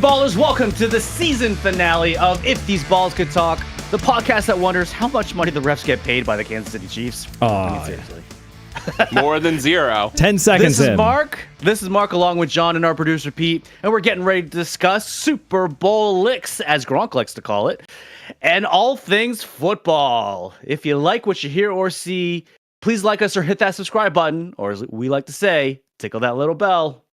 ballers, welcome to the season finale of If These Balls Could Talk, the podcast that wonders how much money the refs get paid by the Kansas City Chiefs. Seriously. More than zero. 10 seconds This is in. Mark. This is Mark along with John and our producer Pete, and we're getting ready to discuss Super Bowl licks, as Gronk likes to call it, and all things football. If you like what you hear or see, please like us or hit that subscribe button, or as we like to say, tickle that little bell.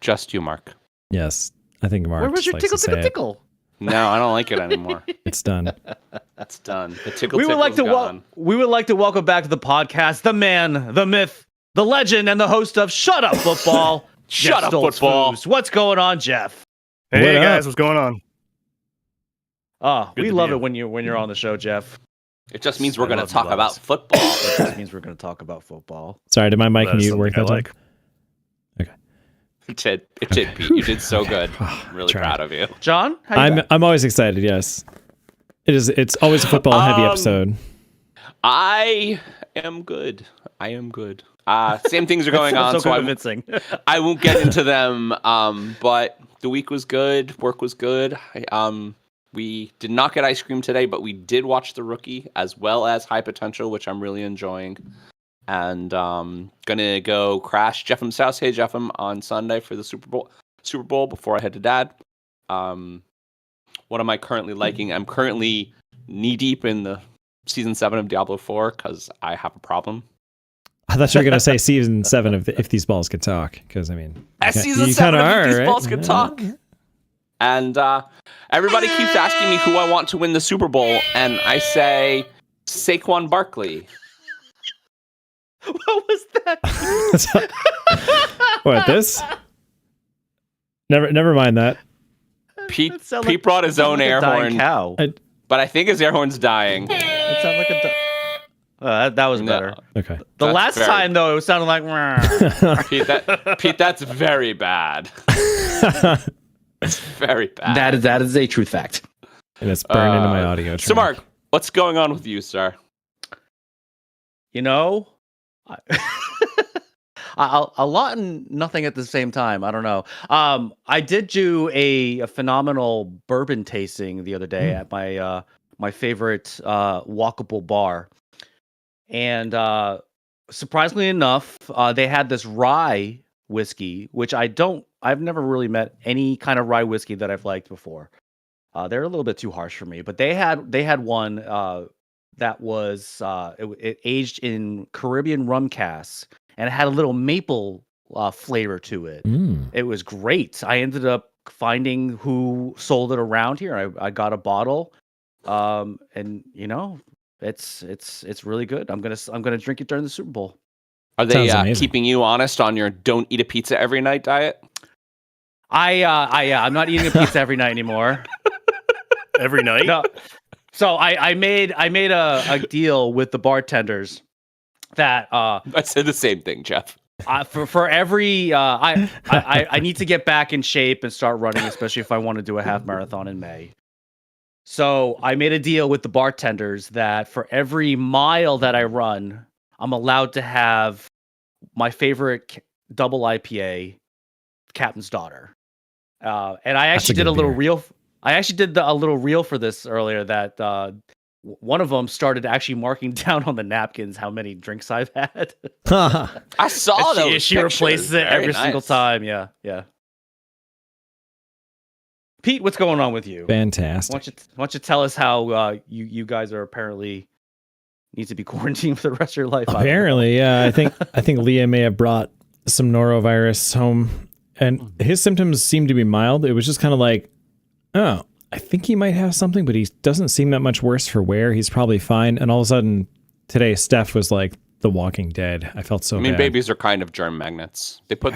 Just you, Mark. Yes, I think Mark. Where was your tickle, tickle, tickle? No, I don't like it anymore. It's done. It's done. The tickle, We would like to welcome back to the podcast the man, the myth, the legend, and the host of Shut Up Football. Shut Jeff Up Football. Stoltzfus. What's going on, Jeff? Hey guys, what's going on? Oh, Good we to love be it when you're on the show, Jeff. It just means we're I going to love you talk guys. about football. It just means we're going to talk about football. Sorry, did my mic That's mute work something that I time? like. Okay. It did, Pete. You did so good. I'm really Tried. proud of you. John, how you I'm always excited. Yes, it's always a football heavy episode. I am good. Same things are going on, so so convincing. I won't get into them. But the week was good. Work was good. We did not get ice cream today, but we did watch The Rookie as well as High Potential, which I'm really enjoying. And gonna go crash Jeffem's house. Hey Jeffem on Sunday for the Super Bowl before I head to Dad. What am I currently liking? I'm currently knee deep in the season 7 of Diablo 4 because I have a problem. I thought you were going to say season 7 of If These Balls Could Talk, because I mean, Season you 7 kinda of If These right? Balls Could Talk. And everybody keeps asking me who I want to win the Super Bowl, and I say Saquon Barkley. What was that? What, this? Never mind that. Pete It brought his own sounded air like a dying horn, cow. but I think his air horn's dying. It sounded like that was No. better. Okay. The That's last very- time though, it sounded like. Pete, that's very bad. It's very bad. That is a true fact. And it's burned into my audio track. So, Mark, what's going on with you, sir? You know, a lot and nothing at the same time. I don't know. I did do a phenomenal bourbon tasting the other day at my favorite walkable bar, and surprisingly enough, they had this rye whiskey, which I've never really met any kind of rye whiskey that I've liked before. They're a little bit too harsh for me, but they had one that was it aged in Caribbean rum casks, and it had a little maple flavor to it. It was great. I ended up finding who sold it around here. I got a bottle, and you know, it's really good. I'm gonna drink it during the Super Bowl. Are they Sounds amazing. keeping you honest on your don't eat a pizza every night diet? I'm not eating a pizza every night anymore. Every night? No. So I made a deal with the bartenders that I said the same thing, Jeff. for every I need to get back in shape and start running, especially if I want to do a half marathon in May. So I made a deal with the bartenders that for every mile that I run, I'm allowed to have my favorite double IPA, Captain's Daughter. And I actually did a little reel. I actually did a little reel for this earlier that one of them started actually marking down on the napkins how many drinks I've had. I saw And those. she replaces it Very every nice. single time. Yeah. Pete, what's going on with you? Fantastic. Why don't you tell us how you guys are apparently need to be quarantined for the rest of your life? Apparently, yeah. I think Leah may have brought some norovirus home, and his symptoms seemed to be mild. It was just kind of like, oh, I think he might have something, but he doesn't seem that much worse for wear. He's probably fine. And all of a sudden, today, Steph was like The Walking Dead. I felt so I mean, bad. babies are kind of germ magnets. They put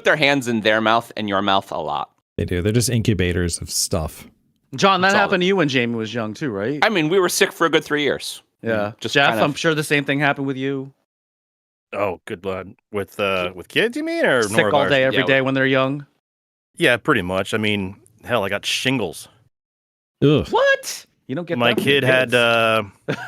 their hands in their mouth and your mouth a lot. They do. They're just incubators of stuff. John, that That's all happened to you when Jamie was young too, right? I mean, we were sick for a good 3 years. Yeah. Just Jeff, kind of- I'm sure the same thing happened with you. Oh, good blood. With kids, you mean, or Sick all norovirus? day, every Yeah, day when they're young. Yeah, pretty much. I mean, hell, I got shingles. Ugh. What? You don't get My that from kid your had kids.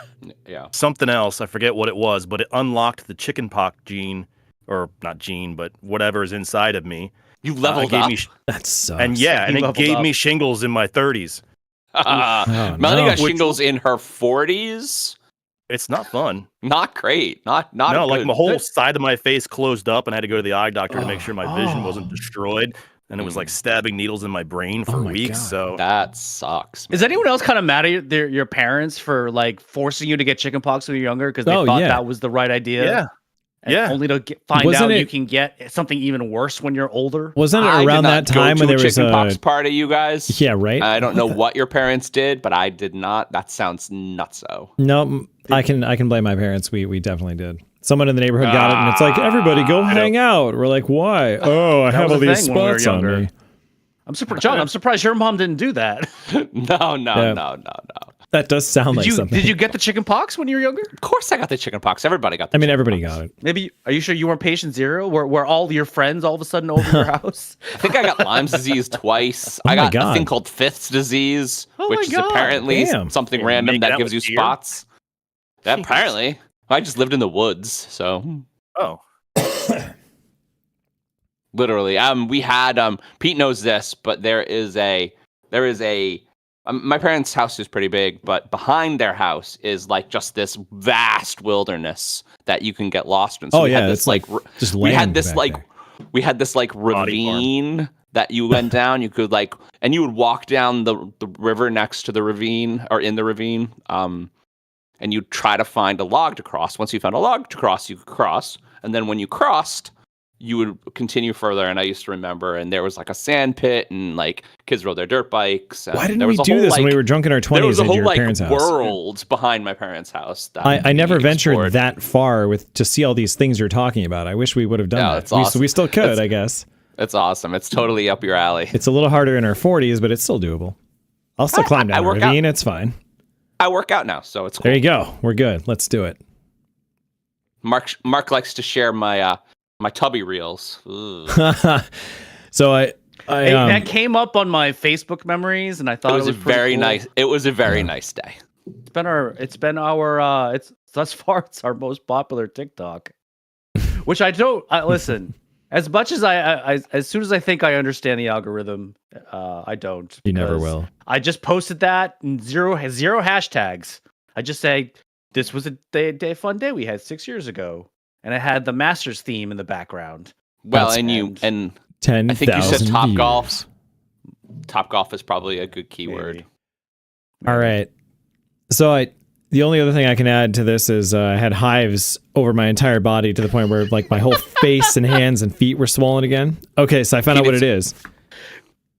Yeah. something else. I forget what it was, but it unlocked the chickenpox gene, or not gene, but whatever is inside of me. You leveled up. That sucks. And yeah, and He it gave leveled me up. shingles in my 30s. Oh, Melanie no. got shingles in her 40s. It's not fun. Not great. Not No, good. like my whole side of my face closed up, and I had to go to the eye doctor to make sure my vision wasn't Oh. destroyed. And it was like stabbing needles in my brain for Oh my weeks. God. So That sucks. Is anyone else kind of mad at your parents for like forcing you to get chickenpox when you're younger because they thought that was the right idea? yeah, And yeah. only to find Wasn't out it- you can get something even worse when you're older. Wasn't it I around did that not go time to when there a was chickenpox a party, you guys? Yeah, right? I don't know what your parents did, but I did not. That sounds nutso. No, I can blame my parents. We definitely did. Someone in the neighborhood got it, and it's like, everybody go hang out. We're like, why? Oh, I That have was all a these thing when we were spots on younger. me. I'm surprised, John. I'm surprised your mom didn't do that. No. That does sound like something. Did you get the chicken pox when you were younger? Of course I got the chickenpox. Everybody got the I mean, everybody chickenpox. got it. Maybe. Are you sure you weren't patient zero? Were all your friends all of a sudden over your house? I think I got Lyme's disease twice. Oh I my got a God. thing called Fifth's disease, Oh which my is God. apparently Damn. something Yeah, random make that that gives you with deer? spots. That apparently. I just lived in the woods, so Oh, literally. We had Pete knows this, but there is a my parents' house is pretty big, but behind their house is like just this vast wilderness that you can get lost in. So Oh, we yeah, had this it's like just we had land this back like there. we had this like Body farm. ravine that you went down. You could like, and you would walk down the river next to the ravine or in the ravine. And you'd try to find a log to cross. Once you found a log to cross, you could cross. And then when you crossed, you would continue further. And I used to remember, and there was like a sand pit, and like kids rode their dirt bikes. And Why didn't there we was a do whole, this like, when we were drunk in our there was 20s a at whole your like parents' house? world behind my parents' house. That I never we ventured explored. that far to see all these things you're talking about. I wish we would have done Yeah, that. it's awesome. We still could, I guess. It's awesome. It's totally up your alley. It's a little harder in our 40s, but it's still doable. I'll still climb down the work out. ravine. It's fine. I work out now, so it's cool. There you go. We're good. Let's do it. Mark likes to share my my tubby reels. Ugh. So I Hey, that came up on my Facebook memories, and I thought It was a pretty very cool. nice. It was a very nice day. It's been our it's thus far it's our most popular TikTok. Which I don't listen. As much as I as soon as I think I understand the algorithm, I don't. You never because will. I just posted that and zero hashtags. I just say this was a fun day we had 6 years ago, and I had the Masters theme in the background. Well, That's- and 10,000 I think you said Top views. Golf. Top Golf is probably a good keyword. Maybe. All right. So the only other thing I can add to this is I had hives over my entire body to the point where like my whole face and hands and feet were swollen again. Okay, so I found out what it is.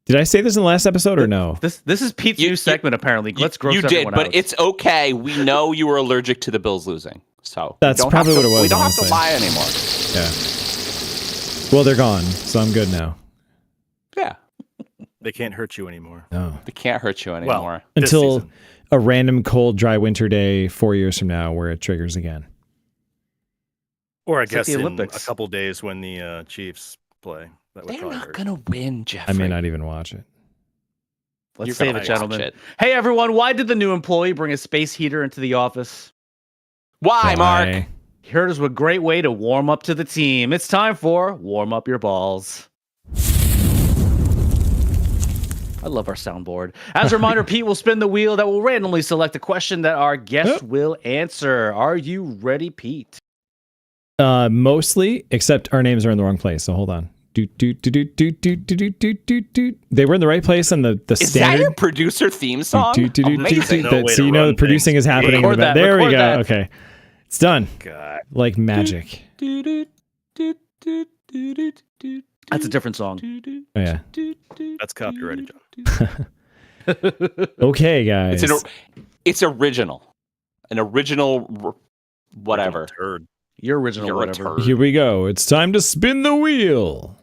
Did I say this in the last episode or no? This is Pete's new segment apparently. Let's gross You did, everyone but out. it's okay. We know you were allergic to the Bills losing, so That's we don't probably have to- what it was, We don't have honestly. to lie anymore. Yeah. Well, they're gone, so I'm good now. Yeah, they can't hurt you anymore. No. they can't hurt you anymore. Well, this Until season. a random cold, dry winter day 4 years from now where it triggers again. Or I It's like guess the in a Olympics. couple days when the Chiefs play. That would They're probably not hurt. gonna win, Jeffrey. I may not even watch it. Let's You're save gonna it, watch gentlemen. it. Hey everyone, why did the new employee bring a space heater into the office? Why, Mark? Why? Here's a great way to warm up to the team. It's time for Warm Up Your Balls. I love our soundboard. As a reminder, Pete will spin the wheel that will randomly select a question that our guest will answer. Are you ready, Pete? Mostly, except our names are in the wrong place. So hold on. They were in the right place on the Is that standard. your producer theme song? Amazing. No way So to you know run the producing things. is happening. in the Record back. that, There we record go. that. Okay, it's done God. like magic. That's a different song. Oh, yeah. That's copyrighted, John. Okay, guys. It's original. An original whatever. Turd. Your original You're a whatever. turd. Here we go. It's time to spin the wheel.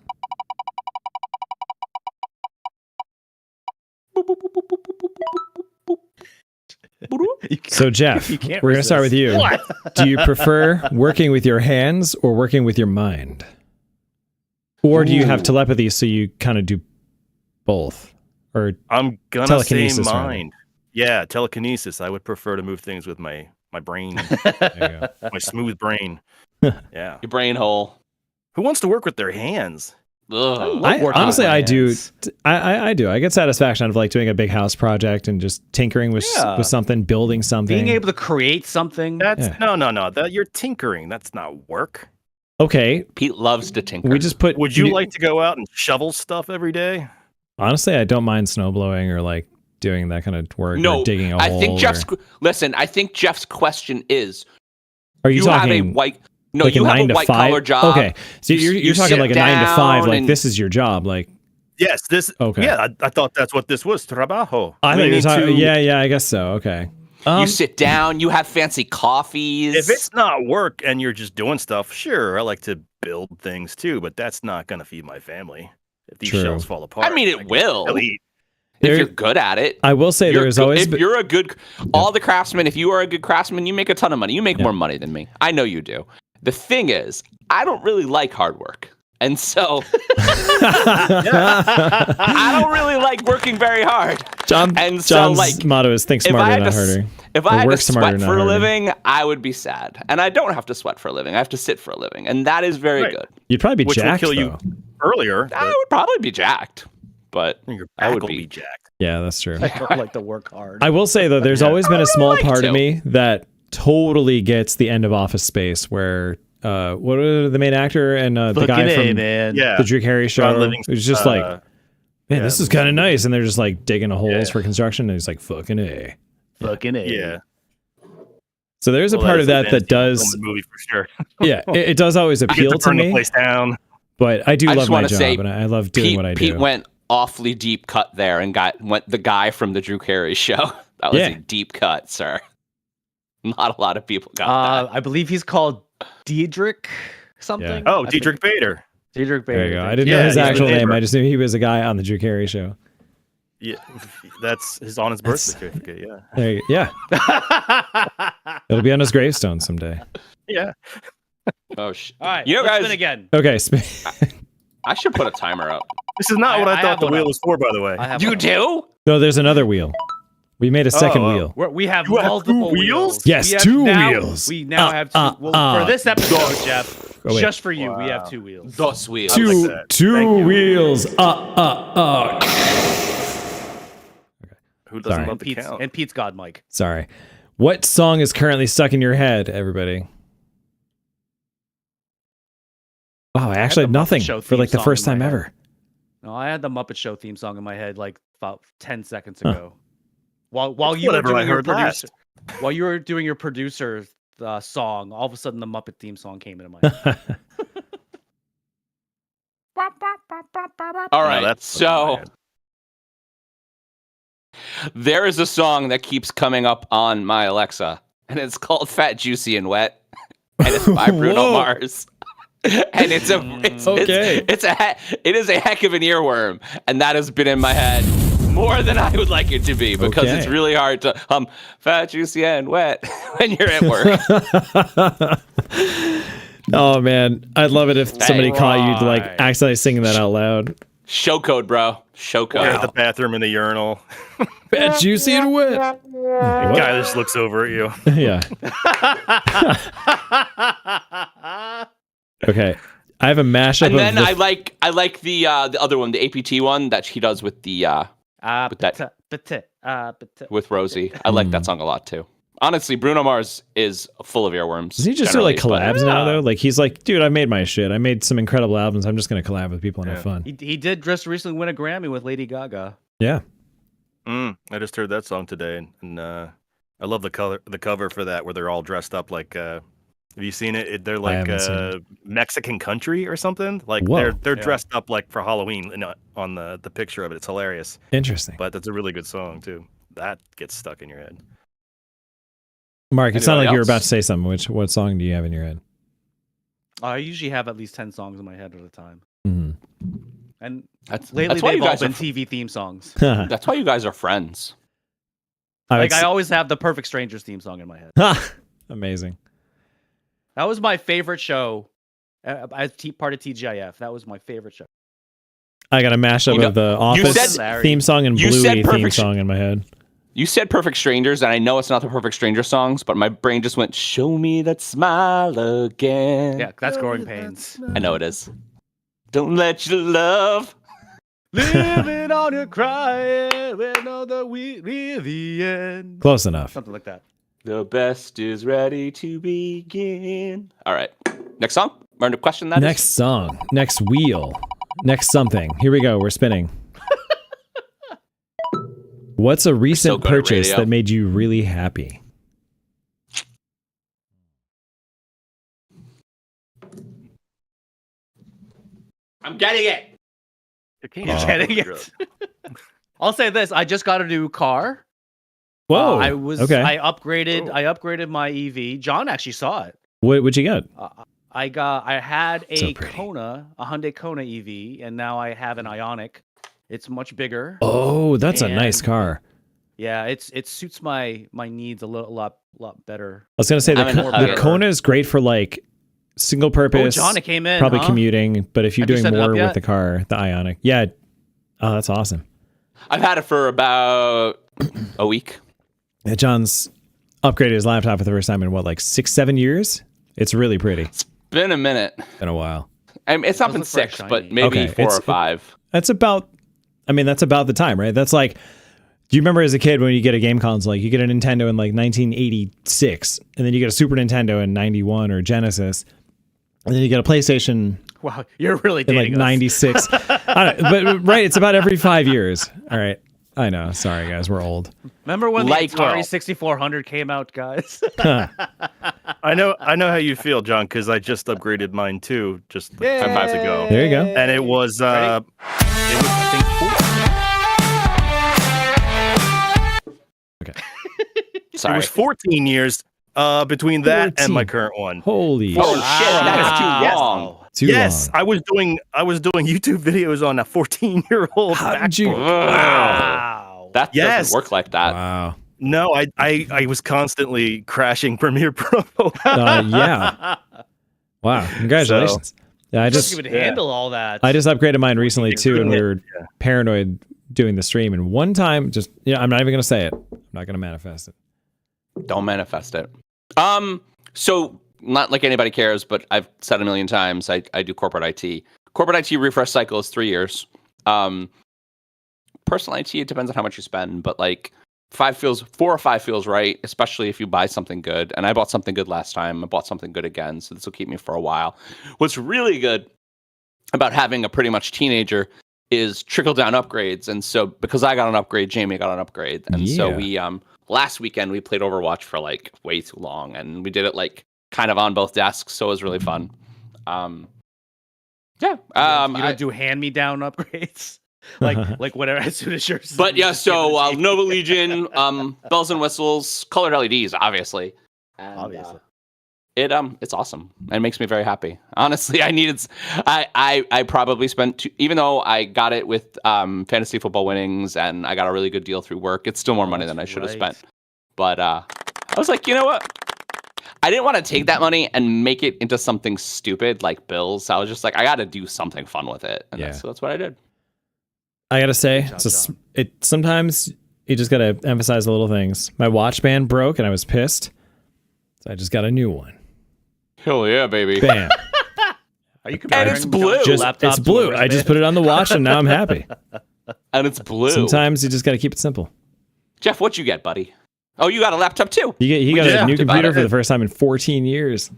So Jeff, You can't we're gonna start with resist. you. Do you prefer working with your hands or working with your mind? Or do you have Ooh. telepathy so you kind of do both? Or I'm gonna say Telekinesis, rather. mind. Yeah, telekinesis. I would prefer to move things with my brain, there you go. my smooth brain. Yeah. Your brain hole. Who wants to work with their hands? Ugh. Honestly, I do. hands. I do. I get satisfaction out of like doing a big house project and just tinkering with something, building something. Being able to create something. That's no. That you're tinkering. That's not work. Okay, Pete loves to tinker. we just put. Would you like to go out and shovel stuff every day? Honestly, I don't mind snow blowing or like doing that kind of work. No, or digging a I hole. think listen. I think Jeff's question is: Are you talking have a white? No, like you a have 9 a to white 5? collar job. Okay, so you're you talking sit like a 9 to 5. down Like and- this is your job. Like Yes. This. Okay. Yeah. I thought that's what this was. Trabajo. I think Meaning to- yeah. I guess so. Okay. You sit down. You have fancy coffees. If it's not work and you're just doing stuff, sure, I like to build things too, but that's not going to feed my family. If these True. shells fall apart, I mean, it will. I'll eat. If you're good at it. I will say You're there's good- always if you're a good all the craftsmen, if you are a good craftsman, you make a ton of money. You make more money than me. I know you do. The thing is, I don't really like hard work. And so I don't really like working very hard. John's like, motto is think if I smarter, had not to harder. If Or I had to work smarter, sweat not for a harder. living, I would be sad. And I don't have to sweat for a living. I have to sit for a living. And that is very Right. good. You'd probably be Which will jacked kill though. you earlier. I would probably be jacked. But Your I back would will be. be jacked. Yeah, that's true. I don't like to work hard. I will say though, there's always been a small like part to. of me that totally gets the end of Office Space, where what are the main actor and the guy Fucking A, from man. Yeah. the Drew Carey show? Ron It Livingston, was just like, man, yeah, this is kind of nice, and they're just like digging holes Yeah. for construction, and he's like, fucking A. Fucking A. Yeah. So there's a Well, part of that's that the does, film movie for sure. yeah, it does always I get appeal to to burn the me. place down. But I do I love just my wanna job, say, and I love doing what I do. Pete went awfully deep cut there and went the guy from the Drew Carey show. That was Yeah. a deep cut, sir. Not a lot of people got that. I believe he's called Diedrich something. Yeah. Oh, I think- Diedrich Bader. Diedrich Bader. There you go. I didn't Yeah, know his he's the actual name. neighbor. I just knew he was a guy on the Drew Carey show. Yeah, that's on his birth That's- certificate. Yeah. There you, yeah, it'll be on his gravestone someday. Yeah. Oh, All right, you know, let's guys, spin again. Okay, I should put a timer up. This is not what I I thought have the one wheel up. was for, by the way. I have You one. do? no, there's another wheel. We made a second Oh, wheel. We have You have multiple two wheels? Yes, We have two now- wheels. We now have two. For this episode, Jeff, Oh, wait. just for you, we have Wow. 2 wheels. Dos wheels. like Two that. two Thank you. wheels. Who doesn't Sorry. love And the Pete's, count? and Pete's God Mike. Sorry. What song is currently stuck in your head, everybody? Wow, I actually the had Muppet nothing Show for like theme the song first in my time head. ever. No, I had the Muppet Show theme song in my head like about 10 seconds Huh. ago. While you were Whatever I doing your heard last. producer, while you were doing your producer song, all of a sudden the Muppet theme song came into my head. All No, right. that's So there is a song that keeps coming up on my Alexa, and it's called Fat, Juicy, and Wet. And it's by Bruno Whoa. Mars. And it is a heck of an earworm, and that has been in my head more than I would like it to be, because it's Okay. really hard to fat, juicy, and wet when you're at work. Oh man, I'd love it if somebody caught you like Right. accidentally singing that out loud. Show code, bro. Show code. You're at the bathroom in the urinal. Fat, juicy, and wet. The guy just looks over at you. Yeah. Okay. I have a mashup And then of I like the other one, the APT one that he does with the with Rosie. I like that song a lot too. Honestly, Bruno Mars is full of earworms. Does he just do like generally, but- collabs now though? Like he's like, dude, I made my shit. I made some incredible albums. I'm just gonna collab with people and have fun. He did just recently win a Grammy with Lady Gaga. Yeah. I just heard that song today, and I love the cover for that, where they're all dressed up like. Have you seen it? They're like haven't seen it. Mexican country or something. Like Whoa. they're dressed up like for Halloween. On the picture of it, it's hilarious. Interesting. But that's a really good song too. That gets stuck in your head. Mark, it sounded like Anybody you were else? about to say something. What song do you have in your head? I usually have at least 10 songs in my head at a time. Mhm. And That's lately why they've you all guys are been TV theme songs. that's why you guys are friends. Like I always have the Perfect Strangers theme song in my head. Amazing. That was my favorite show as part of TGIF. That was my favorite show. I got a mashup You know- of the you Office said- theme song and you said Bluey theme Perfect song in my head. You said Perfect Strangers, and I know it's not the Perfect Stranger songs, but my brain just went, "Show me that smile again." Yeah, that's Growing Pains. I know it is. Don't let your love. Living on your crying, we know that we near the end. Close enough. Something like that. The best is ready to begin. All right. Next song? Or question that Next song. Next wheel. Next something. Here we go. We're spinning. What's a recent good at purchase radio. that made you really happy? I'm getting it. You're getting it. I'll say this: I just got a new car. Whoa. I okay. I upgraded my EV. John actually saw it. What'd you get? I had a So pretty. Kona, a Hyundai Kona EV, and now I have an Ioniq. It's much bigger. Oh, that's a nice And- car. Yeah, it suits my needs a lot better. I was gonna say I'm in a the hugger. Kona is great for like single Oh, purpose, John, it came in. probably huh? commuting. But if you're Have you doing set it up more with yet? the car, the Ioniq, yeah. Oh, that's awesome. I've had it for about a week. Yeah, John's upgraded his laptop for the first time in what, like 6-7 years? It's really pretty. Been a minute. Been a while. I mean, it's not Does been look very 6, but shiny. maybe Okay, 4 it's- or 5. That's about the time, right? That's like, do you remember as a kid when you get a game console, like you get a Nintendo in like 1986, and then you get a Super Nintendo in 91 or Genesis, and then you get a PlayStation Wow, you're really in like dating us. 96. I don't, but right, it's about every 5 years. All right. I know. Sorry, guys. We're old. Remember when the Like, Atari well. 6400 came out, guys? I know how you feel, John, because I just upgraded mine too, just like 10 months ago. There you go. And it was I think it Sorry. was 14 years between that and my current one. Holy Oh, shit. shit. That's too Yes. long. Too Yes, long. I was doing YouTube videos on a 14-year-old. How did you? Wow. That Yes. doesn't work like that. Wow. No, I was constantly crashing Premiere Pro. Yeah. Wow. Congratulations. Yeah, I Just just even handle all that. I just upgraded mine recently too, and we were Yeah. paranoid doing the stream. And one time, just I'm not even gonna say it. I'm not gonna manifest it. Don't manifest it. So not like anybody cares, but I've said a million times, I do corporate IT. Corporate IT refresh cycle is 3 years. Personal IT, it depends on how much you spend, but like 4 or 5 feels right, especially if you buy something good. And I bought something good last time. I bought something good again, so this will keep me for a while. What's really good about having a pretty much teenager is trickle down upgrades. And so because I got an upgrade, Jamie got an upgrade. And so Yeah. we last weekend we played Overwatch for like way too long, and we did it like kind of on both desks, so it was really fun. Yeah. You don't do hand-me-down upgrades? like whatever, as soon as you're... But yeah, so Nova Legion, bells and whistles, colored LEDs, obviously. And, Obviously. it's awesome. It makes me very happy. Honestly, I probably spent even though I got it with fantasy football winnings and I got a really good deal through work, it's still more money than I should have spent. But I was like, you know what? I didn't want to take that money and make it into something stupid like bills. I was just like, I got to do something fun with it. And so that's what I did. I gotta say, Good job, John. sometimes you just gotta emphasize the little things. My watch band broke and I was pissed, so I just got a new one. Hell yeah, baby. Bam. Are you And it's blue. It's blue. I just put it on the watch and now I'm happy. And it's blue. Sometimes you just gotta keep it simple. Jeff, what'd you get, buddy? Oh, you got a laptop too. He got did a new talk about computer it. for the first time in 14 years.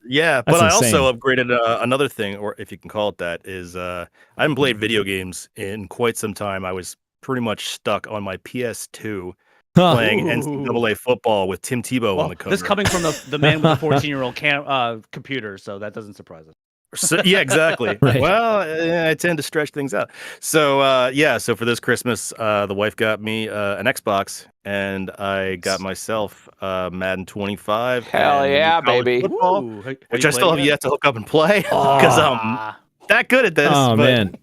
Yeah, That's but I insane. also upgraded another thing, or if you can call it that, is I haven't played video games in quite some time. I was pretty much stuck on my PS2 playing NCAA football with Tim Tebow on the cover. This coming from the man with the 14-year-old computer, so that doesn't surprise us. So, yeah, exactly. Right. Well, I tend to stretch things out. So, so for this Christmas, the wife got me an Xbox, and I got myself Madden 25. Hell and yeah, college baby. football, Ooh, have which you I still played have it? yet to hook up and play because I'm that good at this. Oh but, man,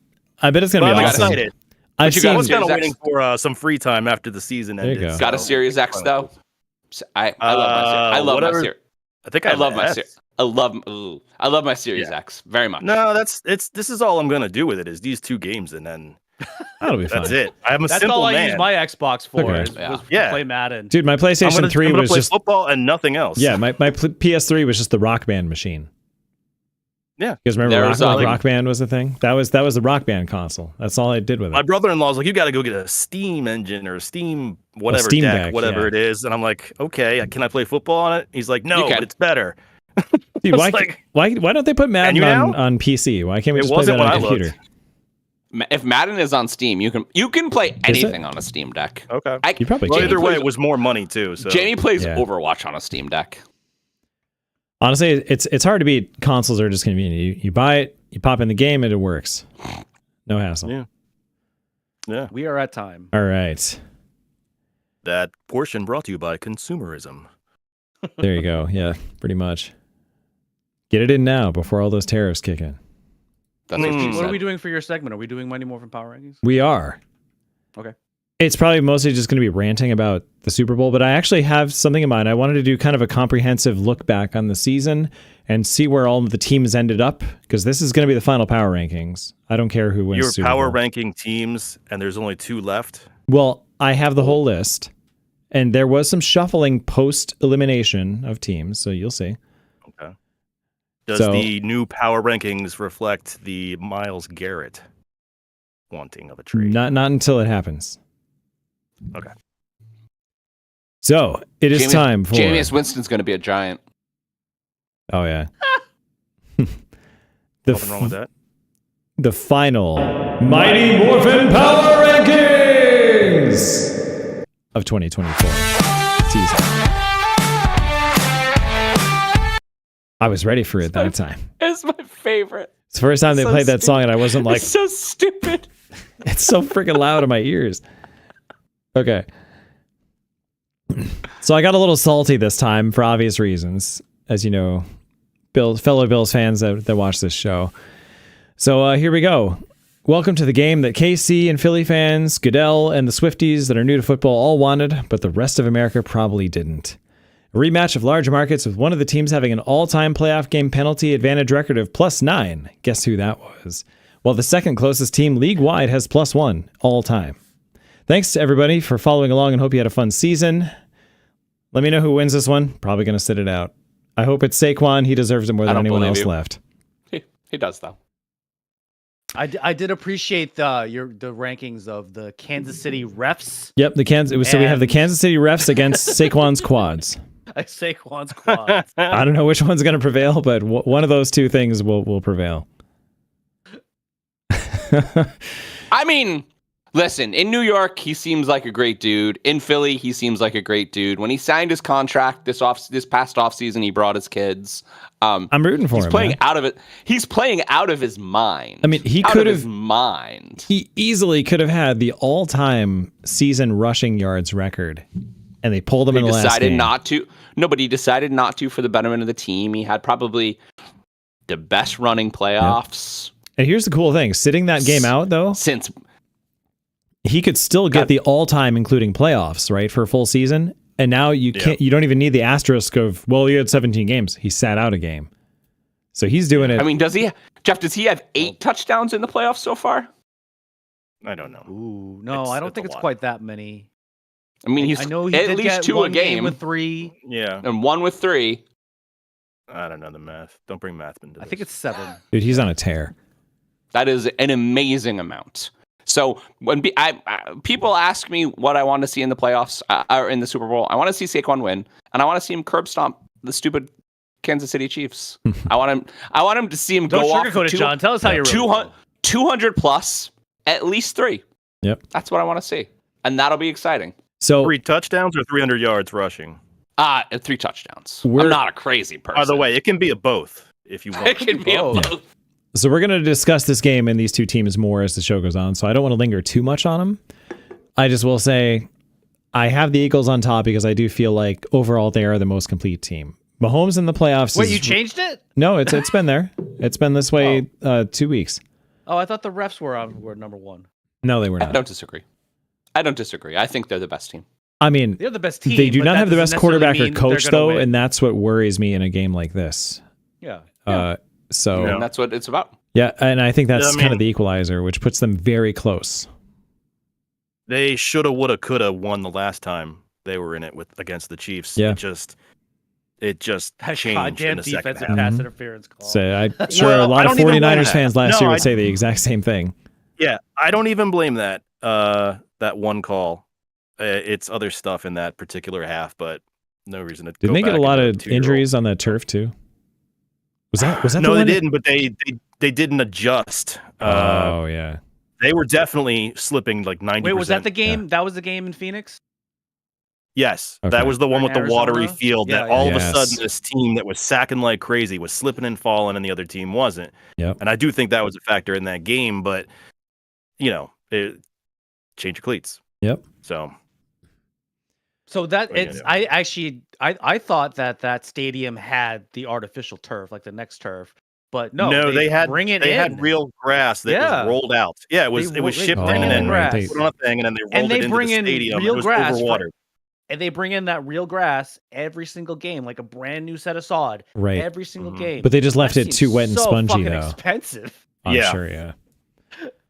I bet it's gonna but be I'm awesome. excited. I've you seen got I was kind of Series waiting X. for some free time after the season There you ended. go. Got a so- Series X though. I love my whatever. Series. I think I love my S. Series. I love my Series Yeah. X very much. No, this is all I'm gonna do with it is these 2 games, and then That'll be fun. that's it. I'm a That's simple all I man. use my Xbox for. Okay. Was to Yeah. play Madden. Dude, my I'm PlayStation gonna, 3 I'm gonna was play just football and nothing else. my PS3 was just the Rock Band machine. Yeah. You guys remember There's, Rock Band was the thing? That was the Rock Band console. That's all I did with it. My brother-in-law's like, you got to go get a Steam engine or a Steam whatever Steam deck, Deck, whatever yeah. it is. And I'm like, okay, can I play football on it? He's like, no, You can. but it's better. Dude, why, like, why don't they put Madden you now? on PC? Why can't we It just play wasn't that on a when I looked. computer? If Madden is on Steam, you can play anything on a Steam Deck. Okay. You probably Well, can. either way, it was more money too. So Jamie plays Yeah. Overwatch on a Steam Deck. Honestly, it's hard to beat. Consoles are just convenient. You buy it, you pop in the game, and it works. No hassle. Yeah. Yeah. We are at time. All right. That portion brought to you by consumerism. There you go. Yeah, pretty much. Get it in now before all those tariffs kick in. That's what she What said. are we doing for your segment? Are we doing Money Morphin Power Rankings? We are. Okay. It's probably mostly just going to be ranting about the Super Bowl, but I actually have something in mind. I wanted to do kind of a comprehensive look back on the season and see where all of the teams ended up, because this is going to be the final power rankings. I don't care who wins Your Super power Bowl. ranking teams, and there's only 2 left. Well, I have the whole list, and there was some shuffling post-elimination of teams, so you'll see. Okay. Does So- the new power rankings reflect the Myles Garrett wanting of a trade? Not until it happens. Okay. So, it is time for... Jameis Winston's going to be a giant. Oh, yeah. Nothing wrong with that. The final Mighty Morphin Power Rankings of 2024 season. I was ready for it that time. It's my favorite. It's the first time they So played that stupid. song, and I wasn't like, It's so stupid. it's so freaking loud in my ears. Okay. So I got a little salty this time for obvious reasons, as you know, fellow Bills fans that watch this show. So here we go. Welcome to the game that KC and Philly fans, Goodell, and the Swifties that are new to football all wanted, but the rest of America probably didn't. A rematch of large markets with one of the teams having an all-time playoff game penalty advantage record of +9. Guess who that was? While the second closest team league-wide has +1 all-time. Thanks to everybody for following along and hope you had a fun season. Let me know who wins this one. Probably going to sit it out. I hope it's Saquon. He deserves it more than don't anyone believe else you. left. He does, though. I did appreciate the rankings of the Kansas City refs. Yep, so we have the And- Kansas City refs against Saquon's quads. Saquon's quad. I don't know which one's going to prevail, but one of those two things will prevail. I mean, listen, in New York, he seems like a great dude. In Philly, he seems like a great dude. When he signed his contract this past offseason, he brought his kids. I'm rooting for He's him. playing man. out of it. He's playing out of his mind. I mean, he out could of his have. mind. He easily could have had the all-time season rushing yards record, and they pulled him in He the last decided game. not to. No, but he decided not to for the betterment of the team. He had probably the best running playoffs And here's the cool thing: sitting that game out, though, since. he could still get the all-time, including playoffs, right, for a full season. And now you can't. You don't even need the asterisk of, well, he had 17 games. He sat out a game, so he's doing it. I mean, does he, Jeff? Does he have 8 touchdowns in the playoffs so far? I don't know. Ooh, no, I don't It's think a it's lot. quite that many. I mean, he's I know he at did least get 2 a one game with 3. Yeah, and 1 with 3. I don't know the math. Don't bring math into this. I think it's 7. Dude, he's on a tear. That is an amazing amount. So when people ask me what I want to see in the playoffs or in the Super Bowl, I want to see Saquon win, and I want to see him curb stomp the stupid Kansas City Chiefs. I want him to see him Don't go off sugarcoat it, John. Tell us how you're 200 plus, at least 3. Yep. That's what I want to see, and that'll be exciting. So 3 touchdowns or 300 yards rushing. 3 touchdowns. We're- I'm not a crazy person. By the way, it can be a both if you want. it can be a both. both. So we're going to discuss this game and these two teams more as the show goes on. So I don't want to linger too much on them. I just will say I have the Eagles on top because I do feel like overall they are the most complete team. Mahomes in the playoffs. Wait, you changed it? No, it's been there. It's been this way 2 weeks. Oh, I thought the refs were number 1. No, they were I not. don't disagree. I think they're the best team. I mean, They're the best team. they do but not that have the doesn't best quarterback necessarily or mean coach they're gonna though, win. and that's what worries me in a game like this. Yeah. So Yeah. And that's what it's about. yeah, and I think that's Yeah, I kind of mean- the equalizer, which puts them very close. They shoulda, woulda, coulda won the last time they were in it against the Chiefs. Yeah. it just That changed in goddamn the second defensive half. pass interference call. So I'm sure Well, a lot I of don't even blame 49ers that. fans last No, year would I- say the exact same thing. Yeah, I don't even blame that. That one call. It's other stuff in that particular half, but no reason to. Didn't go they get back a lot into of the 2-year-old. injuries on that turf too? Was that No, the they one? didn't, but they didn't adjust. Oh yeah. They were definitely slipping like 90%. Wait, was that the game? That was the game in Phoenix? Yes, Okay. that was the one Or with in the watery Arizona? field that Yeah, all yeah. of a Yes. sudden this team that was sacking like crazy was slipping and falling and the other team wasn't. Yep. And I do think that was a factor in that game, but change your cleats. Yep. So that What are you it's gonna I thought that stadium had the artificial turf, like the next turf, but no, they had had real grass that Yeah. was rolled out. Yeah, it was They shipped bring in in and the then grass. put on a thing and then they rolled And they it into bring the in stadium. real It was grass for- overwatered. and they bring in that real grass every single game, like a brand new set of sod Right. every single Mhm. game. But they just left That it seems too wet and so spongy fucking though. expensive. I'm Yeah. sure, yeah.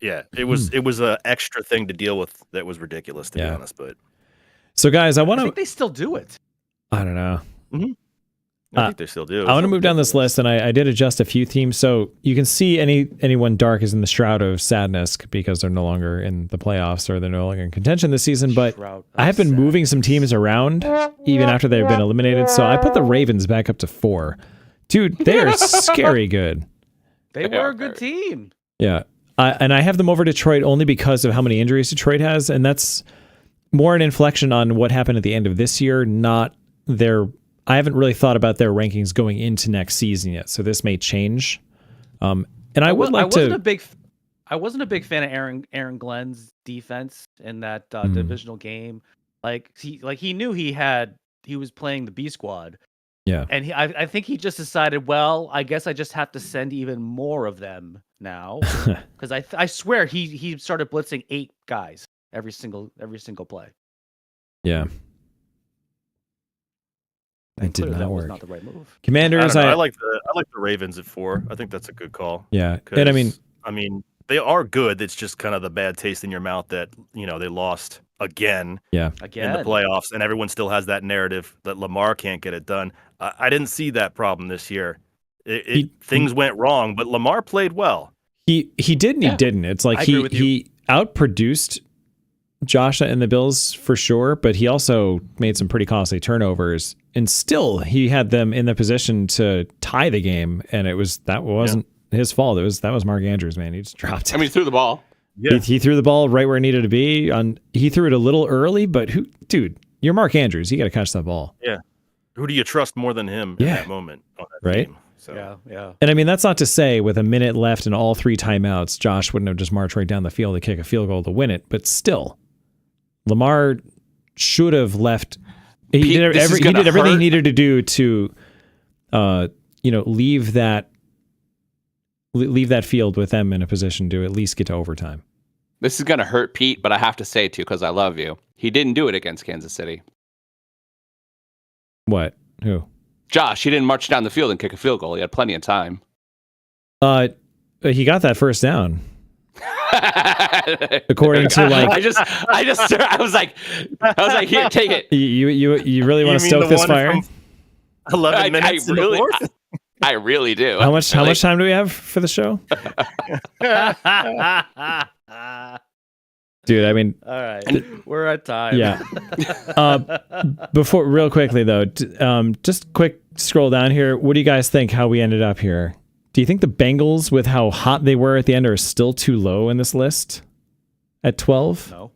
Yeah, it was a extra thing to deal with that was ridiculous to be Yeah. honest, but So guys, I I want think to they still do it. I don't know. I think they still do. I want to move down this list, and I did adjust a few teams. So you can see anyone dark is in the shroud of sadness because they're no longer in the playoffs or they're no longer in contention this season. But Shroud of I have been sadness. moving some teams around even after they've been eliminated. So I put the Ravens back up to 4. Dude, they're scary good. They They were are a good very- team. Yeah. And I have them over Detroit only because of how many injuries Detroit has. And that's more an inflection on what happened at the end of this year, not their. I haven't really thought about their rankings going into next season yet. So this may change. And I would like to. I wasn't a big fan of Aaron Glenn's defense in that Mhm. divisional game. He knew he was playing the B squad. Yeah. And I think he just decided, well, I guess I just have to send even more of them now, because I swear he started blitzing 8 guys every single play. Yeah. It did Clearly not that was work. not the right move. Commanders, I like the Ravens at 4. I think that's a good call. yeah. And I mean, They are good. It's just kind of the bad taste in your mouth that they lost again Again, in the playoffs, and everyone still has that narrative that Lamar can't get it done. I didn't see that problem this year. Things went wrong, but Lamar played well. he did and he didn't. It's like I agree with you. he outproduced Josh and the Bills for sure, but he also made some pretty costly turnovers, and still he had them in the position to tie the game, and that wasn't his fault. That was Mark Andrews, man. He just dropped it. I mean, he threw the ball. Yeah. He threw the ball right where it needed to be. He threw it a little early, but dude, you're Mark Andrews. You got to catch that ball. Yeah. Who do you trust more than him in that moment on that Right? team? So. yeah. And I mean, that's not to say with a minute left and all 3 timeouts, Josh wouldn't have just marched right down the field to kick a field goal to win it. But still, Lamar should have left. He Pete, did this is everything gonna he hurt. needed to do to, leave that field with them in a position to at least get to overtime. This is going to hurt Pete, but I have to say it too because I love you. He didn't do it against Kansas City. What? Who? Josh, he didn't march down the field and kick a field goal. He had plenty of time. He got that first down. According to I was like, here, take it. you really want to You mean stoke the this one fire? from 11 minutes in the fourth? I really do. How much time do we have for the show? Dude, I mean, All right, we're at time. yeah. Before, real quickly though, just quick scroll down here. What do you guys think? How we ended up here? Do you think the Bengals, with how hot they were at the end, are still too low in this list at 12? No.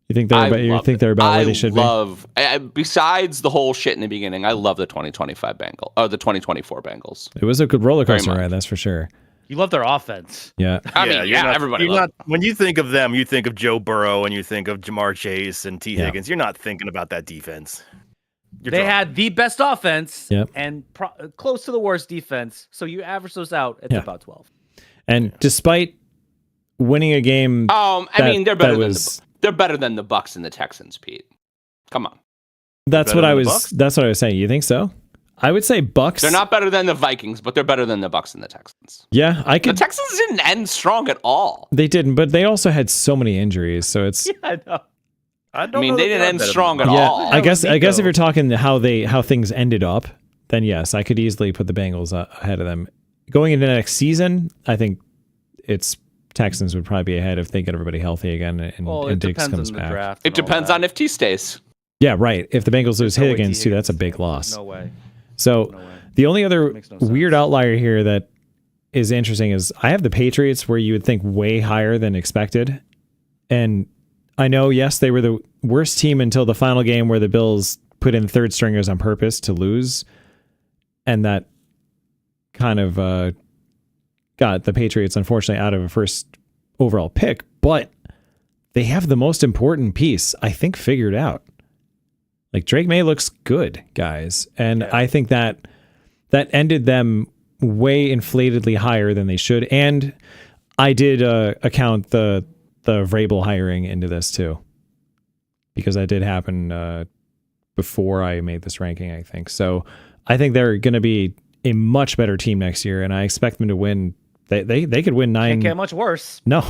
You think they're about where they should be? Besides the whole shit in the beginning, I love the 2025 the 2024 Bengals. be? It was a good roller coaster Very much. ride, that's for sure. You love their offense. Yeah. I mean, everybody loves it. When you think of them, you think of Joe Burrow and you think of Jamar Chase and T. Yeah. Higgins. You're not thinking about that defense. They had the best offense Yep. and close to the worst defense. So you average those out, it's Yeah. about 12. And despite winning a game, They're better than the Bucks and the Texans, Pete. Come on. that's better what I than the was. Bucks? That's what I was saying. You think so? I would say Bucks. They're not better than the Vikings, but they're better than the Bucks and the Texans. Yeah, I The could. Texans didn't end strong at all. They didn't, but they also had so many injuries. So it's. Yeah, I know. I mean, they didn't end strong at Yeah, all. I guess Nico. if you're talking how things ended up, then yes, I could easily put the Bengals ahead of them. Going into next season, I think it's Texans would probably be ahead if they get everybody healthy again and it Diggs depends comes on the back. draft. It and all depends that. on if T stays. Yeah, right. If the Bengals lose There's no way Higgins T. too, that's a Higgins big stays. loss. No way. So No way. the only other Makes no weird sense. outlier here that is interesting is I have the Patriots where you would think way higher than expected. And I know, yes, they were the worst team until the final game where the Bills put in third stringers on purpose to lose. And that kind of got the Patriots, unfortunately, out of a first overall pick. But they have the most important piece, I think, figured out. Like Drake May looks good, guys. And I think that ended them way inflatedly higher than they should. And I did account the Vrabel hiring into this too, because that did happen before I made this ranking, I think. So I think they're going to be a much better team next year, and I expect them to win. They could win 9. Can't get much worse. No,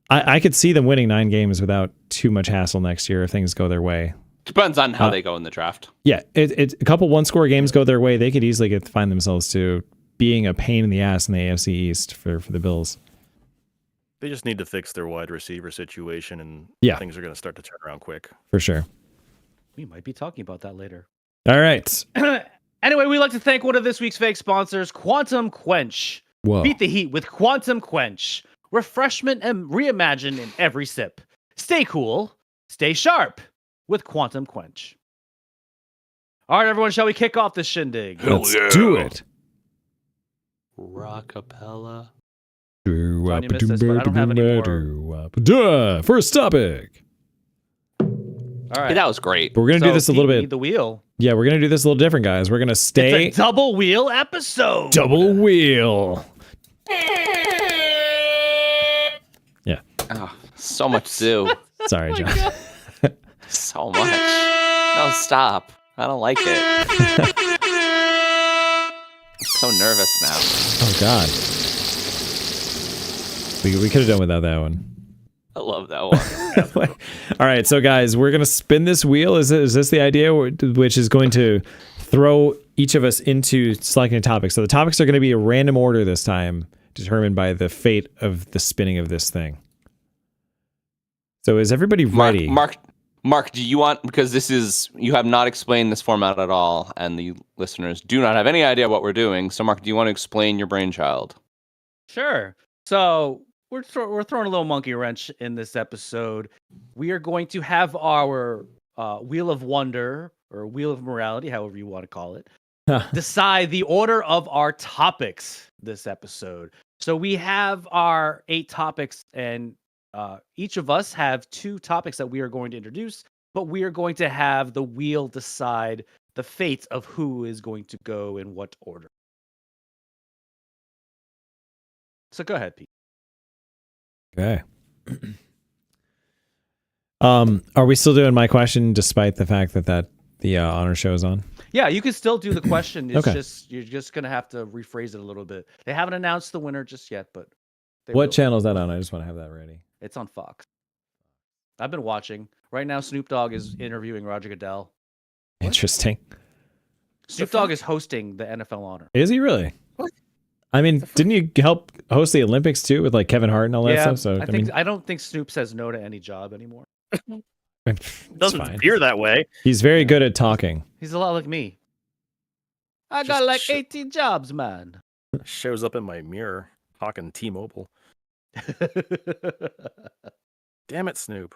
I could see them winning 9 games without too much hassle next year if things go their way. Depends on how they go in the draft. Yeah, a couple one-score games go their way, they could easily find themselves to being a pain in the ass in the AFC East for the Bills. They just need to fix their wide receiver situation, and things are going to start to turn around quick. For sure. We might be talking about that later. All right. Anyway, we'd like to thank one of this week's fake sponsors, Quantum Quench. Whoa. Beat the heat with Quantum Quench. Refreshment and reimagined in every sip. Stay cool, stay sharp with Quantum Quench. All right, everyone, shall we kick off this shindig? Let's do it. Rockapella. John, you missed this, but I don't have any more. First topic. All right. Hey, that was great. But we're going to do this a little Pete, bit. need the wheel. Yeah, we're going to do this a little different, guys. We're going to stay. It's a double wheel episode. Double wheel. Yeah. Oh, so much zoo. Sorry, John. So much. No, stop. I don't like it. I'm so nervous now. Oh, God. We could have done without that one. I love that one. All right, so guys, we're going to spin this wheel. Is this the idea, which is going to throw each of us into selecting a topic? So the topics are going to be a random order this time, determined by the fate of the spinning of this thing. So is everybody ready? Mark, do you want, because you have not explained this format at all, and the listeners do not have any idea what we're doing. So Mark, do you want to explain your brainchild? Sure. So we're throwing a little monkey wrench in this episode. We are going to have our Wheel of Wonder or Wheel of Morality, however you want to call it, decide the order of our topics this episode. So we have our 8 topics, and each of us have 2 topics that we are going to introduce, but we are going to have the wheel decide the fate of who is going to go in what order. So go ahead, Pete. Okay. Are we still doing my question despite the fact that the honor show is on? Yeah, you can still do the question. It's Okay. just you're just gonna have to rephrase it a little bit. They haven't announced the winner just yet, but they What will. channel is that on? I just want to have that ready. It's on Fox. I've been watching. Right now, Snoop Dogg is interviewing Roger Goodell. Interesting. Snoop Dogg is hosting the NFL honor. Is he really? What? I mean, didn't you help host the Olympics too with like Kevin Hart and all that stuff? So I don't think Snoop says no to any job anymore. it's Doesn't fine. appear that way. He's very good at talking. He's a lot like me. I got Just like sh- 18 jobs, man. Shows up in my mirror talking T-Mobile. Damn it, Snoop.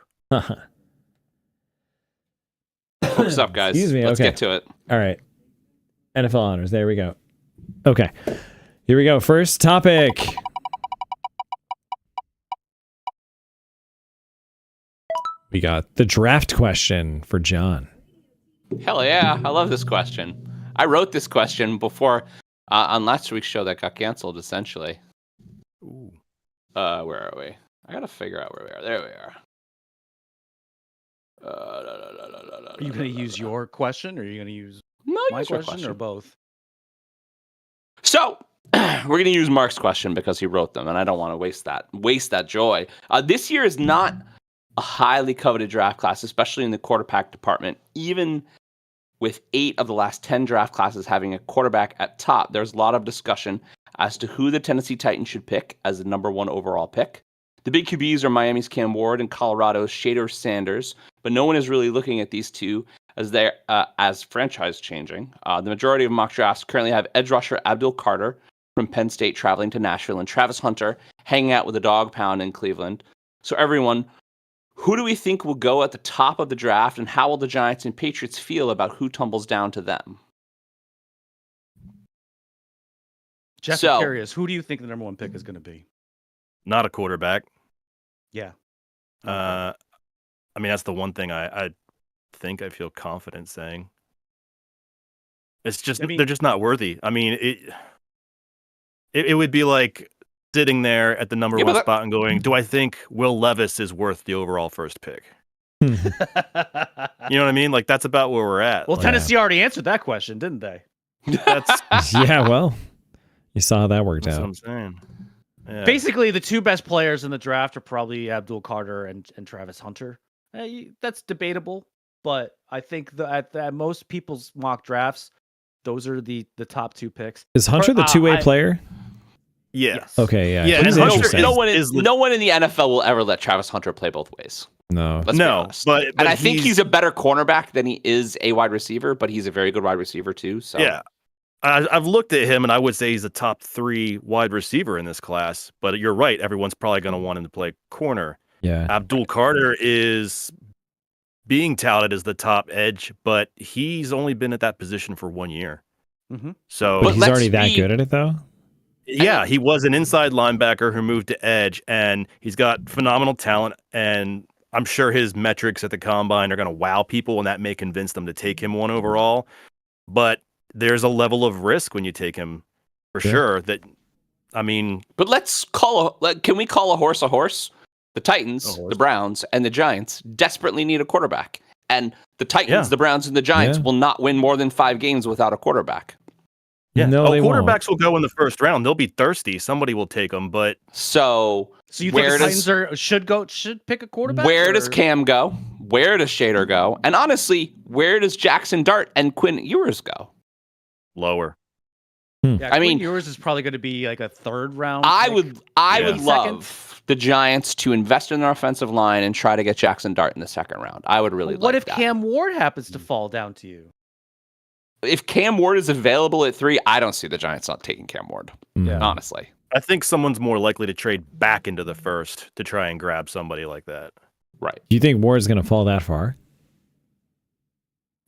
Focus up, guys. Excuse me, Let's okay. get to it. All right. NFL honors. There we go. Okay. Here we go. First topic. We got the draft question for John. Hell yeah, I love this question. I wrote this question before on last week's show that got canceled, essentially. Ooh. Where are we? I gotta figure out where we are. There we are. Are you going to use your question, or are you going to use No, my use your question, or both? So we're going to use Mark's question because he wrote them, and I don't want to waste that joy. This year is not a highly coveted draft class, especially in the quarterback department. Even with 8 of the last 10 draft classes having a quarterback at top, there's a lot of discussion as to who the Tennessee Titans should pick as the number 1 overall pick. The big QBs are Miami's Cam Ward and Colorado's Shader Sanders, but no one is really looking at these two as they're as franchise changing. The majority of mock drafts currently have edge rusher Abdul Carter from Penn State traveling to Nashville and Travis Hunter hanging out with a dog pound in Cleveland. So everyone, who do we think will go at the top of the draft, and how will the Giants and Patriots feel about who tumbles down to them? Jeff, I'm curious. Who do you think the number 1 pick is going to be? Not a quarterback. Yeah. I mean, that's the one thing I think I feel confident saying. It's just they're just not worthy. I mean, it would be like sitting there at the number 1 spot and going, "Do I think Will Levis is worth the overall first pick?" You know what I mean? Like that's about where we're at. Well, Tennessee already answered that question, didn't they? That's yeah. Well, you saw how that worked that's out. what I'm saying. Yeah. Basically, the 2 best players in the draft are probably Abdul Carter and Travis Hunter. That's debatable, but I think at most people's mock drafts, those are the top 2 picks. Is Hunter the two-way player? Yes. Okay, yeah. Yeah, He's and interesting. No one in the NFL will ever let Travis Hunter play both ways. No. Let's be honest. But and I think he's a better cornerback than he is a wide receiver, but he's a very good wide receiver too. So yeah, I've looked at him and I would say he's a top 3 wide receiver in this class. But you're right, everyone's probably going to want him to play corner. Yeah. Abdul Carter is being touted as the top edge, but he's only been at that position for 1 year. Mm-hmm. So But he's already that good at it, though? Yeah, he was an inside linebacker who moved to edge, and he's got phenomenal talent, and I'm sure his metrics at the combine are going to wow people, and that may convince them to take him 1 overall. But there's a level of risk when you take him, for sure. That, I mean, but can we call a horse a horse? The Titans, the Browns, and the Giants desperately need a quarterback, and the Titans, the Browns, and the Giants will not win more than 5 games without a quarterback. Yeah, no, quarterbacks will go in the first round. They'll be thirsty. Somebody will take them, but so you think the Titans should pick a quarterback? Where does Cam go? Where does Shader go? And honestly, where does Jackson Dart and Quinn Ewers go? Lower. Yeah, I mean, Ewers is probably going to be like a 3rd round. I would love the Giants to invest in their offensive line and try to get Jackson Dart in the 2nd round. I would really. What if Cam Ward happens to fall down to you? If Cam Ward is available at 3, I don't see the Giants not taking Cam Ward. Yeah. Honestly. I think someone's more likely to trade back into the 1st to try and grab somebody like that. Right. Do you think Ward's going to fall that far?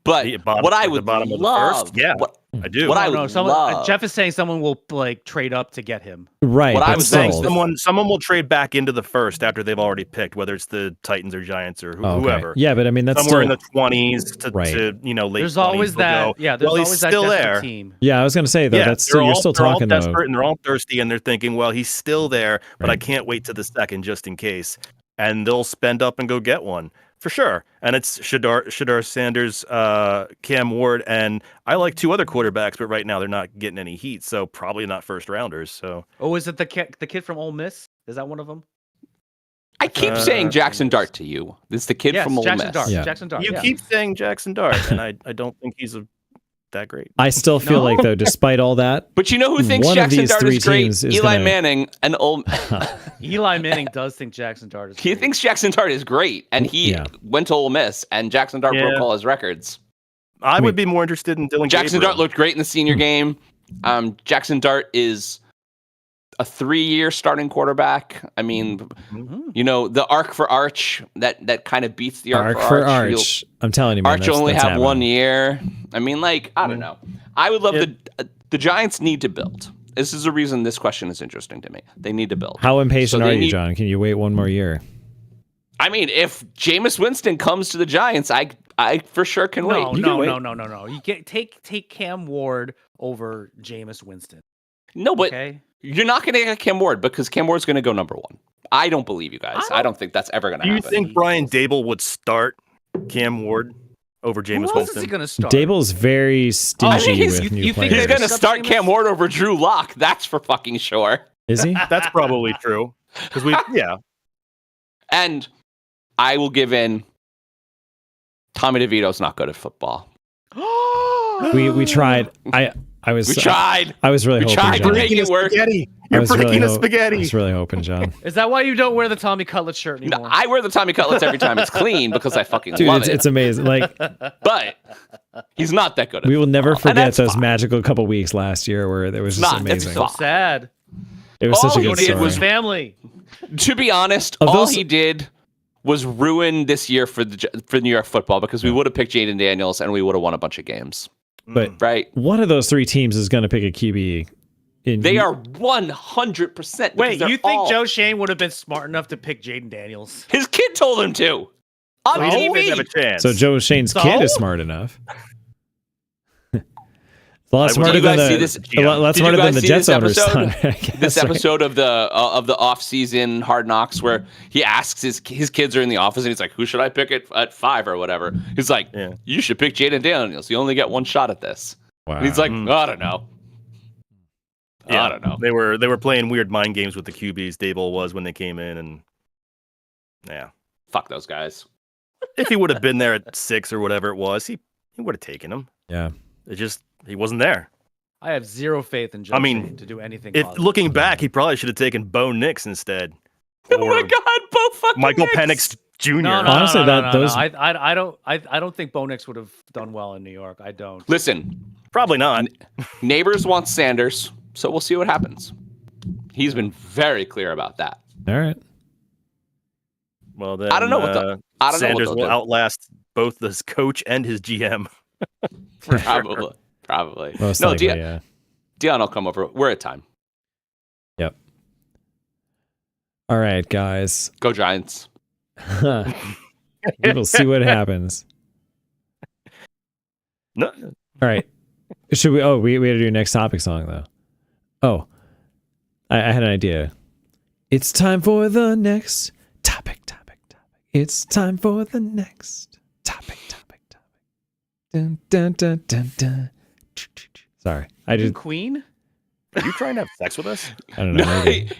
But what I would love, yeah, I do. What I would love. Jeff is saying someone will like trade up to get him. Right. What I was saying, someone will trade back into the 1st after they've already picked, whether it's the Titans or Giants or whoever. Yeah, but I mean that's somewhere still in the 20s to late. There's 20s, always that. Yeah, there's always that still there. Team. Yeah, I was going to say that. That's you're still talking they're all though. desperate and they're all thirsty and they're thinking, well, he's still there, but I can't wait to the 2nd just in case. And they'll spend up and go get one. For sure. And it's Shader Sanders, Cam Ward, and I like 2 other quarterbacks, but right now they're not getting any heat, so probably not 1st rounders. So is it the kid from Ole Miss? Is that one of them? I keep saying Jackson Dart to you. This is the kid from Ole Miss. Dart. Yeah. Jackson Dart. You keep saying Jackson Dart, and I don't think he's that great. I still feel like though, despite all that, but you know who thinks Jackson Dart is great? Eli Manning and Eli Manning does think Jackson Dart is great. He thinks Jackson Dart is great, and he went to Ole Miss, and Jackson Dart broke all his records. I would be more interested in Dylan Jackson Gabriel. Dart looked great in the senior game. Jackson Dart is a 3-year starting quarterback. I mean, the arc for Arch that kind of beats the arc for Arch. I'm telling you, man, Arch only have 1 year. I mean, I don't know. I would love the Giants need to build. This is the reason this question is interesting to me. They need to build. How impatient are you, John? Can you wait 1 more year? I mean, if Jameis Winston comes to the Giants, I for sure can wait. No. You take Cam Ward over Jameis Winston. No, but you're not going to get Cam Ward because Cam Ward's going to go number 1. I don't believe you guys. I don't think that's ever going to happen. Do you think Brian Dable would start Cam Ward over Jameis Winston? Is he going to start? Dable's very stingy with new players. He's going to start Cam Ward over Drew Lock? That's for fucking sure. Is he? That's probably true. Because And I will give in. Tommy DeVito's not good at football. We tried. I was We tried. I was really We hoping. tried to John. make it work. Spaghetti. I You're was breaking really a I spaghetti. was really hoping, John. Is that why you don't wear the Tommy Cutlet shirt No, anymore? I wear the Tommy Cutlets every time it's clean because I fucking Dude, love it's amazing. Like But he's not that good at we will never football, and forget that's those fine. magical couple weeks last year where it was It's just not. It's amazing. so fine. sad. It was All such a he good did story. was Family. To be honest, Of all those- he did was ruin this year for New York football because we would have picked Jaden Daniels and we would have won a bunch of games. But Right? one of those three teams is going to pick a QB. They are 100%. Wait, because you they're think all- Joe Shane would have been smart enough to pick Jaden Daniels? His kid told him to. On So he didn't have a TV. chance. So Joe Shane's So? kid is smart enough. A lot Did smarter you than guys see the this- a lot Did you smarter than guys the see Jets this owner's son. episode? I guess, This right? episode of the off-season Hard Knocks where he asks his kids are in the office and he's like, "Who should I pick at 5 or whatever?" He's like, Yeah. "You should pick Jaden Daniels. You only get one shot at this." Wow. And he's like, Mm. "I don't know. I don't know." They were playing weird mind games with the QBs. Daboll was when they came in, and yeah, Fuck those guys. if he would have been there at 6 or whatever it was, he would have taken him. yeah. It just he wasn't there. I have zero faith in Joe I mean, Shane to do anything. If positive. looking back, he probably should have taken Bo Nix instead, Oh my or God, Bo fucking Michael Nix. Penix Jr. Honestly, those- I don't think Bo Nix would have done well in New York. I don't. Listen, Probably not. neighbors want Sanders, so we'll see what happens. He's been very clear about that. All right. Well, then I don't know what the- I don't know what Sanders they'll will do. outlast both his coach and his GM. For sure. Probably. Most No, likely, Dion, yeah. Dion will come over. We're at time. Yep. All right, guys. Go Giants. We will see what happens. No, All right. Should we? Oh, we had to do next topic song though. Oh, I had an idea. It's time for the next topic. It's time for the next topic. Dun, dun, dun, dun, dun. Sorry, I just Queen. are you trying to have sex with us? I don't know. No, Maybe.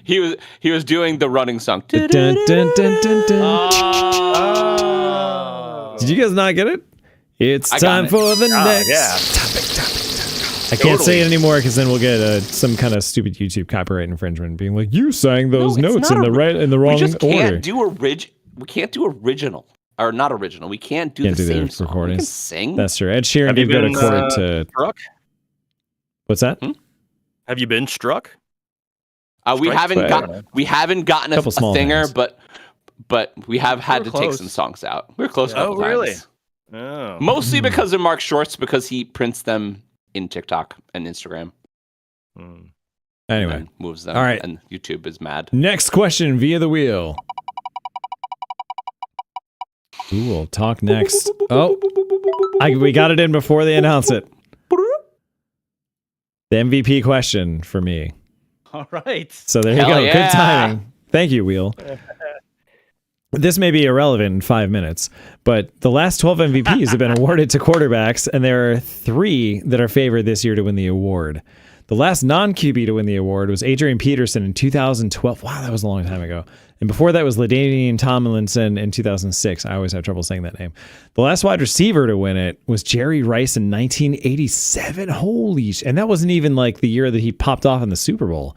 he was doing the running song. Dun, dun, dun, dun, dun. Oh. Did you guys not get it? It's I got time it. for the next yeah. topic. I can't say it anymore because then we'll get some kind of stupid YouTube copyright infringement, being like, "You sang those No, it's notes not in the wrong We just order." can't do we can't do original or not original. We can't do Can't the do the same song. We can recordings. sing. That's true. Ed Sheeran Have you did go to been, court to. Struck? What's that? Have you been struck? We Strikes, haven't but- gotten a Couple small thinger, things. but we have had We're to take close. some songs out. We're close. a Oh, couple really? times. Oh. Mostly because of Mark Shorts, because he prints them in TikTok and Instagram. Hmm. Anyway, And moves them. All right. And YouTube is mad. next question via the wheel. Who will talk next? Oh, we got it in before they announce it. The MVP question for me. All right. So there you Hell go. yeah. Good timing. Thank you, Wheel. This may be irrelevant in 5 minutes, but the last 12 MVPs have been awarded to quarterbacks, and there are 3 that are favored this year to win the award. The last non-QB to win the award was Adrian Peterson in 2012. Wow, that was a long time ago. And before that was LaDainian Tomlinson in 2006. I always have trouble saying that name. The last wide receiver to win it was Jerry Rice in 1987. And that wasn't even like the year that he popped off in the Super Bowl.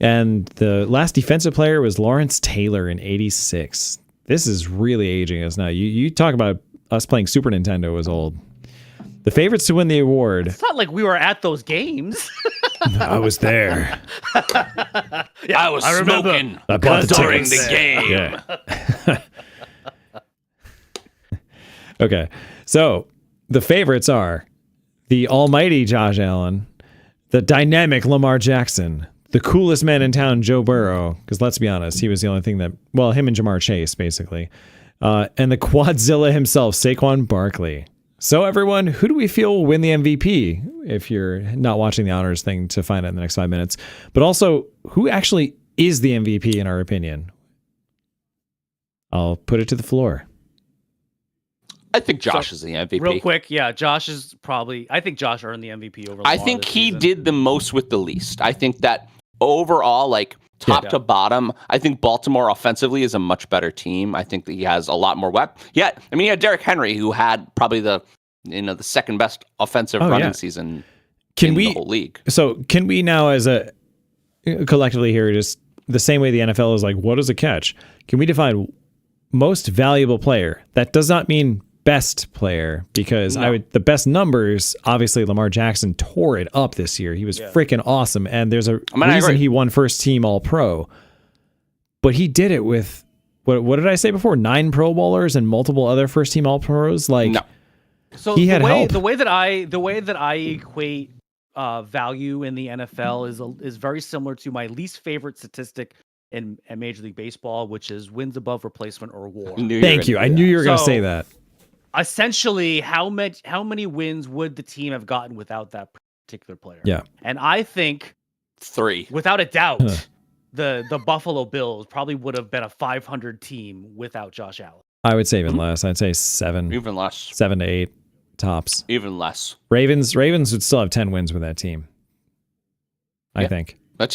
And the last defensive player was Lawrence Taylor in 86. This is really aging us now. You talk about us playing Super Nintendo was old. The favorites to win the award. It's not like we were at those games. I was there. I was remember. smoking I bought the during tickets. the game. Yeah. Okay. So the favorites are the almighty Josh Allen, the dynamic Lamar Jackson, the coolest man in town, Joe Burrow, because let's be honest, he was the only thing that, well, him and Jamar Chase, basically, and the Quadzilla himself, Saquon Barkley. So everyone, who do we feel will win the MVP? If you're not watching the honors thing to find out in the next 5 minutes, but also who actually is the MVP in our opinion? I'll put it to the floor. I think Josh is the MVP. Real quick, yeah, Josh is probably. I think Josh earned the MVP over. I Lamar think this he season. did the most with the least. I think that overall, like top Yeah. to bottom, I think Baltimore offensively is a much better team. I think that he has a lot more weapons. Yeah, I mean, he had Derrick Henry, who had probably the the second best offensive running season in the whole league. So can we now, as a collectively here, just the same way the NFL is like, what is a catch? Can we define most valuable player? That does not mean best player, because the best numbers, obviously Lamar Jackson tore it up this year. He was freaking awesome, and there's a reason he won first team All Pro. But he did it with what did I say before? 9 Pro Bowlers and multiple other first team All Pros. So he had help. The way that I equate value in the NFL is very similar to my least favorite statistic in Major League Baseball, which is wins above replacement or WAR. Thank you. I knew you were going to say that. Essentially, how many wins would the team have gotten without that particular player? Yeah. And I think 3, without a doubt, the Buffalo Bills probably would have been a 500 team without Josh Allen. I would say even less. I'd say 7. Even less. 7 to 8 tops. Even less. Ravens would still have 10 wins with that team. I think. Their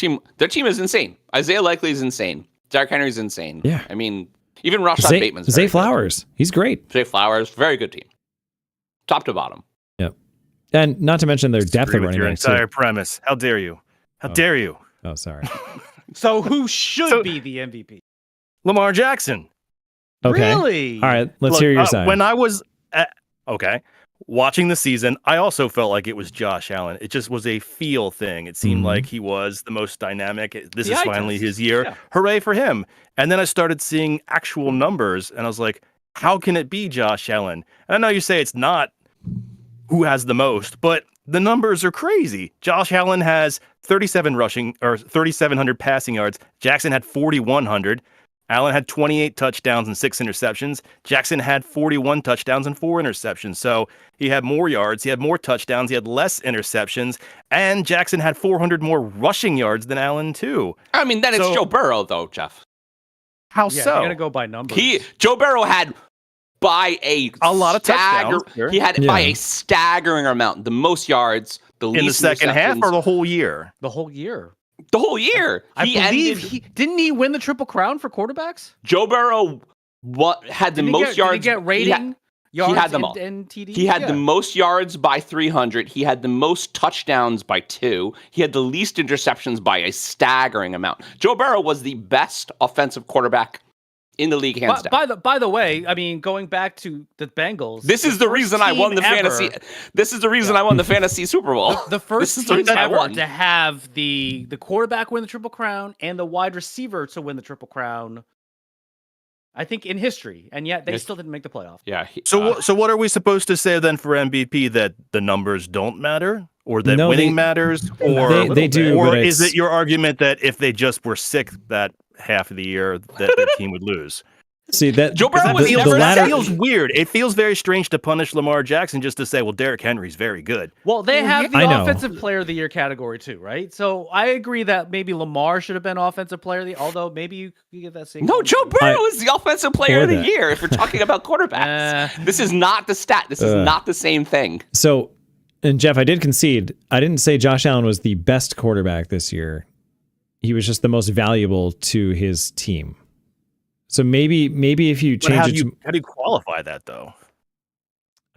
team is insane. Isaiah Likely is insane. Derrick Henry's insane. Yeah. I mean, even Rashad Bateman's Zay Flowers. He's great. Zay Flowers, very good team. Top to bottom. Yep. And not to mention their depth of running backs. Your entire premise. How dare you? How dare you? Oh, sorry. So who should be the MVP? Lamar Jackson. Okay. Really? All right. Let's hear your side. When I was watching the season, I also felt like it was Josh Allen. It just was a feel thing. It seemed like he was the most dynamic. This is finally his year. Yeah. Hooray for him. And then I started seeing actual numbers, and I was like, how can it be Josh Allen? And I know you say it's not who has the most, but the numbers are crazy. Josh Allen has 3,700 passing yards. Jackson had 4,100. Allen had 28 touchdowns and 6 interceptions. Jackson had 41 touchdowns and 4 interceptions. So he had more yards, he had more touchdowns, he had less interceptions, and Jackson had 400 more rushing yards than Allen too. I mean, then it's Joe Burrow, though, Jeff. How so? You're gonna go by numbers. Joe Burrow had by a lot of touchdowns. Sure. He had by a staggering amount, the most yards, the least in the second half or the whole year. The whole year. The whole year. I believe didn't he win the Triple Crown for quarterbacks? Joe Burrow had the most yards. Did he get rating? Yards he had them all. And TD? He had the most yards by 300. He had the most touchdowns by 2. He had the least interceptions by a staggering amount. Joe Burrow was the best offensive quarterback in the league, hands down. By the way, I mean, going back to the Bengals, this is the reason I won the fantasy. This is the reason I won the fantasy Super Bowl. The first team ever to have the quarterback win the Triple Crown and the wide receiver to win the Triple Crown, I think, in history, and yet they still didn't make the playoff. Yeah. So what are we supposed to say then for MVP? That the numbers don't matter, or that winning matters, or they do? Or is it your argument that if they just were sick that half of the year, that their team would lose? See, that Joe Burrow was that feels weird. It feels very strange to punish Lamar Jackson just to say, well, Derrick Henry's very good. Well, they have the Offensive Player of the Year category too, right? So I agree that maybe Lamar should have been Offensive Player of the Year, although maybe you get that same. No, Joe Burrow is the Offensive Player of the Year if we're talking about quarterbacks. This is not the stat. This is not the same thing. So, and Jeff, I did concede. I didn't say Josh Allen was the best quarterback this year. He was just the most valuable to his team. So maybe if you change how do you qualify that though?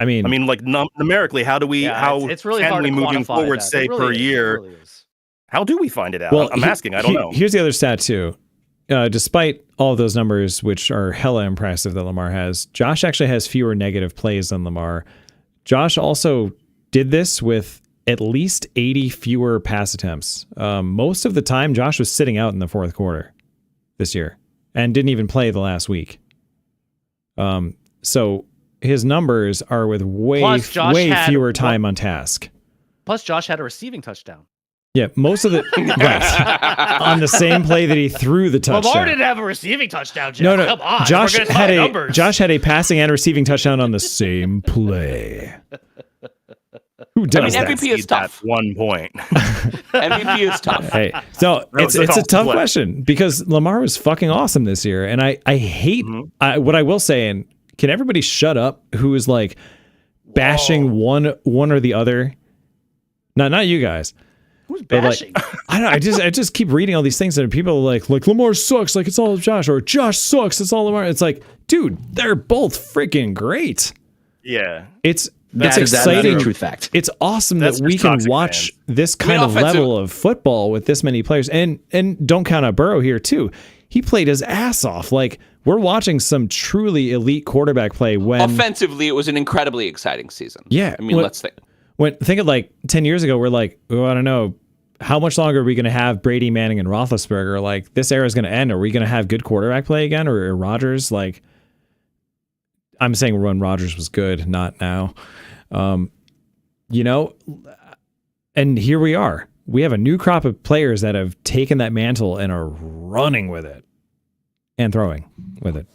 I mean, like numerically, how do we? It's really can hard we to moving forward that. say per year? How do we find it out? Well, I'm asking. I don't know. Here's the other stat too. Despite all of those numbers, which are hella impressive that Lamar has, Josh actually has fewer negative plays than Lamar. Josh also did this with at least 80 fewer pass attempts. Most of the time, Josh was sitting out in the fourth quarter this year and didn't even play the last week. So his numbers are with way fewer time on task. Plus, Josh had a receiving touchdown. Yeah, most of the right on the same play that he threw the touchdown. Lamar didn't have a receiving touchdown. Jeff. No. Come on, Josh had a passing and receiving touchdown on the same play. Who does that? MVP is tough. 1 point. MVP is tough. Hey, so it's a tough question because Lamar was fucking awesome this year, and I hate what I will say. And can everybody shut up? Who is like bashing one or the other? Not you guys. Who's bashing? Like, I don't know. I just keep reading all these things and people are like Lamar sucks, like it's all Josh, or Josh sucks, it's all Lamar. It's like, dude, they're both freaking great. Yeah. It's That's That is exciting. a truth fact. It's awesome That's that we just can toxic watch fans. this kind of offensive- level of football with this many players. And don't count out Burrow here too. He played his ass off. Like, we're watching some truly elite quarterback play when Offensively, it was an incredibly exciting season. Yeah, I mean, when- let's think. think of like 10 years ago, we're like, oh, I don't know, how much longer are we going to have Brady, Manning, and Roethlisberger? Like, this era is going to end. Are we going to have good quarterback play again, or Rodgers? Like, I'm saying when Rodgers was good, not now. You know, and here we are. We have a new crop of players that have taken that mantle and are running with it and throwing with it.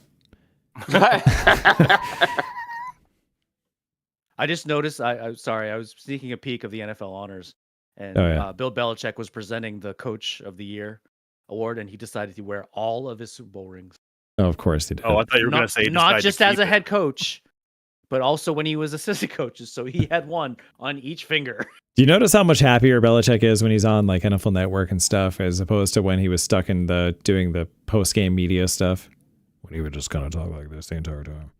I just noticed. I'm sorry. I was sneaking a peek of the NFL honors, and Oh, yeah. Bill Belichick was presenting the Coach of the Year award, and he decided to wear all of his Super Bowl rings. Oh, of course he did. Oh, I thought you were going to say not decided to just as keep a it. head coach, but also when he was assistant coaches. So he had one on each finger. Do you notice how much happier Belichick is when he's on like NFL Network and stuff, as opposed to when he was stuck in doing the post game media stuff, when he would just kind of talk like this the entire time,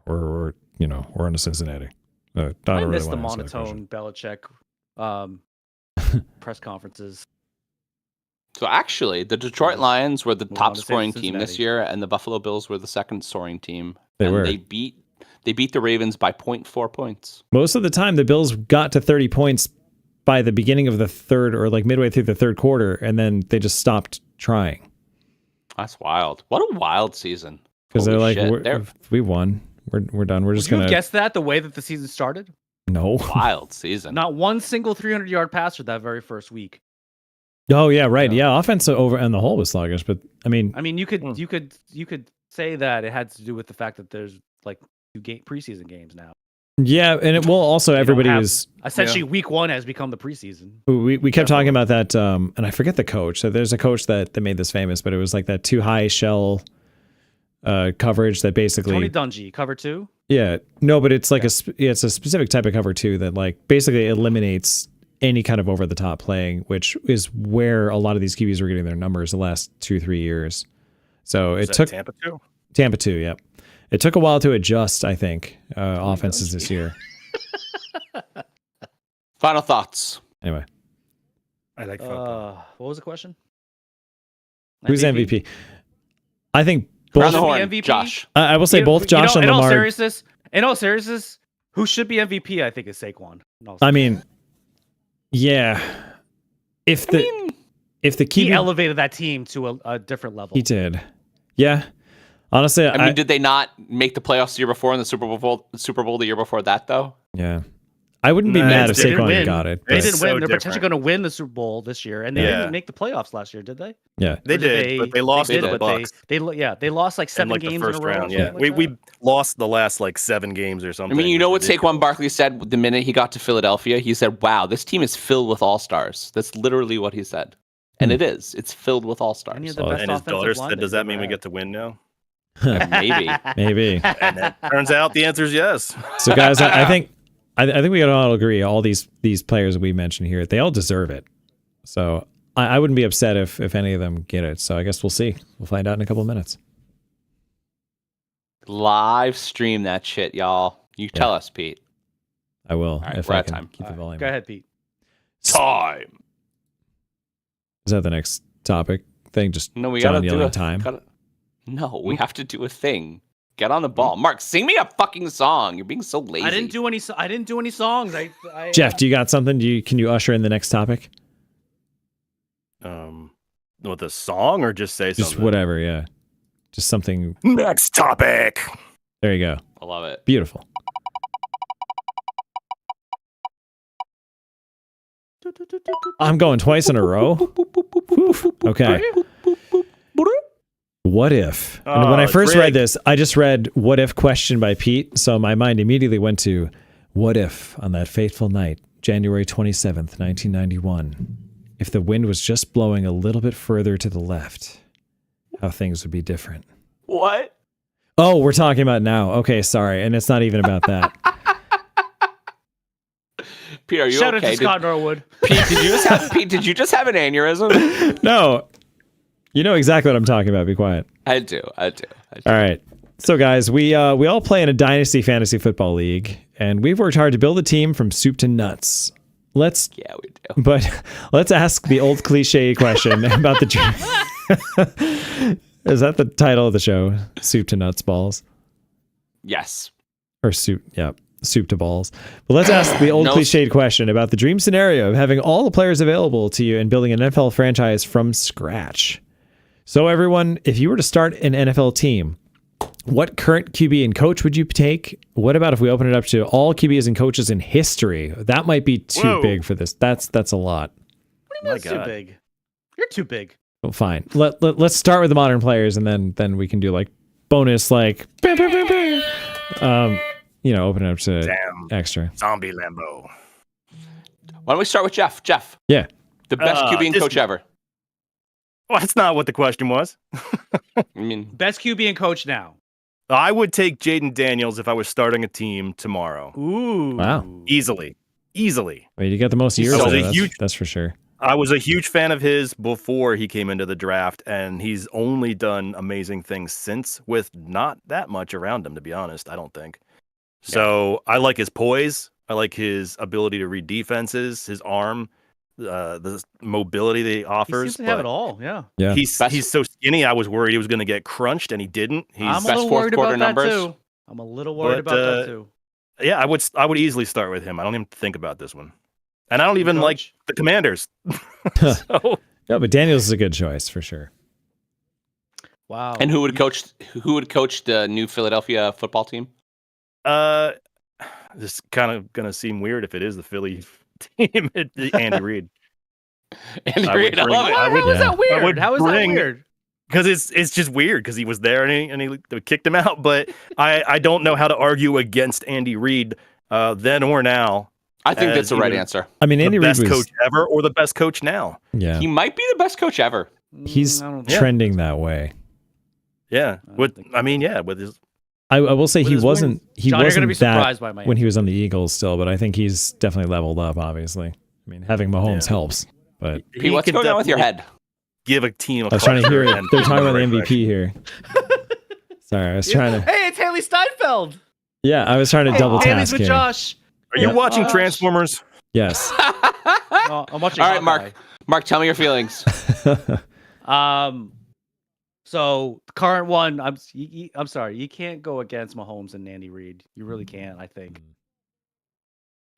or you know, or in Cincinnati. I miss the monotone Belichick press conferences. So actually, the Detroit Lions were the Move on top to scoring team Cincinnati. this year, and the Buffalo Bills were the second scoring team. They and were. They beat the Ravens by 0.4 points. Most of the time, the Bills got to 30 points by the beginning of the third, or like midway through the third quarter, and then they just stopped trying That's wild. What a wild season. because they're Holy like, shit, we won, we're done, we're just Would you gonna have guessed that the way that the season started? no. wild season. Not one single 300-yard passer that very first week. Oh yeah, right. Yeah. Yeah, offense over on the whole was sluggish, but I mean, You could say that it had to do with the fact that there's like 2 preseason games now. yeah, and it will also don't everybody have- was. Essentially, week 1 has become the preseason. We kept talking about that, and I forget the coach. So there's a coach that made this famous, but it was like that too high shell coverage that basically. Tony Dungy, cover 2. Yeah, no, but it's like it's a specific type of cover too that like basically eliminates any kind of over the top playing, which is where a lot of these QBs were getting their numbers the last 2-3 years. So Is it that took Tampa too. Tampa too. Yep, it took a while to adjust. I think offenses this year. Final thoughts. Anyway, I like football. What was the question? who's MVP? I think Round the both. horn, MVP? Josh. I will say both Josh and Lamar. In all seriousness, who should be MVP? I think is Saquon. No, I mean, yeah. If the he QB elevated that team to a different level. he did, yeah. Honestly, I mean, did they not make the playoffs the year before and the Super Bowl the year before that though? yeah. I wouldn't be No, mad it's if They didn't Saquon win. got it. They but- didn't so win. They're different. potentially going to win the Super Bowl this year, and they Yeah. didn't make the playoffs last year, did they? Yeah, They Or did, but they lost they to the did, but Bucks they lost like in 7 like the games first in a row. round. or Yeah, something like we that. lost the last like 7 games or I something. mean, you It know was what Saquon ridiculous. Barkley said the minute he got to Philadelphia? He said, "Wow, this team is filled with all-stars." That's literally what he said. And it is. It's filled with all-stars. Any of the Oh, best And his offensive daughter line said, "Does they've that mean we ever get to win now?" Maybe. maybe. And it turns out the answer is yes. So, guys, I think we can all agree. All these players that we mentioned here, they all deserve it. So I wouldn't be upset if any of them get it. So I guess we'll see. We'll find out in a couple of minutes. Live stream that shit, y'all. You tell us, Pete. I will right, if we're I at can time. keep the volume. Go ahead, Pete. Time. Is that the next topic thing? Just No, we John gotta do yelling a time. No, we have to do a thing. Get on the ball, Mark. Sing me a fucking song. You're being so lazy. I didn't do any songs. I Jeff, do you got something? Can you usher in the next topic? With a song or just say Just something? whatever. Yeah, just something. Next topic. There you go. I love it. Beautiful. I'm going twice in a row. Oof. Okay. What if? And when I it's first read rigged. this, I just read "What if?" question by Pete, so my mind immediately went to "What if on that fateful night, January 27th, 1991, if the wind was just blowing a little bit further to the left, how things would be different." What? Oh, we're talking about now. Okay, sorry, and it's not even about that. Pete, are you Shout okay? out to Scott Norwood. Pete, did you just have an aneurysm? No, you know exactly what I'm talking about. Be quiet. I do. All right. So guys, we all play in a dynasty fantasy football league, and we've worked hard to build a team from soup to nuts. Yeah, we do. But let's ask the old cliche question about the dream. Is that the title of the show? Soup to nuts balls? Yes. Or soup, yeah, soup to balls. But let's ask the old cliched question about the dream scenario of having all the players available to you and building an NFL franchise from scratch. So everyone, if you were to start an NFL team, what current QB and coach would you take? What about if we open it up to all QBs and coaches in history? That might be too big for this. That's a lot. What do you mean that's too big? You're too big. Well, fine. Let's start with the modern players, and then we can do like bonus, like open it up to extra. Zombie Lambo. Why don't we start with Jeff? Jeff. Yeah. The best QB and coach ever. Well, that's not what the question was. I mean, best QB and coach now. I would take Jaden Daniels if I was starting a team tomorrow. Ooh. Wow. Easily. Wait, you got the most years there, that's for sure. I was a huge fan of his before he came into the draft, and he's only done amazing things since with not that much around him, to be honest, I don't think. Yeah. So I like his poise. I like his ability to read defenses, his arm, the mobility that he offers. He seems to have it all, yeah. He's so skinny, I was worried he was going to get crunched, and he didn't. I'm a little worried about that, too. I'm a little worried about that, too. Yeah, I would easily start with him. I don't even think about this one. And I don't even like the Commanders. So. Yeah, but Daniels is a good choice for sure. Wow. And who would coach the new Philadelphia football team? This is kind of going to seem weird if it is the Philly team. Andy Reid. Andy Reid, I love it. How is that weird? How is that weird? Because it's just weird because he was there and he kicked him out. But I don't know how to argue against Andy Reid then or now. I think that's the right answer. I mean, Andy Reid was the best coach ever or the best coach now. Yeah, he might be the best coach ever. He's trending that way. Yeah, with his. I will say he wasn't. He John, wasn't you're gonna be surprised by my when he was on the Eagles still, but I think he's definitely leveled up. Obviously, I mean, having Mahomes helps. But Pete, what's going on with your head? Give a team. I was trying to hear it. They're talking about the MVP here. Sorry, I was trying to. Hey, it's Haley Steinfeld. Yeah, I was trying to double task with here. Josh. Are you watching Transformers? Yes. I'm watching. All right, Mark. Mark, tell me your feelings. So the current one, I'm sorry, you can't go against Mahomes and Andy Reid. You really can't. I think.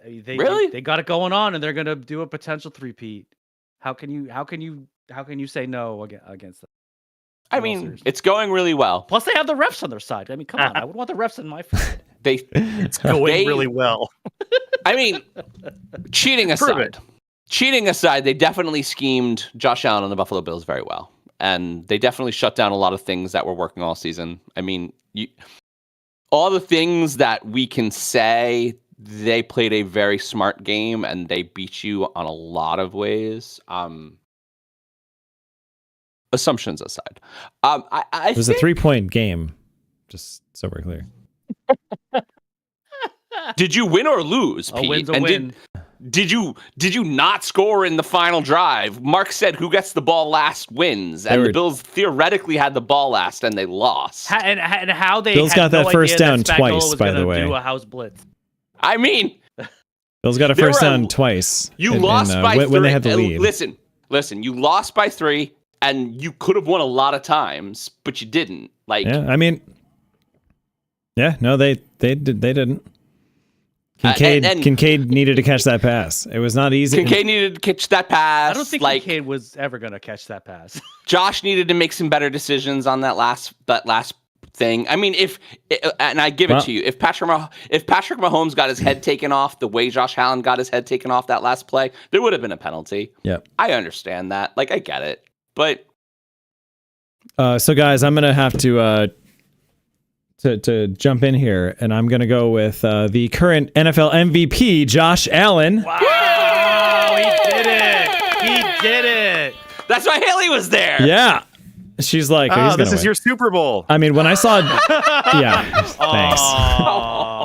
They got it going on, and they're gonna do a potential three-peat. How can you say no against that? I mean, it's going really well. Plus, they have the refs on their side. I mean, come on, I would want the refs in my side. It's going really well. I mean, cheating aside, they definitely schemed Josh Allen and the Buffalo Bills very well. And they definitely shut down a lot of things that were working all season. I mean, all the things that we can say, they played a very smart game and they beat you on a lot of ways. Assumptions aside. It was a 3-point game, just so we're clear. Did you win or lose, Pete? A win's a win. Did you not score in the final drive? Mark said who gets the ball last wins, and the Bills theoretically had the ball last, and they lost. And how they Bills got that first down twice, by the way. Do a house blitz. I mean, Bills got a first down twice. You lost by 3 when they had the lead. Listen. You lost by 3, and you could have won a lot of times, but you didn't. They didn't. Kincaid needed to catch that pass. It was not easy. Kincaid needed to catch that pass. I don't think Kincaid was ever going to catch that pass. Josh needed to make some better decisions on that last thing. I mean, and I give it to you, if Patrick Mahomes got his head taken off the way Josh Allen got his head taken off that last play, there would have been a penalty. Yeah, I understand that. I get it, but so guys, I'm gonna have to jump in here, and I'm going to go with the current NFL MVP, Josh Allen. Wow, he did it. That's why Haley was there. Yeah. She's like, this is your Super Bowl. I mean, when I saw... yeah, thanks.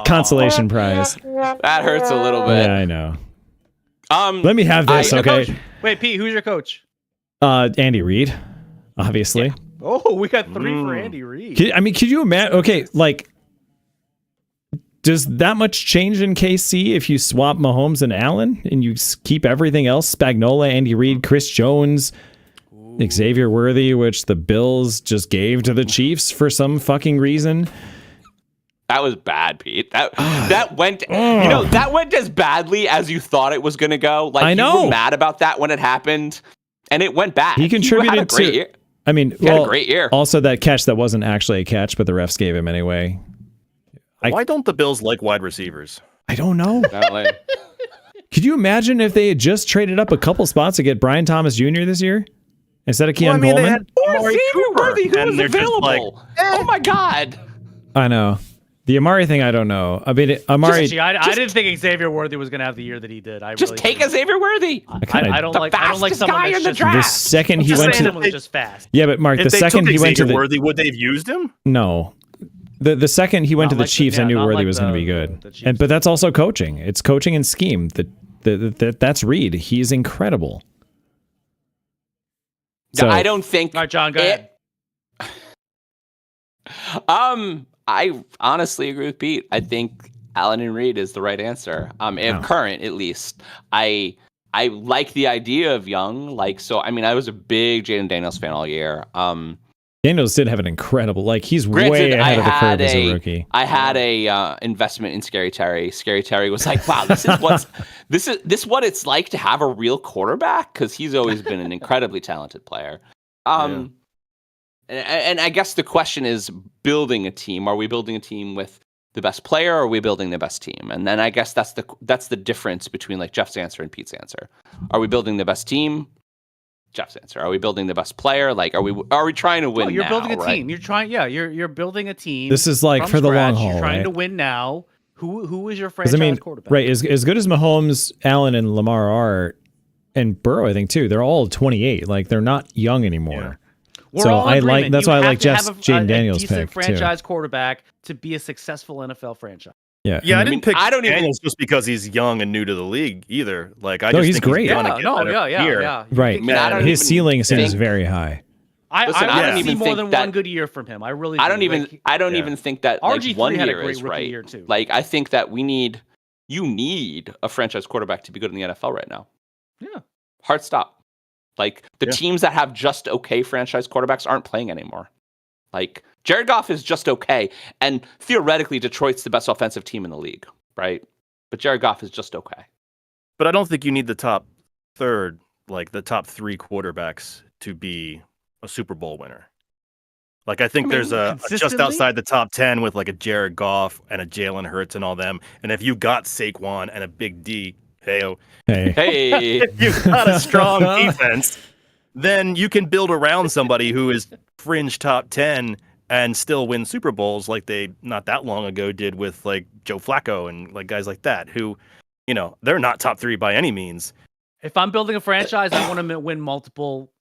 Consolation prize. That hurts a little bit. Yeah, I know. Let me have this, okay? Wait, Pete, who's your coach? Andy Reid, obviously. Yeah. Oh, we got 3 for Andy Reid. Could you imagine? Okay, like, does that much change in KC if you swap Mahomes and Allen and you keep everything else? Spagnuolo, Andy Reid, Chris Jones, Xavier Worthy, which the Bills just gave to the Chiefs for some fucking reason. That was bad, Pete. That went that went as badly as you thought it was going to go. Like, I know. You were mad about that when it happened, and it went bad. He contributed had a great year. I mean, He had a great year. Also, that catch that wasn't actually a catch, but the refs gave him anyway. Why don't the Bills like wide receivers? I don't know. Could you imagine if they had just traded up a couple spots to get Brian Thomas Jr. this year instead of Keon Coleman? Or Xavier Worthy, who was available. Oh my God. I know. The Amari thing, I don't know. I mean, Amari. I didn't think Xavier Worthy was going to have the year that he did. Just take a Xavier Worthy. I don't like someone guy that's in the just draft. The second he went to just fast. Yeah, but Mark, If the they second took he went to Xavier the Worthy, would they have used him? No. The second he went to the like the- Chiefs, I yeah, knew not Worthy like was going to the- be good. the Chiefs. But that's also coaching. It's coaching and scheme. That's Reed. He's incredible. So, I don't think. All right, John, go ahead. I honestly agree with Pete. I think Allen and Reed is the right answer. If current, at least. I like the idea of Young. I was a big Jaden Daniels fan all year. Daniels did have an incredible, he's Granted, way ahead of the curve as a rookie. I had a investment in Scary Terry. Scary Terry was like, "Wow, this is what it's like to have a real quarterback," because he's always been an incredibly talented player. And I guess the question is building a team. Are we building a team with the best player, or are we building the best team? And then I guess that's the difference between Jeff's answer and Pete's answer. Are we building the best team? Jeff's answer. Are we building the best player? Are we trying to win? You're now, building a right? team. You're building a team. This is for from the long scratch. haul, You're trying right? to win now. Who is your franchise quarterback? Right, as good as Mahomes, Allen, and Lamar are, and Burrow, I think too, they're all 28. They're not young anymore. We're So all in agreement. that's You why I have like to have Jeff's a Jaden Daniels decent pick franchise quarterback to be a successful NFL franchise. Yeah, I didn't pick I don't even- Daniels just because he's young and new to the league either. He's great. He's gonna get better here. right. I don't His even ceiling seems think- very high. I Listen, I want don't to see even more think than that- one good year from him. I really. I don't even. Like, I don't even think that RG3 1 had a year great is rookie right. year, too. I think that you need a franchise quarterback to be good in the NFL right now. Yeah. Hard stop. Teams that have just okay franchise quarterbacks aren't playing anymore. Jared Goff is just okay, and theoretically Detroit's the best offensive team in the league, right? But Jared Goff is just okay. But I don't think you need the top third, the top 3 quarterbacks to be a Super Bowl winner. I think there's a just consistently? outside the top 10 with a Jared Goff and a Jalen Hurts and all them. And if you got Saquon and a Big D, Hey. if you've got a strong defense, then you can build around somebody who is fringe top 10 and still win Super Bowls like they not that long ago did with Joe Flacco and guys like that who, they're not top 3 by any means. If I'm building a franchise, I want to win multiple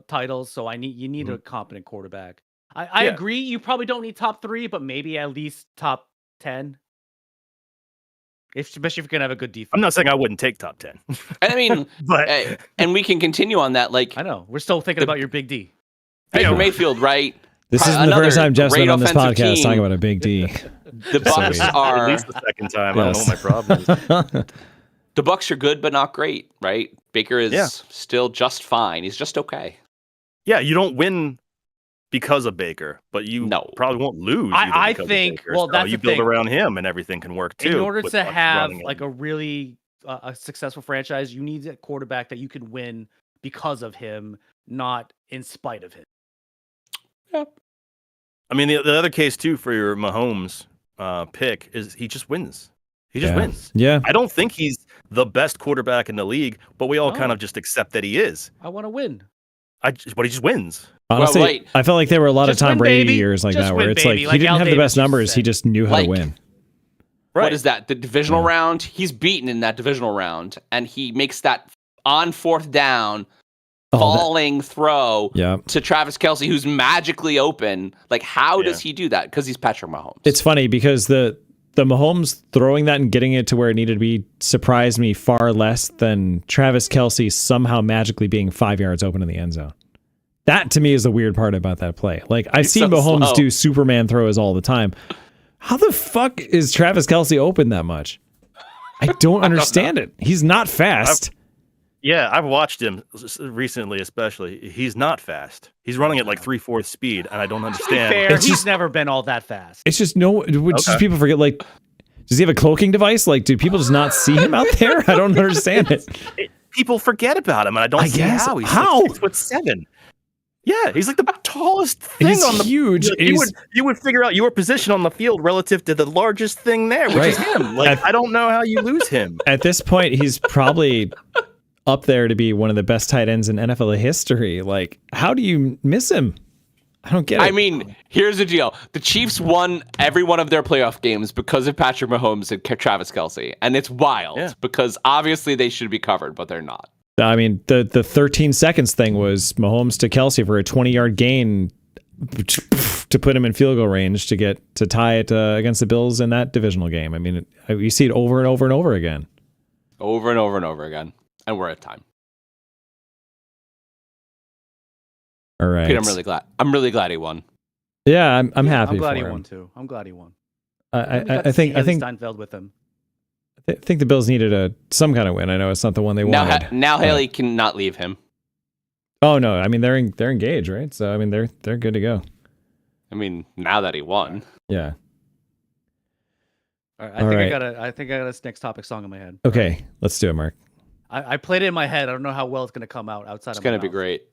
titles. So you need a competent quarterback. I agree. You probably don't need top 3, but maybe at least top 10. Especially if you're gonna have a good defense. I'm not saying I wouldn't take top 10. I mean, but and we can continue on that. I know we're still thinking about your Big D. Baker Mayfield, right? This isn't the first time Jeff's been on this podcast team. talking about a Big D. The Bucks are at least the second time. Yes. I don't know what my problem is. The Bucks are good, but not great, right? Baker is still just fine. He's just okay. Yeah, you don't win because of Baker, but you probably won't lose. I because think. of Baker. Well, So that's you the build thing. around him, and everything can work too. In order with to Bucks have running a really a successful franchise, you need a quarterback that you can win because of him, not in spite of him. Yeah. I mean, the other case too for your Mahomes pick is he just wins. He just wins. Yeah. I don't think he's the best quarterback in the league, but we all kind of just accept that he is. I want to win. But he just wins. Honestly, I felt like there were a lot of Just Tom win, Brady baby. years like Just that, where win, it's baby. he didn't Al have the Davis best used to numbers, say. he just knew how to win. What is that? The divisional round? He's beaten in that divisional round, and he makes that on 4th down falling throw to Travis Kelce, who's magically open. How does he do that? Because he's Patrick Mahomes. It's funny because the Mahomes throwing that and getting it to where it needed to be surprised me far less than Travis Kelce somehow magically being 5 yards open in the end zone. That to me is the weird part about that play. Like I've He's seen so Mahomes slow. do Superman throws all the time. How the fuck is Travis Kelce open that much? I don't understand it. He's not fast. Yeah, I've watched him recently, especially. He's not fast. He's running at like 3/4 speed, and I don't understand. Fair, It's he's just- never been all that fast. It's just just Okay. people forget. Like, does he have a cloaking device? Like, do people just not see him out there? I don't understand it. People forget about him, and I don't see guess. how. He's How? Like 6'7". Yeah, he's like the tallest thing He's on the huge. You would figure out your position on the field relative to the largest thing there, which is him. Like I don't know how you lose him. At this point, he's probably up there to be one of the best tight ends in NFL history. Like, how do you miss him? I don't get it. I mean, here's the deal. The Chiefs won every one of their playoff games because of Patrick Mahomes and Travis Kelce. And it's wild because obviously they should be covered, but they're not. I mean, the 13 seconds thing was Mahomes to Kelce for a 20-yard gain to put him in field goal range to tie it against the Bills in that divisional game. I mean, you see it over and over and over again. Over and over and over again. And we're at time. All right. Pete, I'm really glad he won. Yeah, I'm happy. I'm glad for he him. won too. I'm glad he won. I think Steinfeld with him. I think the Bills needed some kind of win. I know it's not the one they wanted. Now Haley cannot leave him. Oh no, I mean they're engaged, right? So I mean they're good to go. I mean, now that he won. Yeah. All right, I think I got a next topic song in my head. Okay, let's do it, Mark. I played it in my head. I don't know how well it's going to come out outside. It's of my going to be mouth. great.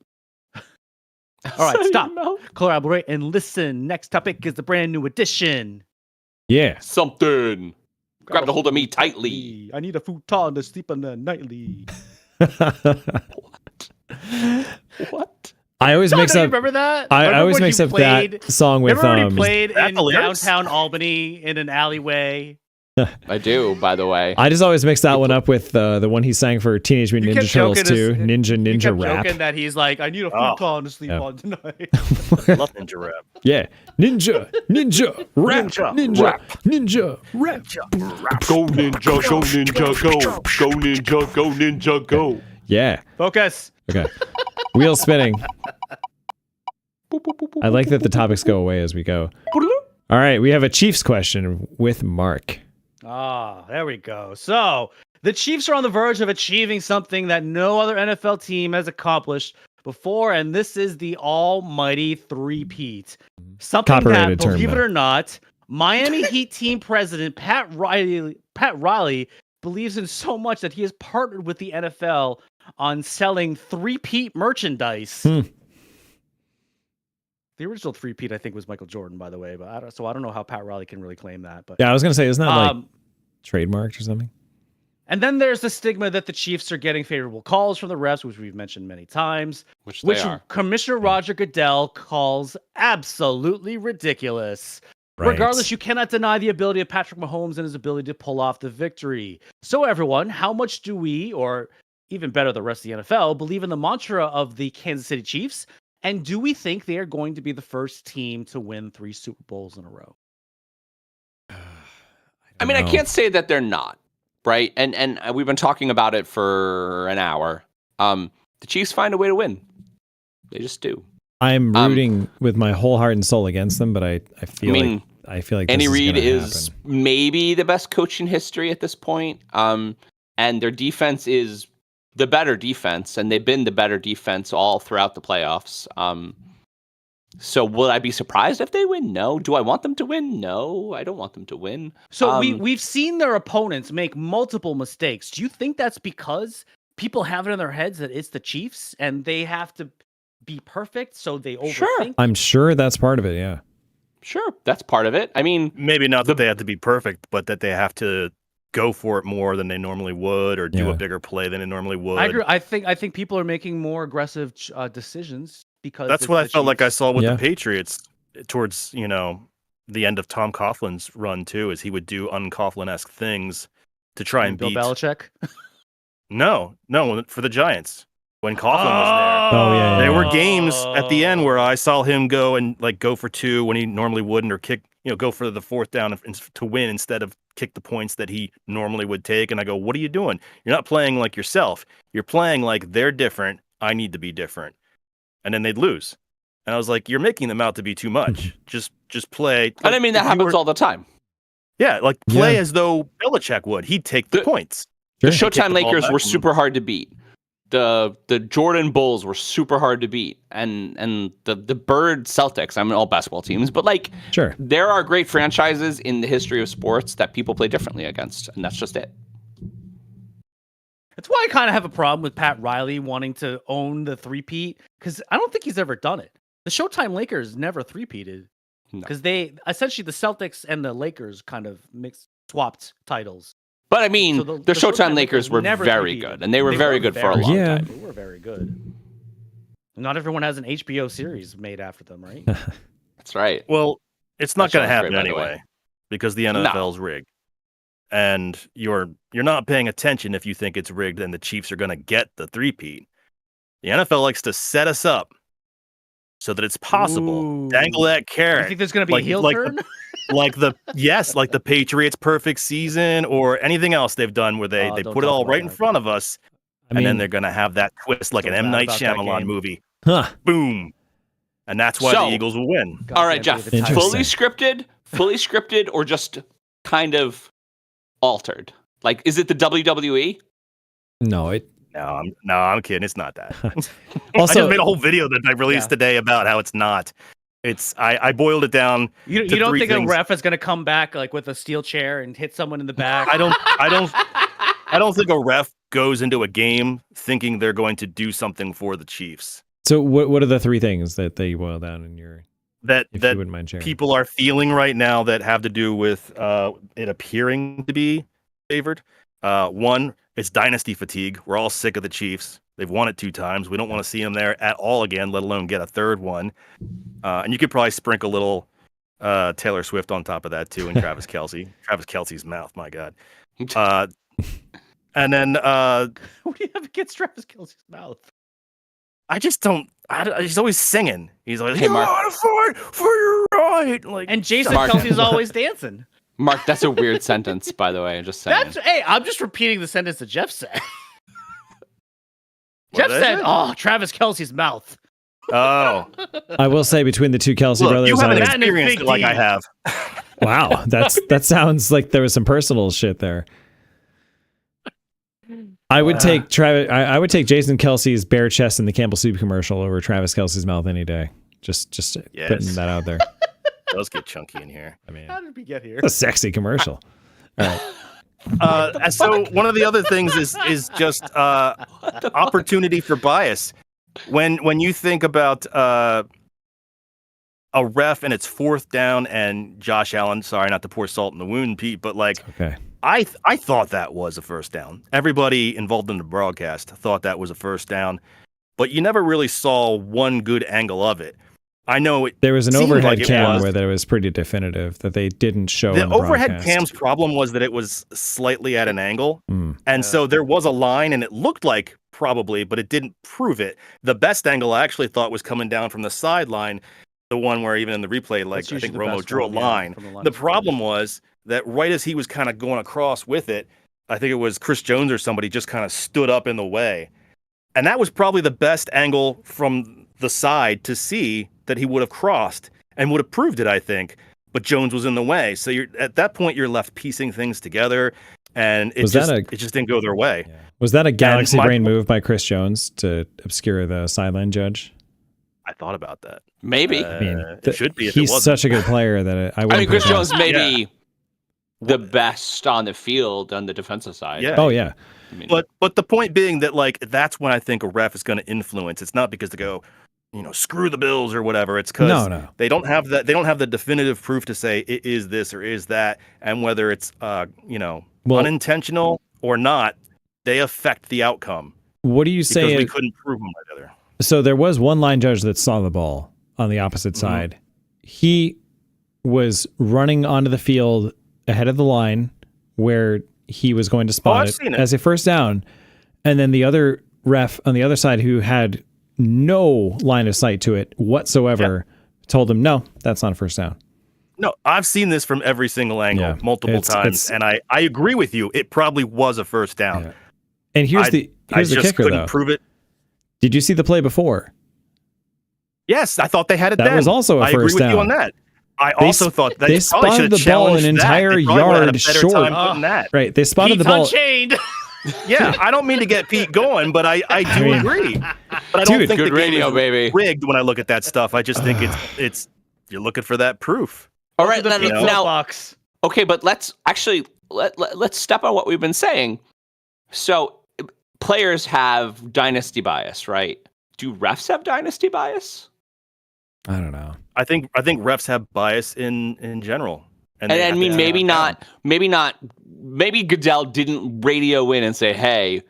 All right, stop. Collaborate and listen. Next topic is the brand new edition. Yeah. Something. Grab a hold of me tightly. I need a futon to sleep on the nightly. What? I always mix Don't you up. remember that? I Remember always when mix you up played- that song with Remember when he played that in the lyrics? downtown Albany in an alleyway? I do, by the way. I just always mix that one up with the one he sang for Teenage Mutant You Ninja kept Turtles joking 2, as- Ninja You kept Rap. joking that he's like, I need a Oh. futon to sleep Yeah. on tonight. Love Ninja Rap. Yeah, Ninja Rap, Ninja Ninja Rap. Go ninja, go ninja, go. Go ninja, go ninja, go. Yeah. Focus. Okay. Wheel spinning. I like that the topics go away as we go. All right, we have a Chiefs question with Mark. Ah, there we go. So the Chiefs are on the verge of achieving something that no other NFL team has accomplished before, and this is the almighty three-peat. Something Copyrighted that, term, believe it though. or not, Miami Heat team president Pat Riley believes in so much that he has partnered with the NFL on selling three-peat merchandise. The original three-peat, I think, was Michael Jordan, by the way, but I don't know how Pat Riley can really claim that. But Yeah, I was gonna say, isn't that like trademarked or something? and then there's the stigma that the Chiefs are getting favorable calls from the refs, which we've mentioned many times, Which which they are. Commissioner Roger Goodell calls absolutely ridiculous. Right. Regardless, you cannot deny the ability of Patrick Mahomes and his ability to pull off the victory. So everyone, how much do we, or even better, the rest of the NFL, believe in the mantra of the Kansas City Chiefs? And do we think they are going to be the first team to win 3 Super Bowls in a row? I mean, I know. can't say that they're not, right? And we've been talking about it for an hour. The Chiefs find a way to win. They just do. I'm rooting with my whole heart and soul against them, but I feel mean, like Andy this Reid gonna is happen. maybe the best coach in history at this point. And their defense is the better defense, and they've been the better defense all throughout the playoffs. So will I be surprised if they win? No. Do I want them to win? No, I don't want them to win. So we've seen their opponents make multiple mistakes. Do you think that's because people have it in their heads that it's the Chiefs and they have to be perfect, so they overthink? Sure. I'm sure that's part of it. Yeah. Sure, that's part of it. I mean, Maybe not that they have to be perfect, but that they have to go for it more than they normally would, or do Yeah. a bigger play than they normally would. I agree. I think people are making more aggressive decisions because That's it's what I the felt like I Chiefs. saw with Yeah. the Patriots towards, the end of Tom Coughlin's run too, is he would do un-Coughlin-esque things to try and Bill beat. Belichick. No, for the Giants when Coughlin was Oh, yeah, there. There yeah. were games at the end where I saw him go and go for 2 when he normally wouldn't, or kick, go for the 4th down to win instead of kick the points that he normally would take. And I go, what are you doing? You're not playing like yourself. You're playing like they're different. I need to be different. and then they'd lose. And I was like, you're making them out to be too much. just play. And I mean, that happens all the time. Yeah, like play as though Belichick would. He'd take the points. The Showtime Lakers were super hard to beat. The Jordan Bulls were super hard to beat, and the Bird Celtics. I mean, all basketball teams, but like, there are great franchises in the history of sports that people play differently against, and that's just it. That's why I kind of have a problem with Pat Riley wanting to own the three-peat, because I don't think he's ever done it. The Showtime Lakers never three-peated, because they essentially the Celtics and the Lakers kind of swapped titles. But I mean, so the Showtime Lakers were very good, and they were very good for a long time. They were very good. Not everyone has an HBO series made after them, right? That's right. Well, it's not going to happen anyway, because the NFL's rigged. And you're not paying attention if you think it's rigged and the Chiefs are going to get the three-peat. The NFL likes to set us up so that it's possible. Ooh. Dangle that carrot. You think there's going to be a heel turn? Like the Patriots' perfect season or anything else they've done where they put it all right in front of us, and then they're going to have that twist like an M. Night Shyamalan movie. Boom. And that's why the Eagles will win. All right, Jeff. Fully scripted, or just kind of altered? Like, is it the WWE? No, I'm kidding. It's not that. Also, I just made a whole video that I released today about how it's not. It's I boiled it down. You don't think a ref is going to come back like with a steel chair and hit someone in the back? I don't think a ref goes into a game thinking they're going to do something for the Chiefs. So what are the three things that they boil down in your that you wouldn't mind sharing? People are feeling right now that have to do with it appearing to be favored? One, it's dynasty fatigue. We're all sick of the Chiefs. They've won it 2 times. We don't want to see them there at all again, let alone get a third one. And you could probably sprinkle a little Taylor Swift on top of that too, and Travis Kelce. Travis Kelce's mouth, my God. And then what do you have against Travis Kelce's mouth? I just don't. He's always singing. He's like, "Hey, Mark, you gotta fight for your right." Like, and Jason Kelce's always dancing. Mark, that's a weird sentence, by the way. Just saying. Hey, I'm just repeating the sentence that Jeff said. Jeff said, "Oh, Travis Kelce's mouth." Oh, I will say between the two Kelce brothers, you haven't experienced it like I have. Wow, that sounds like there was some personal shit there. I would take Travis. I would take Jason Kelce's bare chest in the Campbell Soup commercial over Travis Kelce's mouth any day. Just putting that out there. Does get chunky in here. I mean, how did we get here? It's a sexy commercial. All right. So one of the other things is just opportunity for bias. When you think about a ref and it's 4th down and Josh Allen, sorry not to pour salt in the wound, Pete, but like, okay. I thought that was a first down. Everybody involved in the broadcast thought that was a first down, but you never really saw one good angle of it. I know there was an overhead cam where that was pretty definitive that they didn't show. The overhead cam's problem was that it was slightly at an angle, and so there was a line, and it looked like probably, but it didn't prove it. The best angle I actually thought was coming down from the sideline, the one where even in the replay, like I think Romo drew a line. The problem was that right as he was kind of going across with it, I think it was Chris Jones or somebody just kind of stood up in the way, and that was probably the best angle from the side to see that he would have crossed and would have proved it, I think. But Jones was in the way. So at that point, you're left piecing things together, and it just didn't go their way. Yeah. Was that a galaxy brain move by Chris Jones to obscure the sideline judge? I thought about that. Maybe. I mean, it should be. If he's it wasn't. such a good player that I mean, Chris Jones may be the best on the field on the defensive side. Yeah. Oh, yeah. I mean, but the point being that, like, that's when I think a ref is going to influence. It's not because they go, screw the Bills or whatever. It's because they don't have that. They don't have the definitive proof to say it is this or is that, and whether it's unintentional or not, they affect the outcome. What do you say? Because we couldn't prove them right there. So there was one line judge that saw the ball on the opposite side. He was running onto the field ahead of the line where he was going to spot it as a first down, and then the other ref on the other side who had no line of sight to it whatsoever told him, no, that's not a first down. No, I've seen this from every single angle multiple times, and I agree with you. It probably was a first down. Yeah. And here's the kicker, couldn't though. Prove it. Did you see the play before? Yes, I thought they had it. That then. was also a I agree first with down. you on that. I They also thought that they probably spotted should have the ball an challenged that. entire They probably would've had a yard better short. time putting that. Right. They spotted Pete's the ball. Unchained. Yeah, I don't mean to get Pete going, but I do mean, agree. But I don't dude, think good the game radio, is baby. rigged when I look at that stuff. I just think it's you're looking for that proof. All right, The then, pizza now, box. okay, but let's actually let's step on what we've been saying. So players have dynasty bias, right? Do refs have dynasty bias? I don't know. I think refs have bias in general. And they I have to mean, take maybe it not. down. Maybe Goodell didn't radio in and say, "Hey,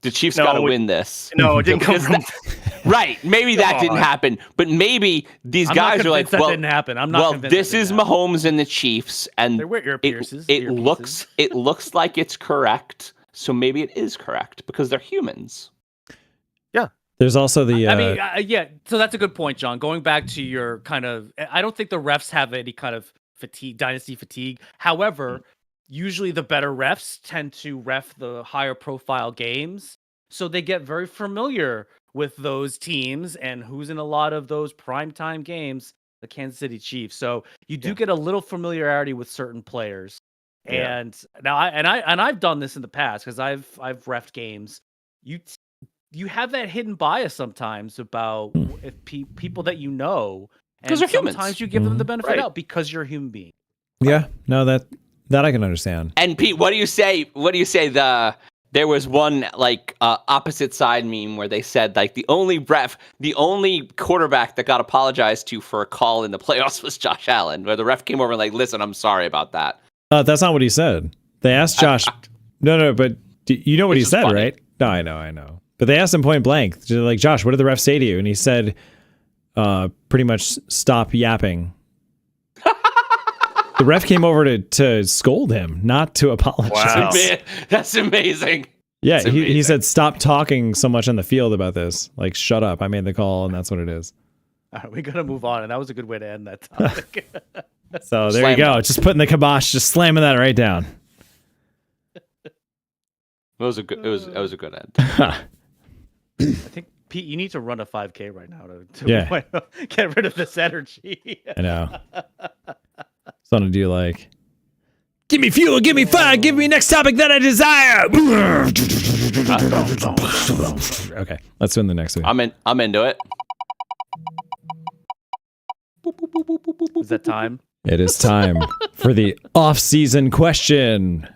the Chiefs No, got to we- win this." No, it didn't come Because from. Right? Maybe that Come didn't on. happen. But maybe these I'm guys not are like, convinced that "Well, didn't happen. I'm not well, convinced this that is didn't happen. Mahomes and the Chiefs, and They wear earpieces. it looks like it's correct. So maybe it is correct because they're humans." There's also the. I mean, yeah. So that's a good point, John. Going back to your kind of, I don't think the refs have any kind of fatigue, dynasty fatigue. However, usually the better refs tend to ref the higher profile games, so they get very familiar with those teams and who's in a lot of those primetime games, the Kansas City Chiefs. So you do get a little familiarity with certain players. Yeah. And now I've done this in the past because I've reffed games. You have that hidden bias sometimes about if people that you know, and 'Cause they're humans. sometimes you give them the benefit Right. out because you're a human being. yeah. No, that I can understand. And Pete, what do you say? What do you say? There was one like opposite side meme where they said like the only quarterback that got apologized to for a call in the playoffs was Josh Allen, where the ref came over and like, listen, I'm sorry about that. That's not what he said. They asked Josh. No, but you know what he It's just said, funny. right? No, I know. But they asked him point blank, they're like, Josh, what did the ref say to you? And he said, pretty much stop yapping. The ref came over to scold him, not to apologize. Wow. Man, that's amazing. Yeah, That's he amazing. said, stop talking so much on the field about this. Like, shut up. I made the call, and that's what it is. All right, we gotta move on, and that was a good way to end that topic. So there Slam you go. dunk. Just putting the kibosh, just slamming that right down. It was a good end. I think Pete, you need to run a 5K right now to Yeah. get rid of this energy. I know. Something to do like, give me fuel, give me fire, give me next topic that I desire. Okay, let's win the next one. I'm into it. Is that time? It is time for the off-season question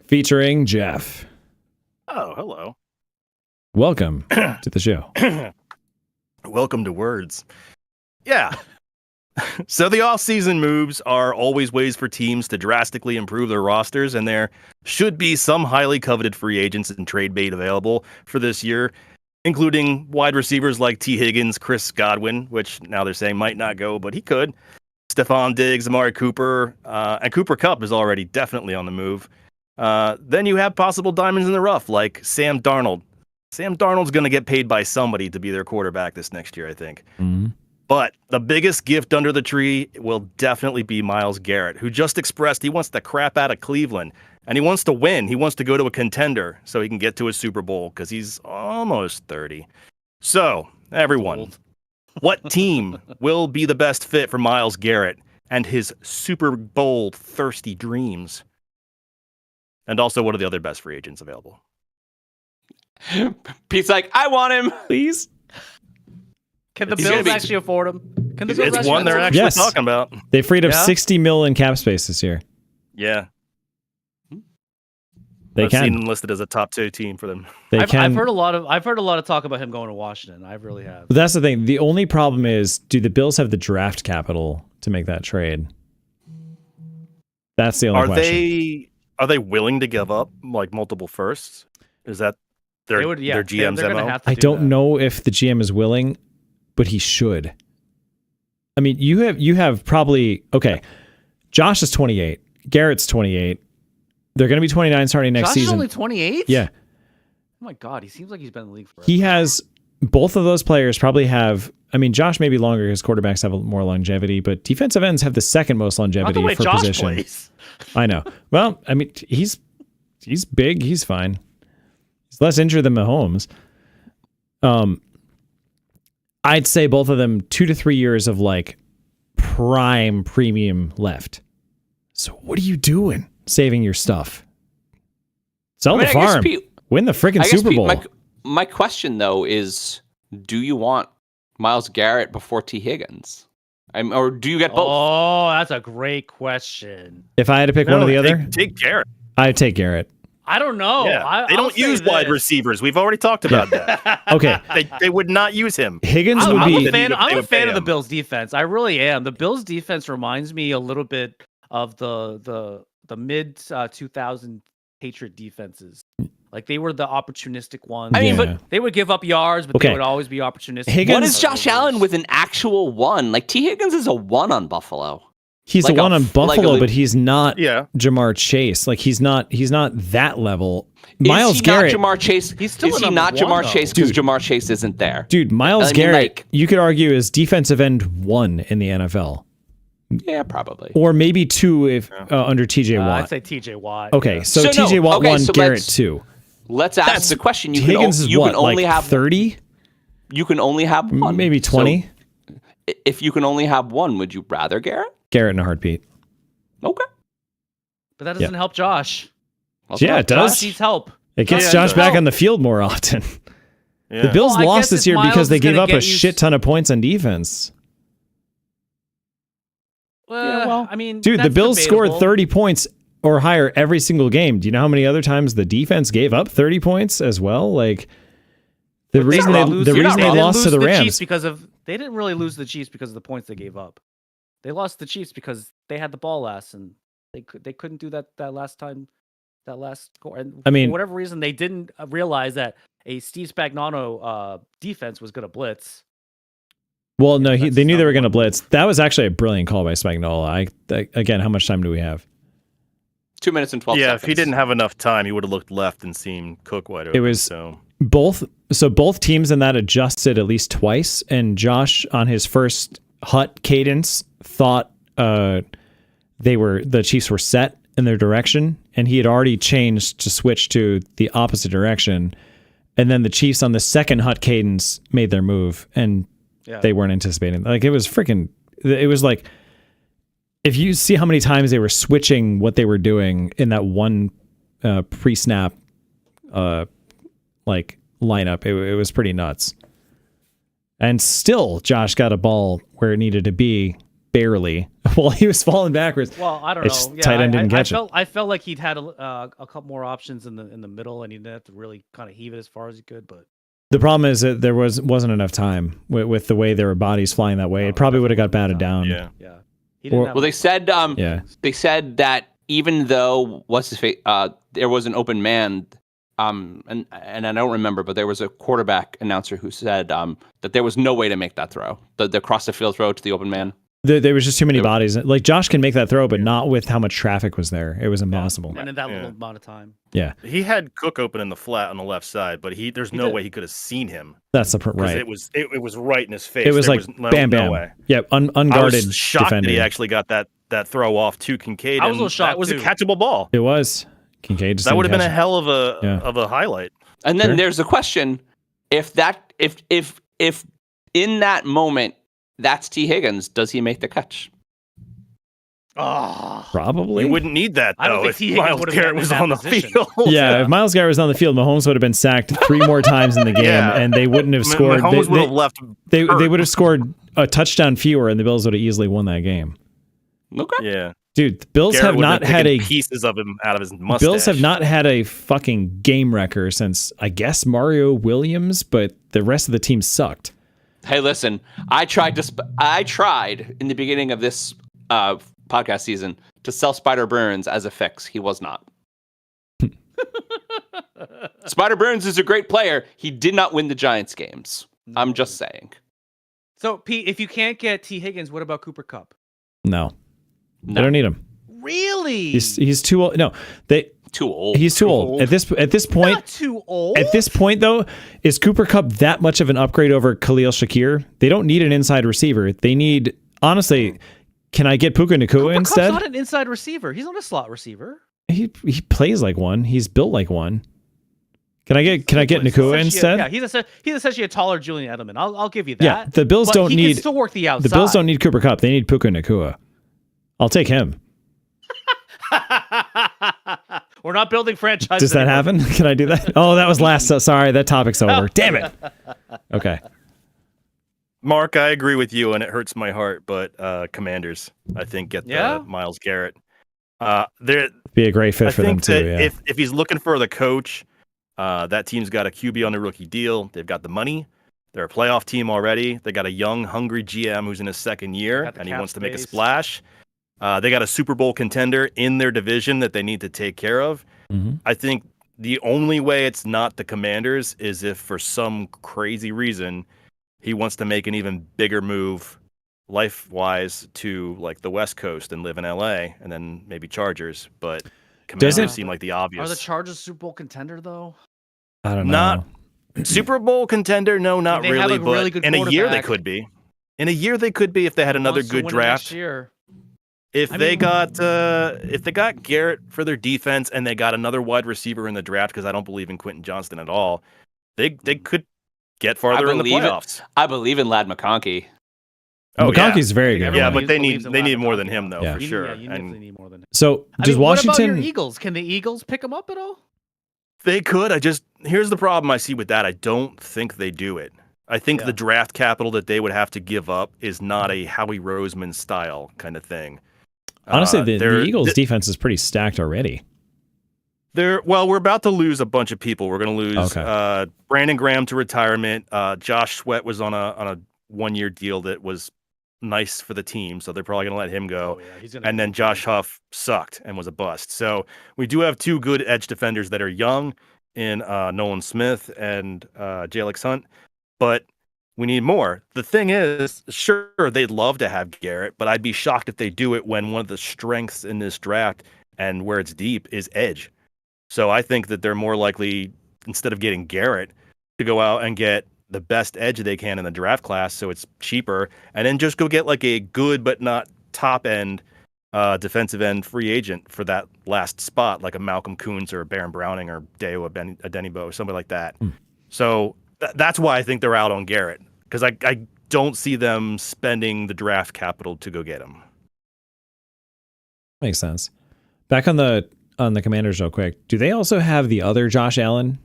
featuring Jeff. Oh, hello. Welcome to the show. Welcome to Words. Yeah. So the off-season moves are always ways for teams to drastically improve their rosters, and there should be some highly coveted free agents and trade bait available for this year, including wide receivers like T. Higgins, Chris Godwin, which now they're saying might not go, but he could. Stephon Diggs, Amari Cooper, and Cooper Kupp is already definitely on the move. Then you have possible diamonds in the rough like Sam Darnold. Sam Darnold's going to get paid by somebody to be their quarterback this next year, I think. Mhm. But the biggest gift under the tree will definitely be Myles Garrett, who just expressed he wants the crap out of Cleveland. And he wants to win. He wants to go to a contender so he can get to a Super Bowl because he's almost 30. So, everyone, what team will be the best fit for Myles Garrett and his Super Bowl thirsty dreams? And also, what are the other best free agents available? Pete's like, I want him. Please? Can the It's gonna Bills be- actually afford him? Can the Bills It's actually one they're afford him? actually Yes. talking about. They freed up Yeah? 60 mil in cap space this year. Yeah. They I've seen can. him listed as a top 2 team for them. They I've can. heard a lot of talk about him going to Washington. I really have. But that's the thing. The only problem is, do the Bills have the draft capital to make that trade? That's the only Are question. they willing to give up like multiple firsts? Is that their their GM's they're MO? gonna have to I do don't that. know if the GM is willing, but he should. I mean, you have probably, okay, Josh is 28. Garrett's 28. They're going to be 29 starting next Josh season. is only 28? Yeah. Oh my God, he seems like he's been in the league forever. He has, both of those players probably have, I mean, Josh may be longer because quarterbacks have more longevity, but defensive ends have the second most Not longevity the way for Josh position. plays. I know. Well, I mean, he's big. He's fine. He's less injured than Mahomes. I I'd say both of them 2 to 3 years of like prime premium left. So what are you doing saving your stuff? Sell the farm. Win the freaking Super Bowl. My question, though, is do you want Myles Garrett before T. Higgins? Or do you get both? Oh, that's a great question. If I had to pick one or the other? Take Garrett. I'd take Garrett. I don't know. Yeah. They don't use wide receivers. We've already talked about that. Okay. They would not use him. Higgins would be... I'm a fan of the Bills' defense. I really am. The Bills' defense reminds me a little bit of the mid 2000 Patriot defenses. Like they were the opportunistic ones. I mean, but they would give up yards, but they would always be opportunistic. Higgins, what is Josh Allen with an actual 1? Like T. Higgins is a 1 on Buffalo. He's like a 1 on Buffalo, like but he's not Jamar Chase. Like he's not that level. Myles Garrett, not Jamar Chase? He's still is he not Jamar Chase because Jamar Chase isn't there? Dude, Myles Garrett, you could argue is defensive end 1 in the NFL. Yeah, probably. Or maybe 2 if under TJ Watt. I'd say TJ Watt. Okay, so TJ Watt 1, Garrett 2. Let's ask the question. Higgins is what, only like have 30? You can only have 1. Maybe 20. So if you can only have 1, would you rather Garrett? Garrett in a heartbeat. Okay. But that doesn't help Josh. It does. Josh needs help. It gets Josh back on the field more often. Yeah. The Bills lost this year because they gave up a shit ton of points on defense. I mean, dude, the Bills scored 30 points or higher every single game. Do you know how many other times the defense gave up 30 points as well? Like the reason they lost to the Rams they didn't really lose the Chiefs because of the points they gave up. They lost the Chiefs because they had the ball last, and they couldn't do that last time, that last score. And I mean, for whatever reason, they didn't realize that a Steve Spagnuolo defense was going to blitz. Well, no, they knew they were going to blitz. That was actually a brilliant call by Spagnuolo. Again, how much time do we have? 2 minutes and 12 seconds. Yeah, if he didn't have enough time, he would have looked left and seen Cook wide open. It was both teams in that adjusted at least twice, and Josh on his first hut cadence thought the Chiefs were set in their direction, and he had already changed to switch to the opposite direction, and then the Chiefs on the second hut cadence made their move, and they weren't anticipating. Like it was like if you see how many times they were switching what they were doing in that one pre-snap like lineup, it was pretty nuts. And still, Josh got a ball where it needed to be, barely, while he was falling backwards. Well, I don't know. Yeah, tight end didn't catch it. I felt like he'd had a couple more options in the middle, and he didn't have to really kind of heave it as far as he could. But the problem is that there wasn't enough time with the way their bodies flying that way. It probably would have got batted down. Yeah. They said that even though there was an open man. And I don't remember, but there was a quarterback announcer who said that there was no way to make that throw, the cross the field throw to the open man. There was just too many bodies. Like Josh can make that throw, but not with how much traffic was there. It was impossible. And in that little amount of time. Yeah. He had Cook open in the flat on the left side, but there's no way he could have seen him. That's the right. It was right in his face. It was bam. No way. Yeah, unguarded. I was shocked defending. that he actually got that throw off to Kincaid. I was a little shocked. That was a catchable ball. It was. Kincaid just that would have been a hell of a highlight. And then there's the question: if in that moment that's T. Higgins, does he make the catch? Probably. You wouldn't need that though. I don't think T. Higgins Myles Garrett was on the field. Yeah, if Myles Garrett was on the field, Mahomes would have been sacked 3 more times in the game, and they wouldn't have scored. Mahomes would have left. They would have scored a touchdown fewer, and the Bills would have easily won that game. Okay. Yeah. Dude, the Bills Garrett have not had pieces of him out of his mustache. Bills have not had a fucking game wrecker since, I guess, Mario Williams, but the rest of the team sucked. Hey, listen, I tried in the beginning of this podcast season to sell Spider Burns as a fix. He was not. Spider Burns is a great player. He did not win the Giants games. No. I'm just saying. So, Pete, if you can't get T. Higgins, what about Cooper Kupp? No. They don't need him. Really? He's too old. No, too old. He's too old. At this point. Not too old. At this point, though, is Cooper Kupp that much of an upgrade over Khalil Shakir? They don't need an inside receiver. They need, honestly, can I get Puka Nacua instead? Kupp's not an inside receiver. He's not a slot receiver. He plays like one. He's built like one. Can I get Nakua instead? Yeah, he's essentially a taller Julian Edelman. I'll give you that. Yeah, the Bills but don't he need can still work the outside. The Bills don't need Cooper Kupp. They need Puka Nakua. I'll take him. We're not building franchises. Does that happen? Can I do that? Oh, that was last. Sorry, that topic's over. Damn it. Okay. Mark, I agree with you, and it hurts my heart, but Commanders, I think, get the Myles Garrett. Be a great fit for them too. Yeah. If he's looking for the coach, that team's got a QB on a rookie deal. They've got the money. They're a playoff team already. They got a young, hungry GM who's in his second year, and he wants to make a splash. They got a Super Bowl contender in their division that they need to take care of. Mm-hmm. I think the only way it's not the Commanders is if, for some crazy reason, he wants to make an even bigger move life-wise to like the West Coast and live in LA, and then maybe Chargers. But Commanders seem like the obvious. Are the Chargers a Super Bowl contender though? I don't know. Not Super Bowl contender, no, not they really. Have a but really good in a year they could be. In a year they could be if they had another good draft. If they got Garrett for their defense and they got another wide receiver in the draft, because I don't believe in Quentin Johnston at all, they could get farther in the playoffs. I believe in Lad McConkey. Oh, McConkey's very good. Yeah, but they need more than him though, for sure. You definitely need more than him. So does Washington? What about your Eagles? Can the Eagles pick him up at all? They could. Here's the problem I see with that. I don't think they do it. I think the draft capital that they would have to give up is not a Howie Roseman style kind of thing. Honestly, the Eagles' defense is pretty stacked already. We're about to lose a bunch of people. We're going to lose Brandon Graham to retirement. Josh Sweat was on a 1-year deal that was nice for the team, so they're probably going to let him go. And then Josh Huff sucked and was a bust. So we do have 2 good edge defenders that are young in Nolan Smith and Jalix Hunt, but we need more. The thing is, sure, they'd love to have Garrett, but I'd be shocked if they do it when one of the strengths in this draft and where it's deep is edge. So I think that they're more likely, instead of getting Garrett, to go out and get the best edge they can in the draft class, so it's cheaper, and then just go get like a good but not top end defensive end free agent for that last spot, like a Malcolm Koonce or a Baron Browning or Deo Adenibo or somebody like that. So that's why I think they're out on Garrett, because I don't see them spending the draft capital to go get him. Makes sense. Back on the Commanders real quick. Do they also have the other Josh Allen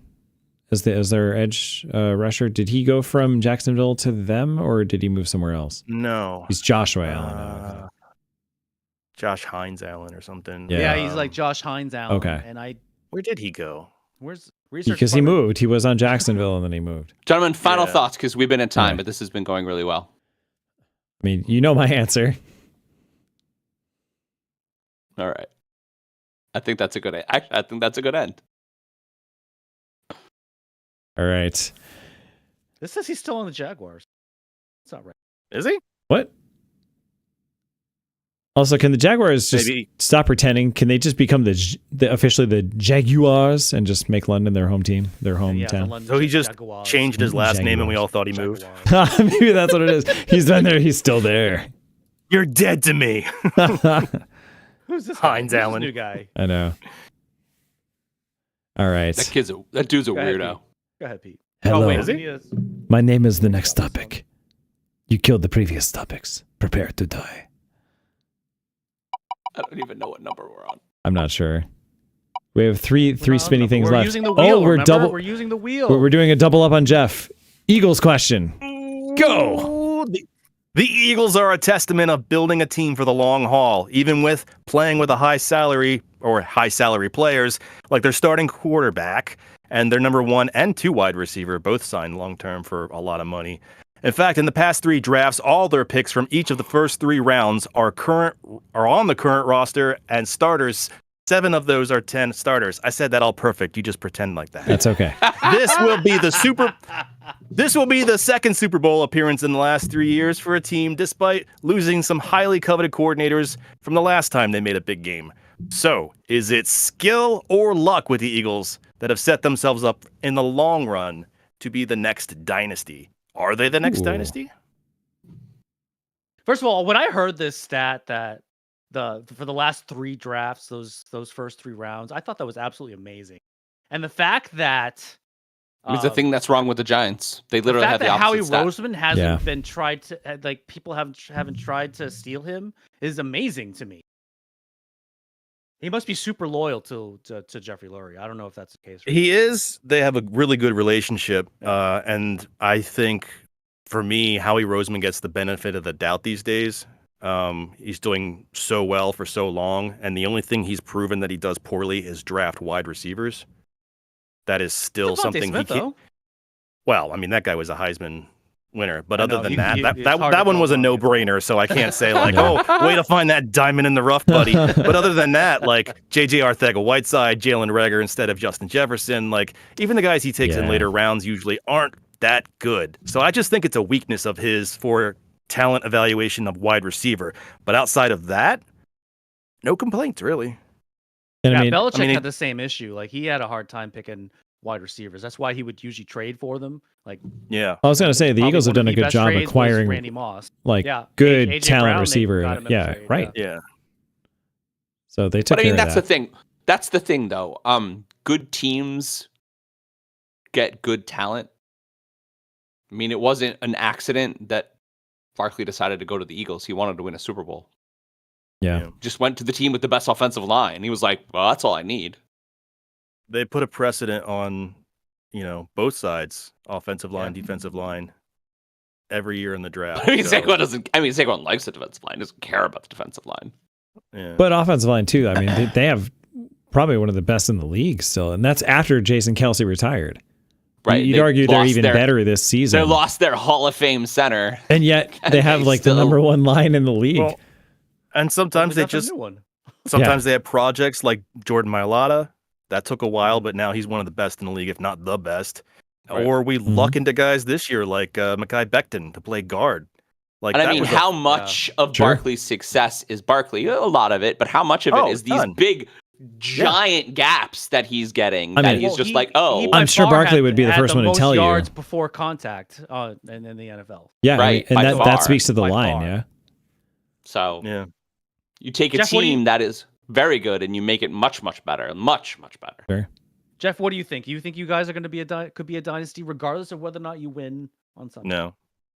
as their edge rusher? Did he go from Jacksonville to them, or did he move somewhere else? No. He's Joshua Allen. Josh Hines Allen or something. Yeah, he's like Josh Hines Allen. Okay. And where did he go? Where's research? Because he moved. He was on Jacksonville and then he moved. Gentlemen, final thoughts, because we've been in time, but this has been going really well. I mean, you know my answer. All right. I think that's a good end. All right. This says he's still on the Jaguars. That's not right. Is he? What? Also, can the Jaguars just stop pretending? Can they just become officially the Jaguars and just make London their home team, their hometown? So he just changed his last name and we all thought he moved. Maybe that's what it is. He's been there. He's still there. You're dead to me. Who's this Hines Allen? New guy. I know. All right. That dude's a weirdo. Go ahead, Pete. Hello. Oh, wait, is he? My name is the next topic. You killed the previous topics. Prepare to die. I don't even know what number we're on. I'm not sure. We have three spinning things left. We're using the wheel. We're using the wheel. We're doing a double up on Jeff. Eagles question. Go. The Eagles are a testament of building a team for the long haul, even with playing with a high salary players, like their starting quarterback and their number 1 and 2 wide receiver, both signed long term for a lot of money. In fact, in the past 3 drafts, all their picks from each of the first 3 rounds are on the current roster, and starters. 7 of those are 10 starters. I said that all perfect. You just pretend like that. That's okay. This will be the second Super Bowl appearance in the last 3 years for a team, despite losing some highly coveted coordinators from the last time they made a big game. So, is it skill or luck with the Eagles that have set themselves up in the long run to be the next dynasty? Are they the next dynasty? First of all, when I heard this stat that for the last 3 drafts, those first 3 rounds, I thought that was absolutely amazing. And the fact that It's the thing that's wrong with the Giants. They The literally fact have the that Howie opposite stat. Roseman hasn't been tried to like people haven't tried to steal him is amazing to me. He must be super loyal to Jeffrey Lurie. I don't know if that's the case. He is. They have a really good relationship, and I think for me, Howie Roseman gets the benefit of the doubt these days. He's doing so well for so long, and the only thing he's proven that he does poorly is draft wide receivers. That is still Devontae something Smith, he can't. though. Well, I mean, that guy was a Heisman winner, but I other know, than it's that hard to one go was a wrong. no-brainer. So I can't say like, oh, way to find that diamond in the rough, buddy. But other than that, like J.J. Arcega-Whiteside, Jalen Reagor instead of Justin Jefferson, like even the guys he takes in later rounds usually aren't that good. So I just think it's a weakness of his for talent evaluation of wide receiver. But outside of that, no complaints really. And Yeah, Belichick had the same issue. Like he had a hard time picking wide receivers. That's why he would usually trade for them. Like, yeah, I was going to say the Eagles have done a good job acquiring Randy Moss. like Yeah, good AJ talent Brown, receiver. they got him in Yeah, trade, right. Yeah. So they took But I care mean, of that's that. the thing. That's the thing, though. Good teams get good talent. I mean, it wasn't an accident that Barkley decided to go to the Eagles. He wanted to win a Super Bowl. Yeah. Just went to the team with the best offensive line. He was like, well, that's all I need. They put a precedent on, both sides, offensive line, defensive line, every year in the draft. I mean, Saquon doesn't. I mean, Saquon likes the defensive line. Doesn't care about the defensive line. Yeah. But offensive line too. I mean, they have probably one of the best in the league still, and that's after Jason Kelce retired. Right? You'd argue they're even better this season. They lost their Hall of Fame center, and yet they have like the number one line in the league. Well, and sometimes they just sometimes they have projects like Jordan Mailata. That took a while, but now he's one of the best in the league, if not the best. Right. Or we luck into guys this year like Mekhi Becton to play guard. Like, and I mean, how much of Barkley's success is Barkley? A lot of it, but how much of it is these big, giant gaps that he's getting? He's just I'm sure Barkley would be the first one to tell you. Yards before contact in the NFL. Yeah, right. And that speaks to the line. Yeah. So you take a team that is very good and you make it much, much better, much, much better. Sure. Jeff, what do you think? You think you guys are going to be could be a dynasty regardless of whether or not you win on Sunday?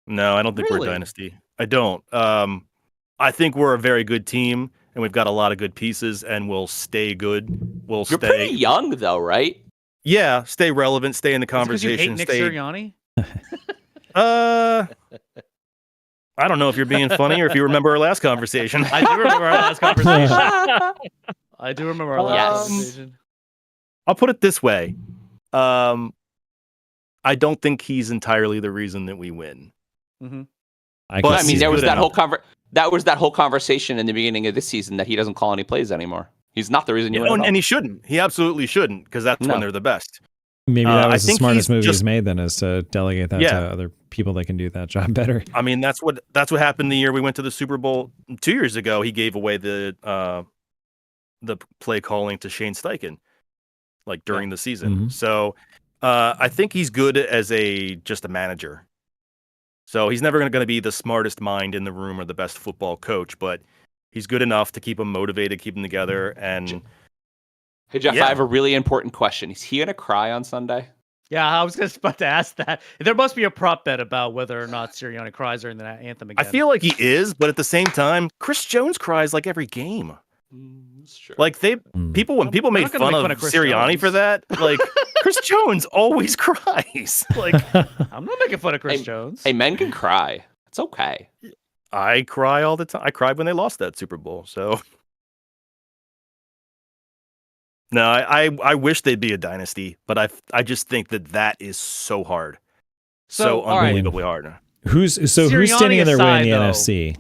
No, I don't think we're a dynasty. I don't. I think we're a very good team and we've got a lot of good pieces and we'll stay good. You're pretty young though, right? Yeah, stay relevant, stay in the conversation. Because you hate Nick Sirianni? I don't know if you're being funny or if you remember our last conversation. I do remember our last conversation. I'll put it this way. I don't think he's entirely the reason that we win. Mm-hmm. I mean, there was that whole conversation in the beginning of this season that he doesn't call any plays anymore. He's not the reason you win. And he shouldn't. He absolutely shouldn't, because that's when they're the best. Maybe that was the smartest move he's made then, is to delegate that to other people that can do that job better. I mean, that's what happened the year we went to the Super Bowl 2 years ago. He gave away the play calling to Shane Steichen, like during the season. Mm-hmm. So I think he's good as just a manager. So he's never going to be the smartest mind in the room or the best football coach, but he's good enough to keep them motivated, keep them together. And hey, Jeff, I have a really important question. Is he going to cry on Sunday? Yeah, I was just about to ask that. There must be a prop bet about whether or not Sirianni cries during the anthem again. I feel like he is, but at the same time, Chris Jones cries like every game. That's true. Like when people made fun of Sirianni for that, like Chris Jones always cries. Like I'm not making fun of Chris Jones. Hey, men can cry. It's okay. I cry all the time. I cried when they lost that Super Bowl. So no, I wish they'd be a dynasty, but I just think that is so hard, so unbelievably hard. Who's standing in their way in the NFC?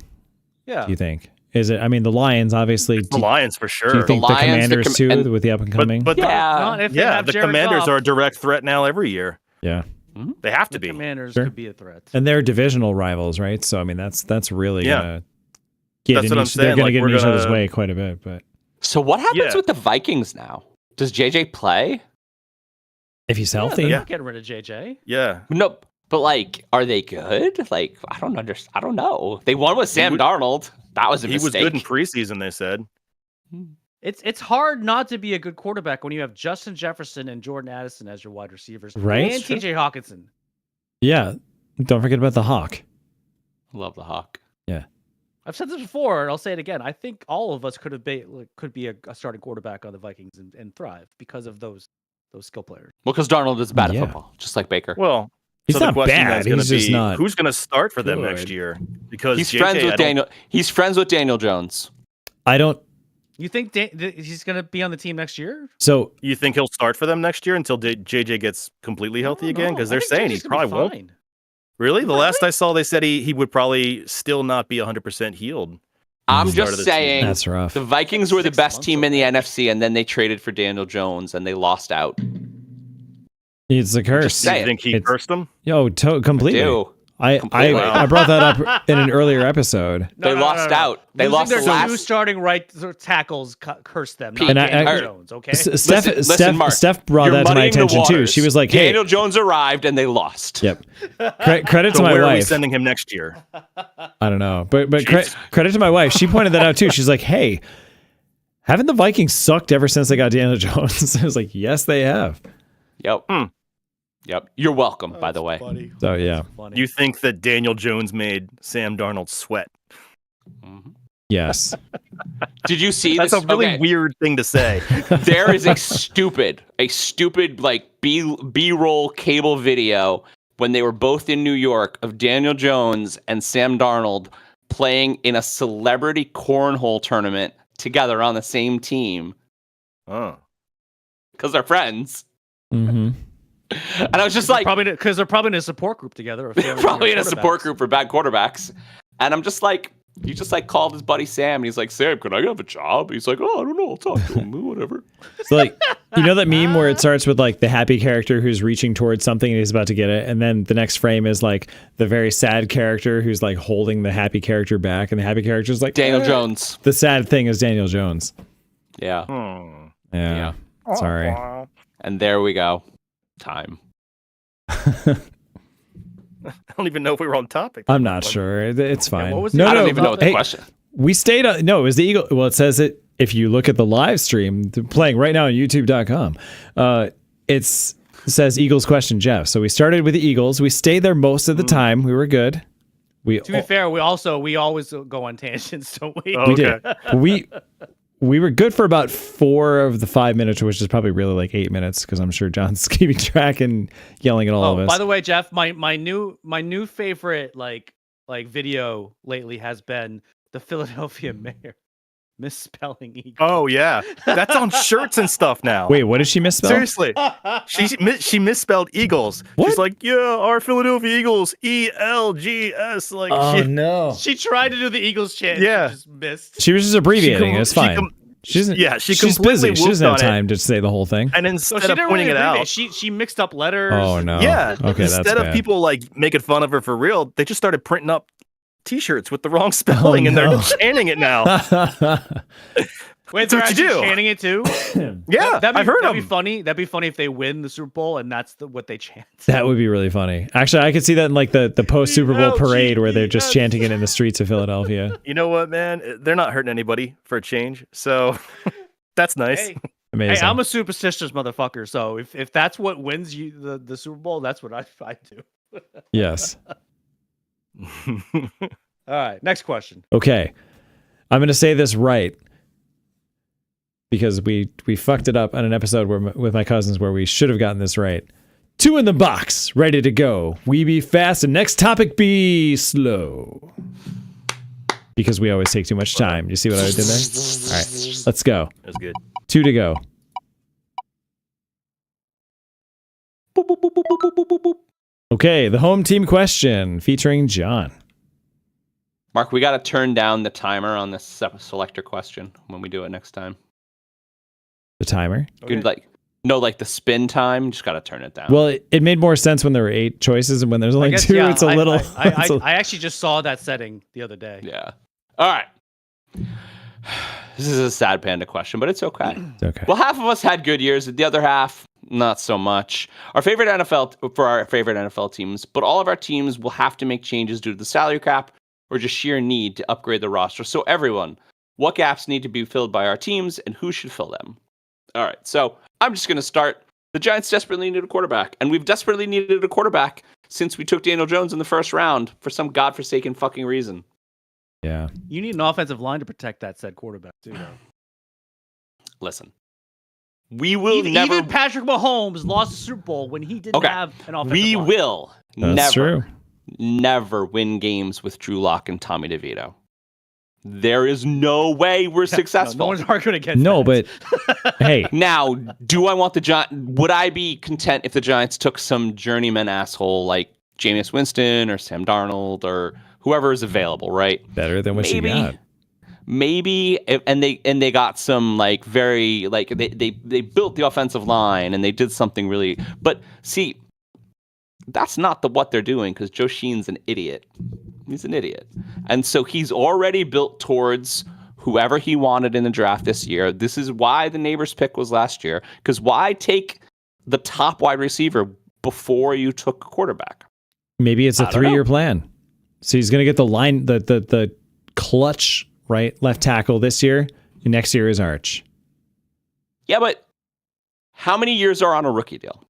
Yeah, do you think? Is it? I mean, the Lions obviously. The Lions for sure. Do you think the Commanders too, with the up and coming? But the Commanders are a direct threat now every year. Yeah, they have to be. Commanders could be a threat, and they're divisional rivals, right? So I mean, that's really gonna get that's in what I'm saying. They're gonna get in each other's way quite a bit. But so what happens with the Vikings now? Does JJ play? If he's healthy, they're not getting rid of JJ. Yeah, no. But are they good? Like, I don't understand. I don't know. They won with Sam Darnold. That was a mistake. He was good in preseason, they said. It's hard not to be a good quarterback when you have Justin Jefferson and Jordan Addison as your wide receivers, Right? and T.J. Hawkinson. Yeah. Don't forget about the Hawk. Love the Hawk. Yeah. I've said this before, and I'll say it again. I think all of us could be a starting quarterback on the Vikings and thrive because of those skill players. Well, because Darnold is bad Yeah. at football, just like Baker. Well, He's so the not question bad, is going he's to just be not who's going to start for them good. next year? Because He's JJ, friends with I don't- Daniel. He's friends with Daniel Jones. I don't. You think he's going to be on the team next year? So You think he'll start for them next year until JJ gets completely healthy again? Because they're saying he probably won't. Really? The last I saw, they said he would probably still not be 100% healed. I'm Start of just the saying season. that's rough. the Vikings were the 6 best months team in the away. NFC, and then they traded for Daniel Jones, and they lost out. It's a curse. Just say You it. think he It's- cursed them? Yo, completely. Ew. I Completely. brought that up in an earlier episode. They lost out. They Losing lost their the last. two starting right tackles cursed them, Pete, not And Daniel I- Jones, okay? Listen, Mark, Steph brought you're that to my muddying the attention too. waters. She was like, "Hey, Daniel Jones arrived, and they lost. yep." Credit to So my where are we wife. sending him next year? I don't know, but Jeez. credit to my wife. She pointed that out too. She's like, "Hey, haven't the Vikings sucked ever since they got Daniel Jones?" I was like, "Yes, they have." Yep. Yep. You're welcome, by the way. Funny. So yeah, Funny. You think that Daniel Jones made Sam Darnold sweat? Mhm. yes. Did you see That's this? a really Okay. weird thing to say. There is a stupid like B-roll cable video when they were both in New York of Daniel Jones and Sam Darnold playing in a celebrity cornhole tournament together on the same team Oh. because they're friends. hmm And I was just like, probably because they're probably in a support group together. Of family probably in a quarterbacks. support group for bad quarterbacks. And I'm just like, he just like called his buddy Sam and he's like, Sam, can I have a job? He's like, oh, I don't know. I'll talk to him. Whatever. So like, you know that meme where it starts with like the happy character who's reaching towards something and he's about to get it, and then the next frame is like the very sad character who's like holding the happy character back, and the happy character is like Daniel "Eh." Jones. The sad thing is Daniel Jones. Yeah. Hmm. Yeah. Sorry. And there we go. Time. I don't even know if we were on topic. I'm not sure. It's fine. what was no, the- I no. don't even know what the hey, question. We stayed on. No, it was the Eagle. Well, it says it. If you look at the live stream playing right now on YouTube.com, it says Eagles question Jeff. So we started with the Eagles. We stayed there most of the time. We were good. We To be fair, we always go on tangents, don't we? Oh, we okay. did. We were good for about 4 of the 5 minutes, which is probably really like 8 minutes because I'm sure John's keeping track and yelling at all of us. By the way, Jeff, my new favorite like video lately has been the Philadelphia mayor misspelling Eagles. Oh yeah, that's on shirts and stuff now. Wait, what did she misspell? Seriously, she misspelled Eagles. What? She's like, yeah, our Philadelphia Eagles, ELGS. Like, Oh no. She tried to do the Eagles chant. Yeah. She just missed. She was just abbreviating. com- It's she fine. com- She doesn't, yeah, she she's completely busy. She doesn't have whooped on it. time to say the whole thing. and No, instead she of didn't pointing really it abbreviate. out, She mixed up letters. Oh no. yeah, Okay, that's instead of bad. people like making fun of her for real, they just started printing up T-shirts with the wrong spelling, and no. they're chanting it now. Wait, That's they're what you actually do. chanting it too? Yeah, I've heard that'd be them. funny. That'd be funny if they win the Super Bowl and that's what they chant. That would be really funny. Actually, I could see that in like the post Super Bowl parade where they're just chanting it in the streets of Philadelphia. You know what, man? They're not hurting anybody for a change, so that's nice. Hey, Amazing. I'm a superstitious motherfucker. So if that's what wins you the Super Bowl, that's what I do. Yes. All right, next question. Okay. I'm going to say this right because we fucked it up on an episode with my cousins where we should have gotten this right. 2 in the box, ready to go. We be fast and next topic be slow. Because we always take too much time. You see what I did there? All right, let's go. That's good. 2 to go. Okay, the home team question featuring John. Mark, we got to turn down the timer on this selector question when we do it next time. The timer. Good, like the spin time. Just got to turn it down. Well, it made more sense when there were 8 choices, and when there's only 2, yeah, it's a little. I actually just saw that setting the other day. yeah. All right. This is a sad panda question, but it's okay. It's okay. Well, half of us had good years, the other half not so much. Our favorite NFL teams, but all of our teams will have to make changes due to the salary cap or just sheer need to upgrade the roster. So everyone, What gaps need to be filled by our teams, and who should fill them? All right, so I'm just going to start. The Giants desperately needed a quarterback, and we've desperately needed a quarterback since we took Daniel Jones in the first round for some godforsaken fucking reason. Yeah. You need an offensive line to protect that said quarterback, too, though. Listen, we will Even never... Even Patrick Mahomes lost the Super Bowl when he didn't have an offensive we line. will That's never win games with Drew Lock and Tommy DeVito. There is no way we're successful. No one's arguing against No, that. but hey, Now, do I want the Giants? Would I be content if the Giants took some journeyman asshole like Jameis Winston or Sam Darnold or whoever is available? Right? better than what you got. Maybe, and they got some like very like they built the offensive line and they did something really. But see, that's not what they're doing because Joe Sheen's an idiot. He's an idiot. And so he's already built towards whoever he wanted in the draft this year. This is why the Neighbors pick was last year. Because why take the top wide receiver before you took a quarterback? Maybe it's a 3-year plan. So he's going to get the line, the clutch, right, left tackle this year. And next year is Arch. Yeah, but how many years are on a rookie deal?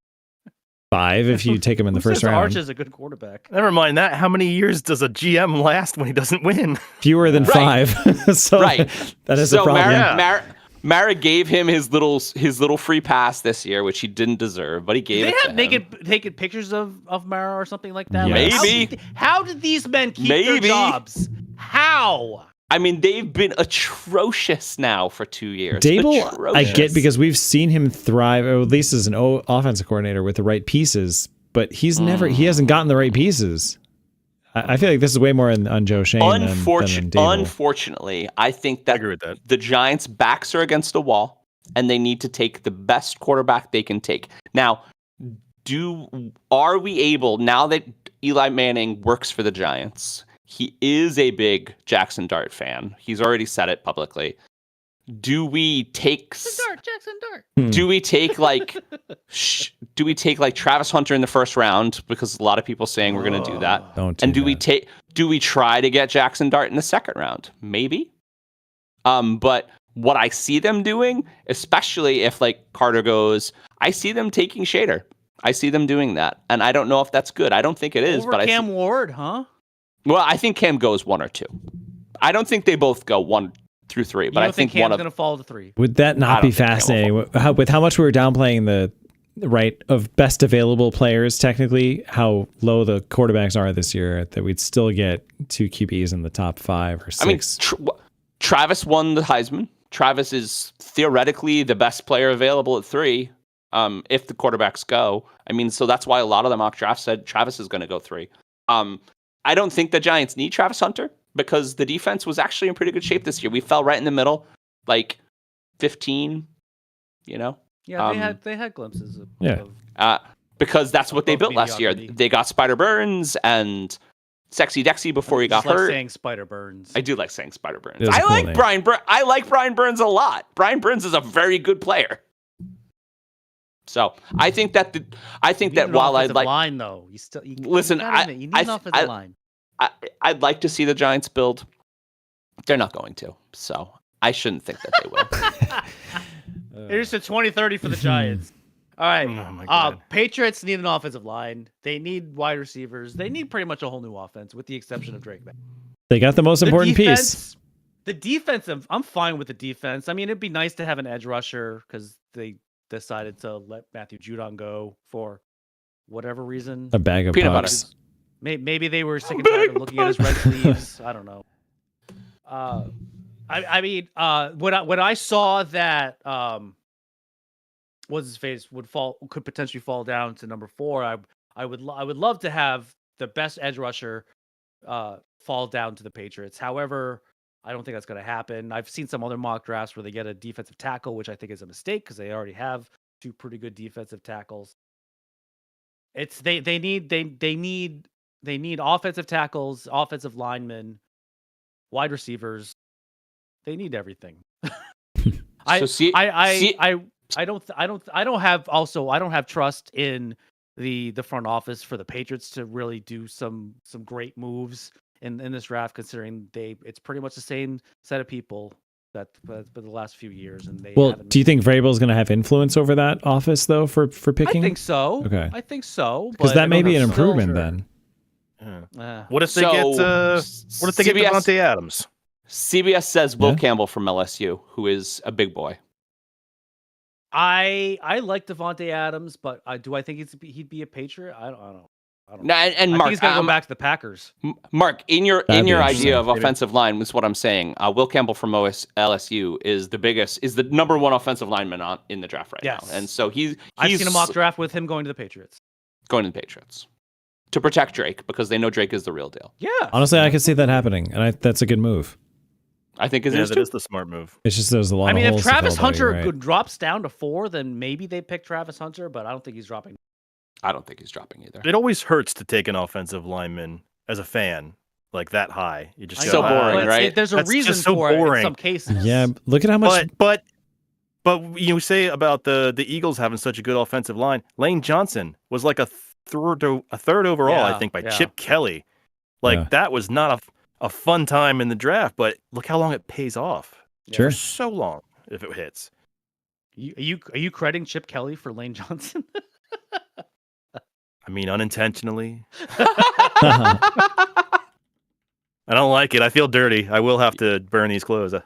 5 if you take him in the first round. Arch is a good quarterback. Never mind that. How many years does a GM last when he doesn't win? Fewer than 5. So that is a problem. Mara gave him his little free pass this year, which he didn't deserve, but he gave it to him. They have naked pictures of Mara or something like that? Yes. Maybe. How did these men keep their jobs? How? I mean, they've been atrocious now for 2 years. Dable, atrocious. I get because we've seen him thrive, or at least as an offensive coordinator with the right pieces, but he hasn't gotten the right pieces. I feel like this is way more on Joe Shane than Dable. Unfortunately, I think that, I agree with that the Giants' backs are against the wall, and they need to take the best quarterback they can take. Now, are we able, now that Eli Manning works for the Giants, he is a big Jackson Dart fan. He's already said it publicly. Do we take Jackson Dart? Do we take like Travis Hunter in the first round because a lot of people saying we're going to do that? Do we try to get Jackson Dart in the second round? Maybe. But what I see them doing, especially if like Carter goes, I see them taking Shader. I see them doing that, and I don't know if that's good. I don't think it is. Over but Cam Ward, huh? Well, I think Cam goes 1 or 2. I don't think they both go 1 through 3, but I think Cam's one of going to fall to 3. Would that not be fascinating? With how much we were downplaying the right of best available players, technically, how low the quarterbacks are this year, that we'd still get 2 QBs in the top 5 or 6. I mean, Travis won the Heisman. Travis is theoretically the best player available at 3. If the quarterbacks go. I mean, so that's why a lot of the mock drafts said Travis is going to go 3. I don't think the Giants need Travis Hunter because the defense was actually in pretty good shape this year. We fell right in the middle, like 15, you know? Yeah, they had glimpses of because that's what they built last year. They got Spider Burns and Sexy Dexy before he got hurt. Like saying Spider Burns. I do like saying Spider Burns. I like Brian Burns. I like Brian Burns a lot. Brian Burns is a very good player. So I think that while I'd like line though, you listen, you need an offensive line. I'd like to see the Giants build. They're not going to, so I shouldn't think that they will. Here's the 2030 for the Giants. All right, Oh my God. Patriots need an offensive line. They need wide receivers. They need pretty much a whole new offense, with the exception of Drake May. They got the most important piece. The defense, I'm fine with the defense. I mean, it'd be nice to have an edge rusher because they decided to let Matthew Judon go for whatever reason. A bag of Peanut pucks. Maybe they were sick and tired of looking at his red sleeves. I don't know. I mean, when I saw that what's his face could potentially fall down to number 4, I would love to have the best edge rusher fall down to the Patriots. However, I don't think that's going to happen. I've seen some other mock drafts where they get a defensive tackle, which I think is a mistake because they already have 2 pretty good defensive tackles. They need offensive tackles, offensive linemen, wide receivers. They need everything. I don't have trust in the front office for the Patriots to really do some great moves in this draft, considering it's pretty much the same set of people that's been the last few years, and they. Well, haven't do you think Vrabel is going to have influence over that office though for picking? I think so. Okay. I think so. Because that may be an still- improvement then. What if they get? What if they get CBS Devontae Adams? CBS says Will Yeah. Campbell from LSU, who is a big boy. I like Devontae Adams, but do I think he'd be a Patriot? I don't know. No, and I Mark, think he's gonna go back to the Packers. Mark, in your That'd be idea of interesting. offensive line, is what I'm saying. Will Campbell from LSU is the number one offensive lineman in the draft right now, Yes. and so he's I've seen a mock draft with him going to the Patriots. going to the Patriots to protect Drake because they know Drake is the real deal. Yeah. Honestly, I could see that happening, and that's a good move. I think it Yeah, is that too. is the smart move. It's just there's a lot. I mean, of if holes to Travis fill, buddy, Hunter right? drops down to 4, then maybe they pick Travis Hunter, but I don't think he's dropping. I don't think he's dropping either. It always hurts to take an offensive lineman as a fan like that high. You just I So go, boring, but right? There's a That's reason just so for it in boring. some cases. Yeah, look at how much. But you say about the Eagles having such a good offensive line. Lane Johnson was like a third overall, I Yeah, think, by yeah. Chip Kelly. Like Yeah. that was not a fun time in the draft, but look how long it pays off. Sure. For so long if it hits. Are you crediting Chip Kelly for Lane Johnson? I mean, unintentionally. I I don't like it. I feel dirty. I will have to burn these clothes. All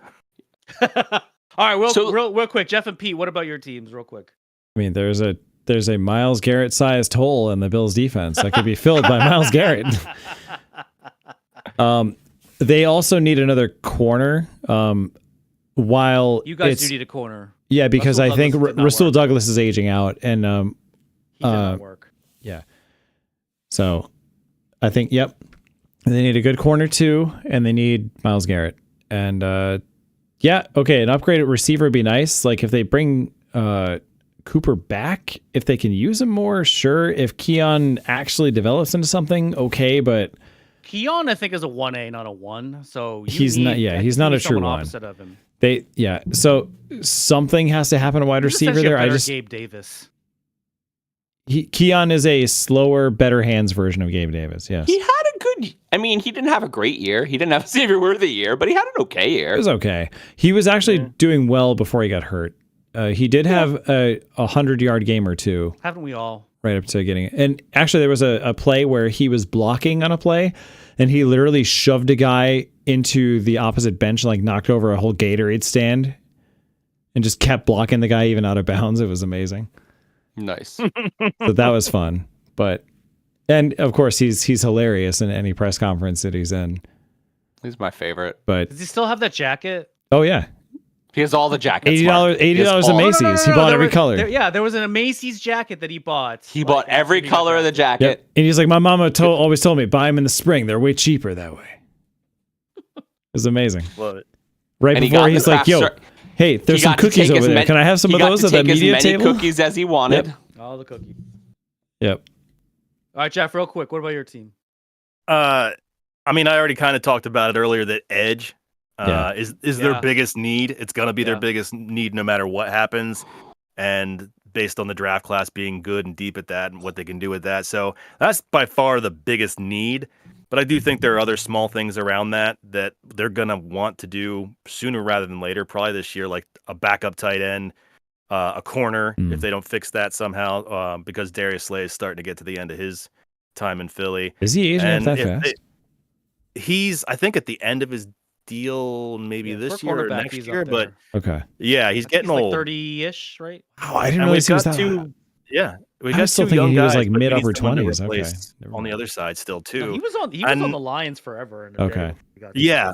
right, So- real quick, Jeff and Pete, what about your teams, real quick? mean, there's a Myles Garrett sized hole in the Bills defense that could be filled by Myles Garrett. They also need another corner. While You guys it's, do need a corner. yeah, because Rasul I think Douglas did not Rasul work. Douglas is aging out, and He did not work. yeah, so I think they need a good corner too, and they need Myles Garrett, and yeah, okay, an upgraded receiver would be nice. Like if they bring Cooper back, if they can use him more, sure. If Keon actually develops into something, okay, but Keon, I think, is a 1A, not a 1. So He's not- yeah, he's not a true someone one. opposite of him. so something has to happen to wide He's receiver essentially a there. better Gabe Davis. Keon is a slower, better hands version of Gabe Davis. Yes, He had a good. I mean, he didn't have a great year. He didn't have a Xavier Worthy year, but he had an okay year. it was okay. He was actually doing well before he got hurt. He did have a 100-yard game or two Haven't we all? right up to getting it. And actually, there was a play where he was blocking on a play, and he literally shoved a guy into the opposite bench, and like knocked over a whole Gatorade stand, and just kept blocking the guy even out of bounds. It was amazing. Nice. So that was fun. And of course, he's hilarious in any press conference that he's in. He's my favorite. But Does he still have that jacket? oh yeah, He has all the jackets. $80 Mark. He has $80 a all- Macy's. He bought every color. There was a Macy's jajacket that he bought. He bought every color of the jacket. Yep. And he's like, my mama always told me, buy them in the spring. They're way cheaper that way. It was amazing. Love it. Right And he before got he's the like, craft yo, ser- hey, there's He some got to cookies take over as there. many- Can I have some he of got those to at the take as media many table? cookies as he wanted. Yep. All the cookies. Yep. All right, Jeff, real quick. What about your team? I mean, I already kind of talked about it earlier that edge Yeah. is Yeah. their biggest need. It's going to be their Yeah. biggest need no matter what happens. And based on the draft class being good and deep at that and what they can do with that. So that's by far the biggest need. But I do think there are other small things around that they're going to want to do sooner rather than later, probably this year, like a backup tight end, a corner, if they don't fix that somehow, because Darius Slay is starting to get to the end of his time in Philly. Is he aging up And that if fast? he's, I think, at the end of his deal, maybe Yeah, this for year or cornerback, next he's up year. But there. Okay. yeah, he's getting like old. 30-ish, right? Oh, I didn't And realize we've he was got that. two. Yeah, we I got was still two thinking young he was, guys, like, but we need mid-upper someone to 20s. Okay. replace Never on the mind. other side still No, too. he was on And- the Lions forever. And Okay. Yeah.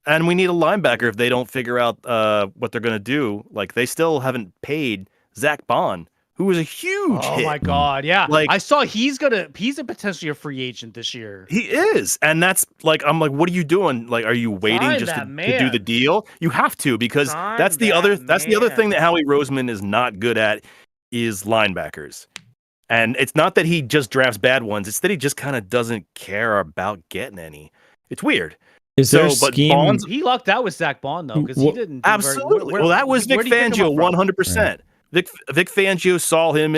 And we need a linebacker if they don't figure out what they're going to do. Like, they still haven't paid Zach Bond, who was a huge Oh hit. my God! Yeah, Like- I saw he's a potentially a free agent this year. He is. And that's like, I'm like, what are you doing? Like, are you waiting Sign just that to do man. the deal? You have to, because Sign that's the that other thing man. that Howie Roseman is not good at is linebackers. And it's not that he just drafts bad ones, it's that he just kind of doesn't care about getting any. It's weird. Is there a So, but scheme? Bond's- He lucked out with Zach Bond though, because he Well, didn't. Do Absolutely. Very, Well, that was Vic where do you pick him Fangio, up from? 100%. Vic Fangio saw him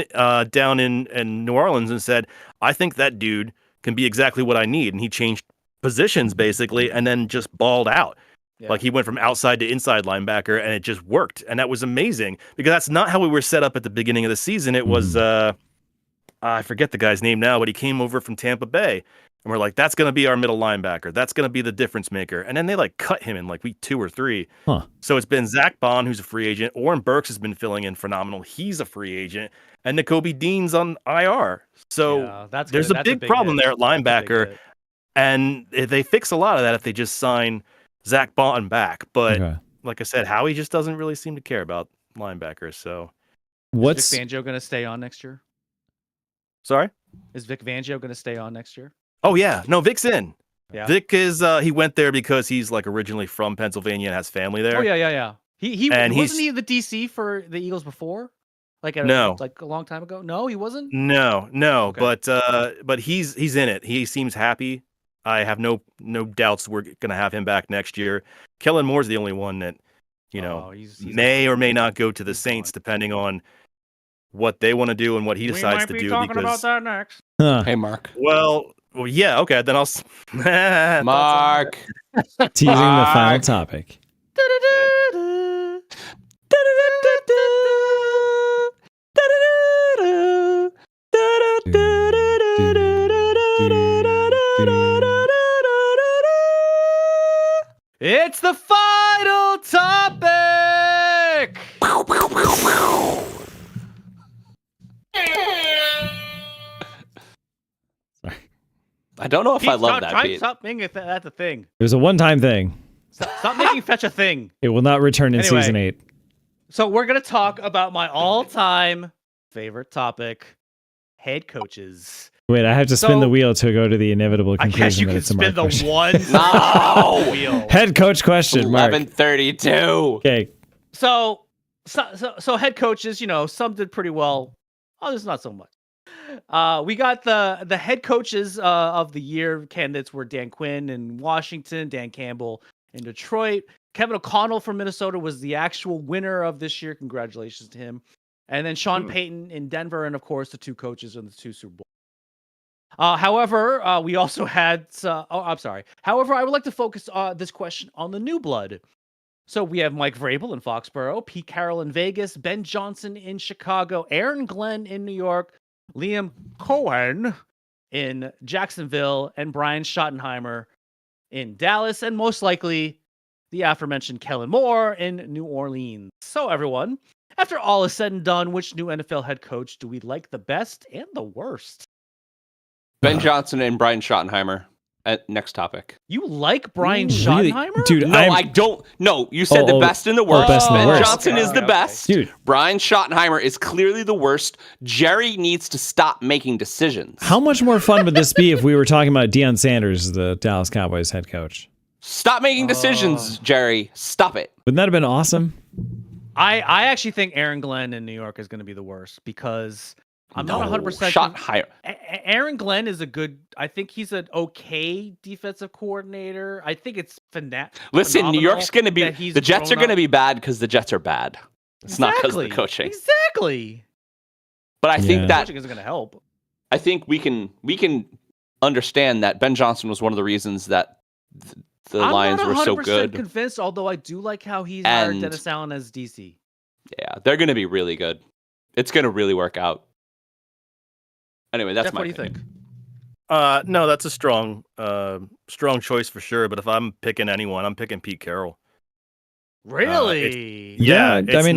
down in New Orleans and said, I think that dude can be exactly what I need. And he changed positions basically and then just balled out. Yeah. Like he went from outside to inside linebacker, and it just worked, and that was amazing because that's not how we were set up at the beginning of the season. It was I forget the guy's name now, but he came over from Tampa Bay, and we're like, that's going to be our middle linebacker. That's going to be the difference maker. And then they like cut him in like week 2 or 3. Huh. So it's been Zach Bond, who's a free agent. Orrin Burks has been filling in phenomenal. He's a free agent, and N'Kobe Dean's on IR. So there's a big problem there at linebacker. And they fix a lot of that if they just sign Zach Bond back. But like I said, Howie just doesn't really seem to care about linebackers. So is Vic Fangio going to stay on next year? Sorry? Is Vic Fangio going to stay on next year? Oh, yeah. No, Vic's in. Yeah. Vic is, he went there because he's like originally from Pennsylvania and has family there. Oh, yeah. He wasn't he the DC for the Eagles before? Like a long time ago? No, he wasn't? No. Okay. But he's in it. He seems happy. I have no doubts we're going to have him back next year. Kellen Moore's the only one that, he's may or may not go to the Saints, depending on what they want to do and what he decides to do. We might be talking about that next. Hey, Mark. Well, yeah, okay. Then I'll... Mark. Teasing the final topic. It's the final topic! I don't know if I love that beat. Stop making that's a thing. It was a one-time thing. Stop making fetch a thing. It will not return in season 8. So we're going to talk about my all-time favorite topic, head coaches. Wait, I have to spin the wheel to go to the inevitable conclusion. I guess you can spin the one wheel. Head coach question, Mark. 11:32. Okay. So head coaches, some did pretty well. Others not so much. We got the head coaches of the year candidates were Dan Quinn in Washington, Dan Campbell in Detroit. Kevin O'Connell from Minnesota was the actual winner of this year. Congratulations to him. And then Sean Payton in Denver, and of course the 2 coaches in the 2 Super Bowls. However, we also had. However, I would like to focus this question on the new blood. So we have Mike Vrabel in Foxborough, Pete Carroll in Vegas, Ben Johnson in Chicago, Aaron Glenn in New York, Liam Cohen in Jacksonville, and Brian Schottenheimer in Dallas, and most likely the aforementioned Kellen Moore in New Orleans. So everyone, after all is said and done, which new NFL head coach do we like the best and the worst? Ben Johnson and Brian Schottenheimer. Next topic. You like Brian Schottenheimer? Really? Dude, no, I don't. No, you said the best and the worst. Best and the Ben worst. Johnson is the best. Dude. Brian Schottenheimer is clearly the worst. Jerry needs to stop making decisions. How much more fun would this be if we were talking about Deion Sanders, the Dallas Cowboys head coach? Stop making decisions, Jerry. Stop it. Wouldn't that have been awesome? I actually think Aaron Glenn in New York is going to be the worst because I'm not 100% shot higher. Aaron Glenn is a good. I think he's an okay defensive coordinator. I think it's Listen, New York's going to be the Jets are going to be bad because the Jets are bad. It's not because of the coaching. Exactly. But I think that coaching isn't going to help. I think we can understand that Ben Johnson was one of the reasons that the Lions were so good. I'm not 100% convinced, although I do like how he's hired Dennis Allen as DC. Yeah, they're going to be really good. It's going to really work out. Anyway, that's Jeff, my what do you think? No, that's a strong choice for sure. But if I'm picking anyone, I'm picking Pete Carroll. Really? It's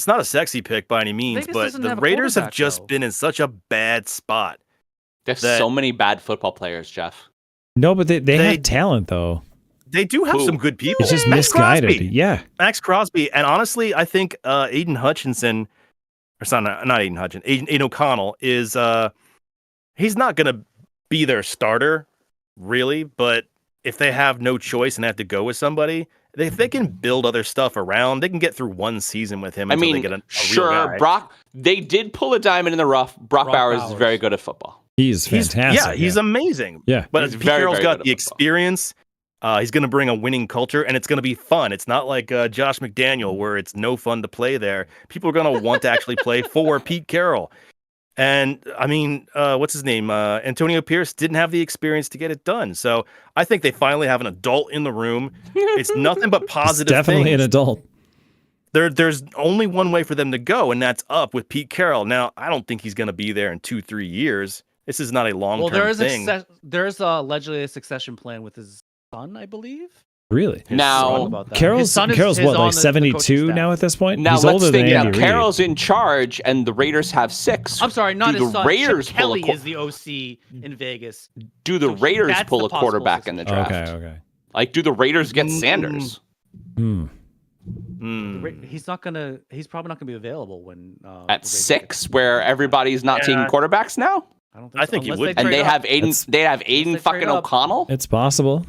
not a sexy pick by any means, but the Raiders have just been in such a bad spot. They have so many bad football players, Jeff. No, but they have talent, though. They do have some good people. It's just misguided. Crosby. Yeah. Max Crosby. And honestly, I think Aiden Hutchinson, or not Aiden Hutchinson, Aiden O'Connell is, he's not going to be their starter, really. But if they have no choice and have to go with somebody, if they can build other stuff around, they can get through one season with him until they get a real guy. They did pull a diamond in the rough. Brock Bowers is very good at football. He's fantastic. He's amazing. Yeah. But Pete Carroll's got the experience. He's going to bring a winning culture, and it's going to be fun. It's not like Josh McDaniel, where it's no fun to play there. People are going to want to actually play for Pete Carroll. And I mean, what's his name? Antonio Pierce didn't have the experience to get it done. So I think they finally have an adult in the room. It's nothing but positive It's definitely things. an adult. There's only one way for them to go, and that's up with Pete Carroll. Now, I don't think he's going to be there in 2-3 years. This is not a long-term thing. There's allegedly a succession plan with his son, I believe. Really? Now, Carroll's what, like 72 now at this point? Now He's let's older think. than Now Andy Reid. Carroll's in charge, and the Raiders have 6. I'm sorry, not Do his the son. Raiders Chip pull a Kelly is the OC in Vegas. Do the So Raiders that's pull the a quarterback in possible the draft? Okay. Like, do the Raiders get Sanders? He's probably not gonna be available when At 6, where everybody's not taking quarterbers now. I think he would. And they have trade Aiden. They have Aiden fucking trade up. O'Connell. It's possible.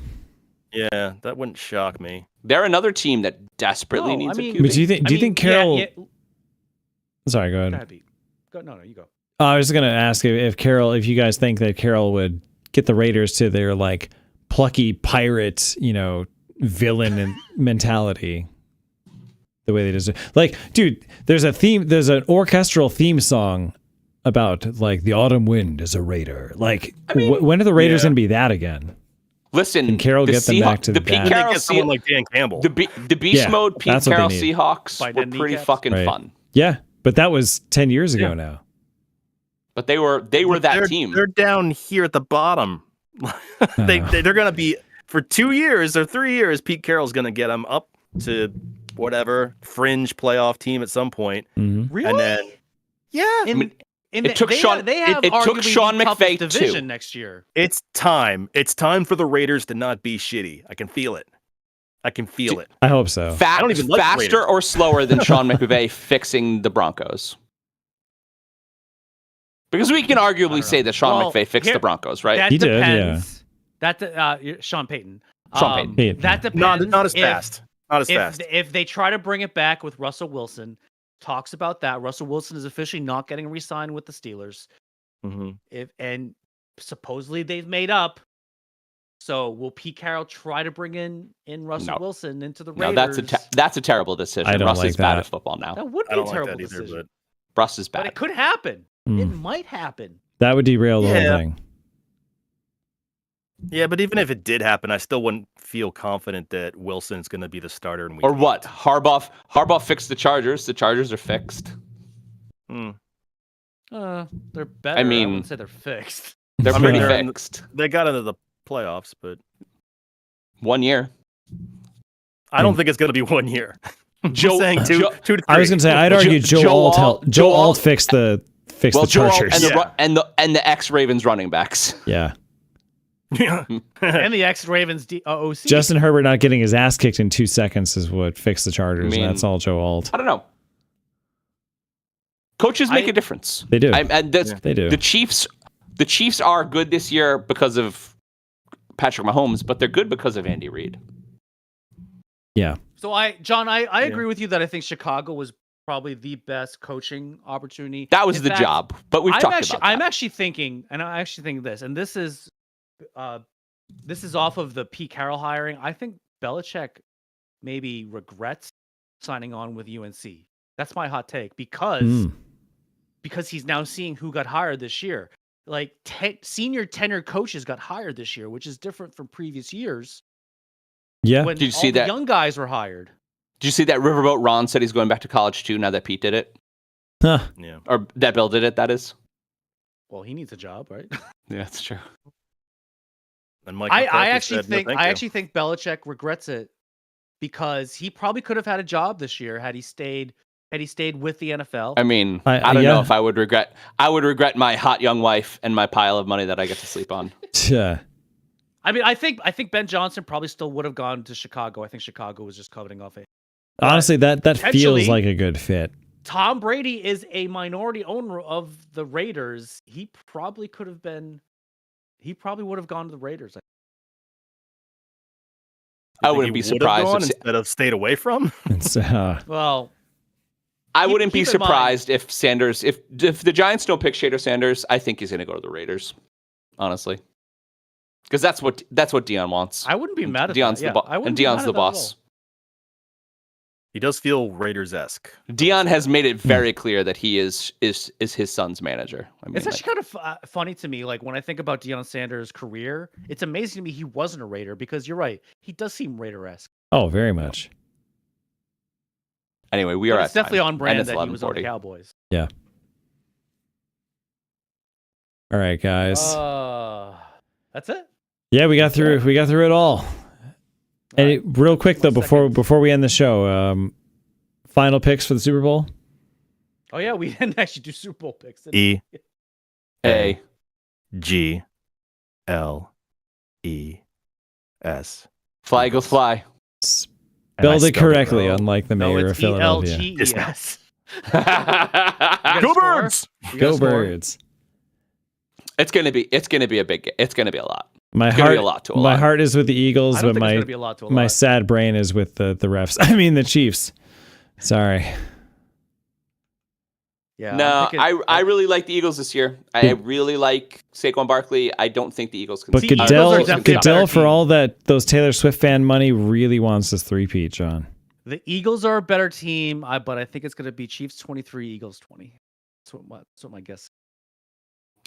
Yeah, that wouldn't shock me. They're another team that desperately needs a QB. But do you think Carroll? Yeah, Sorry, go ahead. go ahead, Pete. No, you go. I was going to ask if you guys think that Carroll would get the Raiders to their like plucky pirate, villain and mentality, the way they deserve. Like, dude, there's an orchestral theme song about like the autumn wind is a raider. Like, when are the Raiders going to be that again? Listen, can Carroll get them back to the the Pete bat? Carroll Someone like Dan Campbell. the beast mode Pete that's what they Carroll need. Seahawks By were the pretty kneecaps. fucking Right. fun. Yeah, but that was 10 years ago now. But they were that team. They're down here at the bottom. They're going to be for 2 years or 3 years. Pete Carroll's going to get them up to whatever fringe playoff team at some point. Really? And then, It took Sean McVay division too. next year. it's time. It's time for the Raiders to not be shitty. I can feel it. I hope so. I don't even like the faster Raiders. or slower than Sean McVay fixing the Broncos? Because we can arguably say that Sean McVay fixed the Broncos, right? That He did, depends. Sean Payton. Sean Payton. That depends. Not as fast. Not as fast. If they try to bring it back with Russell Wilson, talks about that. Russell Wilson is officially not getting re-signed with the Steelers. Mm-hmm. And supposedly they've made up. So will Pete Carroll try to bring in Russell Wilson into the Raiders? No, that's a terrible decision. I don't Russ like is bad that. at football now. That would be I don't a like terrible that either, decision. but Russ is But bad. it could happen. It might happen. That would derail the whole Yeah. thing. yeah, but even if it did happen, I still wouldn't feel confident that Wilson's going to be the starter in week Or what? 8. Harbaugh fixed the Chargers. The Chargers are fixed. Hmm. They're better. I I mean- wouldn't say they're fixed. They're I mean, pretty they're in- fixed. They got into the playoffs, but 1 year. I don't think it's going to be 1 year. Joe- saying two to three. I was going to say I'd argue Joe Alt fixed the Chargers. and the ex-Ravens running backs. Yeah. Yeah. And the ex-Ravens OC. Justin Herbert not getting his ass kicked in 2 seconds is what fixed the Chargers. I mean- and that's all Joe Alt. I don't know. Coaches make a difference. They do. They do. The Chiefs are good this year because of Patrick Mahomes, but they're good because of Andy Reid. Yeah. So I agree with you that I think Chicago was probably the best coaching opportunity. That was In the fact, job, but we've talked about that. I'm actually thinking, and I actually think this, and this is off of the Pete Carroll hiring. I think Belichick maybe regrets signing on with UNC. That's my hot take because he's now seeing who got hired this year. Like senior tenured coaches got hired this year, which is different from previous years. Yeah. When Did you see all the that? young guys were hired. Did you see that Riverboat Ron said he's going back to college too now that Pete did it? Huh. Yeah. Or that Bill did it, that is? Well, he needs a job, right? Yeah, that's true. And Mike I McCarthy actually said, "No, think thank I you." actually think Belichick regrets it because he probably could have had a job this year had he stayed with the NFL. I mean, I don't know if I would regret my hot young wife and my pile of money that I get to sleep on. Yeah. I mean, I think Ben Johnson probably still would have gone to Chicago. I think Chicago was just coveting off it. Honestly, that feels potentially- like a good fit. Tom Brady is a minority owner of the Raiders. He probably would have gone to the Raiders. You I think wouldn't he be would have surprised gone if instead of stayed away from. It's, Well, I wouldn't be keep in mind- surprised if Sanders, if the Giants don't pick Shader Sanders, I think he's going to go to the Raiders. Honestly, because that's what Dion wants. I wouldn't be mad at Dion's that. the I wouldn't and be mad Dion's at the that at all. boss. He does feel Raiders-esque. Dion has made it very clear that he is his son's manager. I mean, It's actually kind of funny to me. Like when I think about Deion Sanders' career, it's amazing to me he wasn't a Raider because you're right. He does seem Raider-esque. Oh, very much. Anyway, we But are it's at definitely time, on brand and it's that he was on the 11:40. Cowboys. Yeah. All right, guys. That's it. Yeah, we got through it all. And real quick though, before we end the show, final picks for the Super Bowl. Oh yeah, we didn't actually do Super Bowl picks. E A G L E S. Fly Eagles fly. Spelled it correctly, unlike the mayor of Philadelphia. ELGES. Go Birds! Go Birds! It's gonna be a big. It's gonna be a lot. My heart is with the Eagles, I don't but think it's gonna be a lot to a my lot. sad brain is with the refs. I mean the Chiefs. Sorry. Yeah. No, I'm thinking- I really like the Eagles this year. I really like Saquon Barkley. I don't think the Eagles can. But The Eagles are definitely a better Goodell, for team. all those Taylor Swift fan money, really wants this three-peat, John. The Eagles are a better team, but I think it's going to be Chiefs 23, Eagles 20. That's what my guess.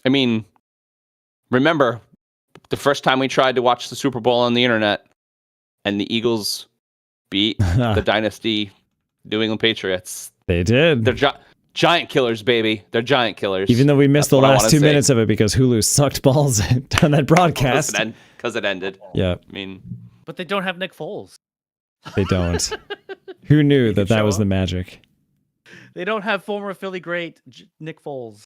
I mean, remember the first time we tried to watch the Super Bowl on the internet, and the Eagles beat the dynasty New England Patriots. They did. They're giant killers, baby. They're giant killers. Even though we missed the That's what I last wanna 2 say. minutes of it because Hulu sucked balls on that broadcast. Because it ended. Yeah, I mean, But they don't have Nick Foles. they don't. Who knew He that can show was up. the magic? They don't have former Philly great Nick Foles.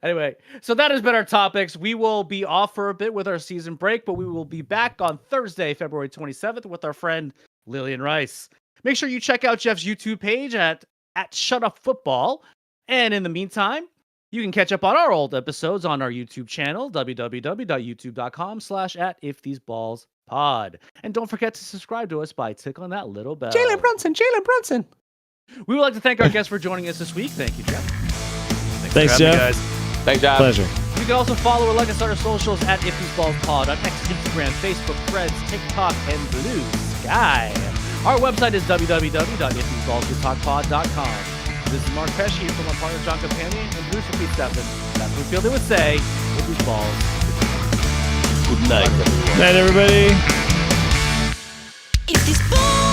Anyway, so that has been our topics. We will be off for a bit with our season break, but we will be back on Thursday, February 27th with our friend Lillian Rice. Make sure you check out Jeff's YouTube page at Shut Up Football. And in the meantime, you can catch up on our old episodes on our YouTube channel, www.youtube.com/@iftheseballspod. And don't forget to subscribe to us by clicking on that little bell. Jalen Brunson. We would like to thank our guests for joining us this week. Thank you, Jeff. Thanks, for having me, Jeff. guys. Thanks, Job. Pleasure. You can also follow or like us on our socials at IfTheseBallsPod on X, Instagram, Facebook, Threads, TikTok, and Blue Sky. Our website is www.iftheseballstalkpod.com. This is Mark Pesci from my partner John Companion and producer Pete Stephan. That's what we feel they would say if these balls. Good night, everyone. Night, everybody. If these balls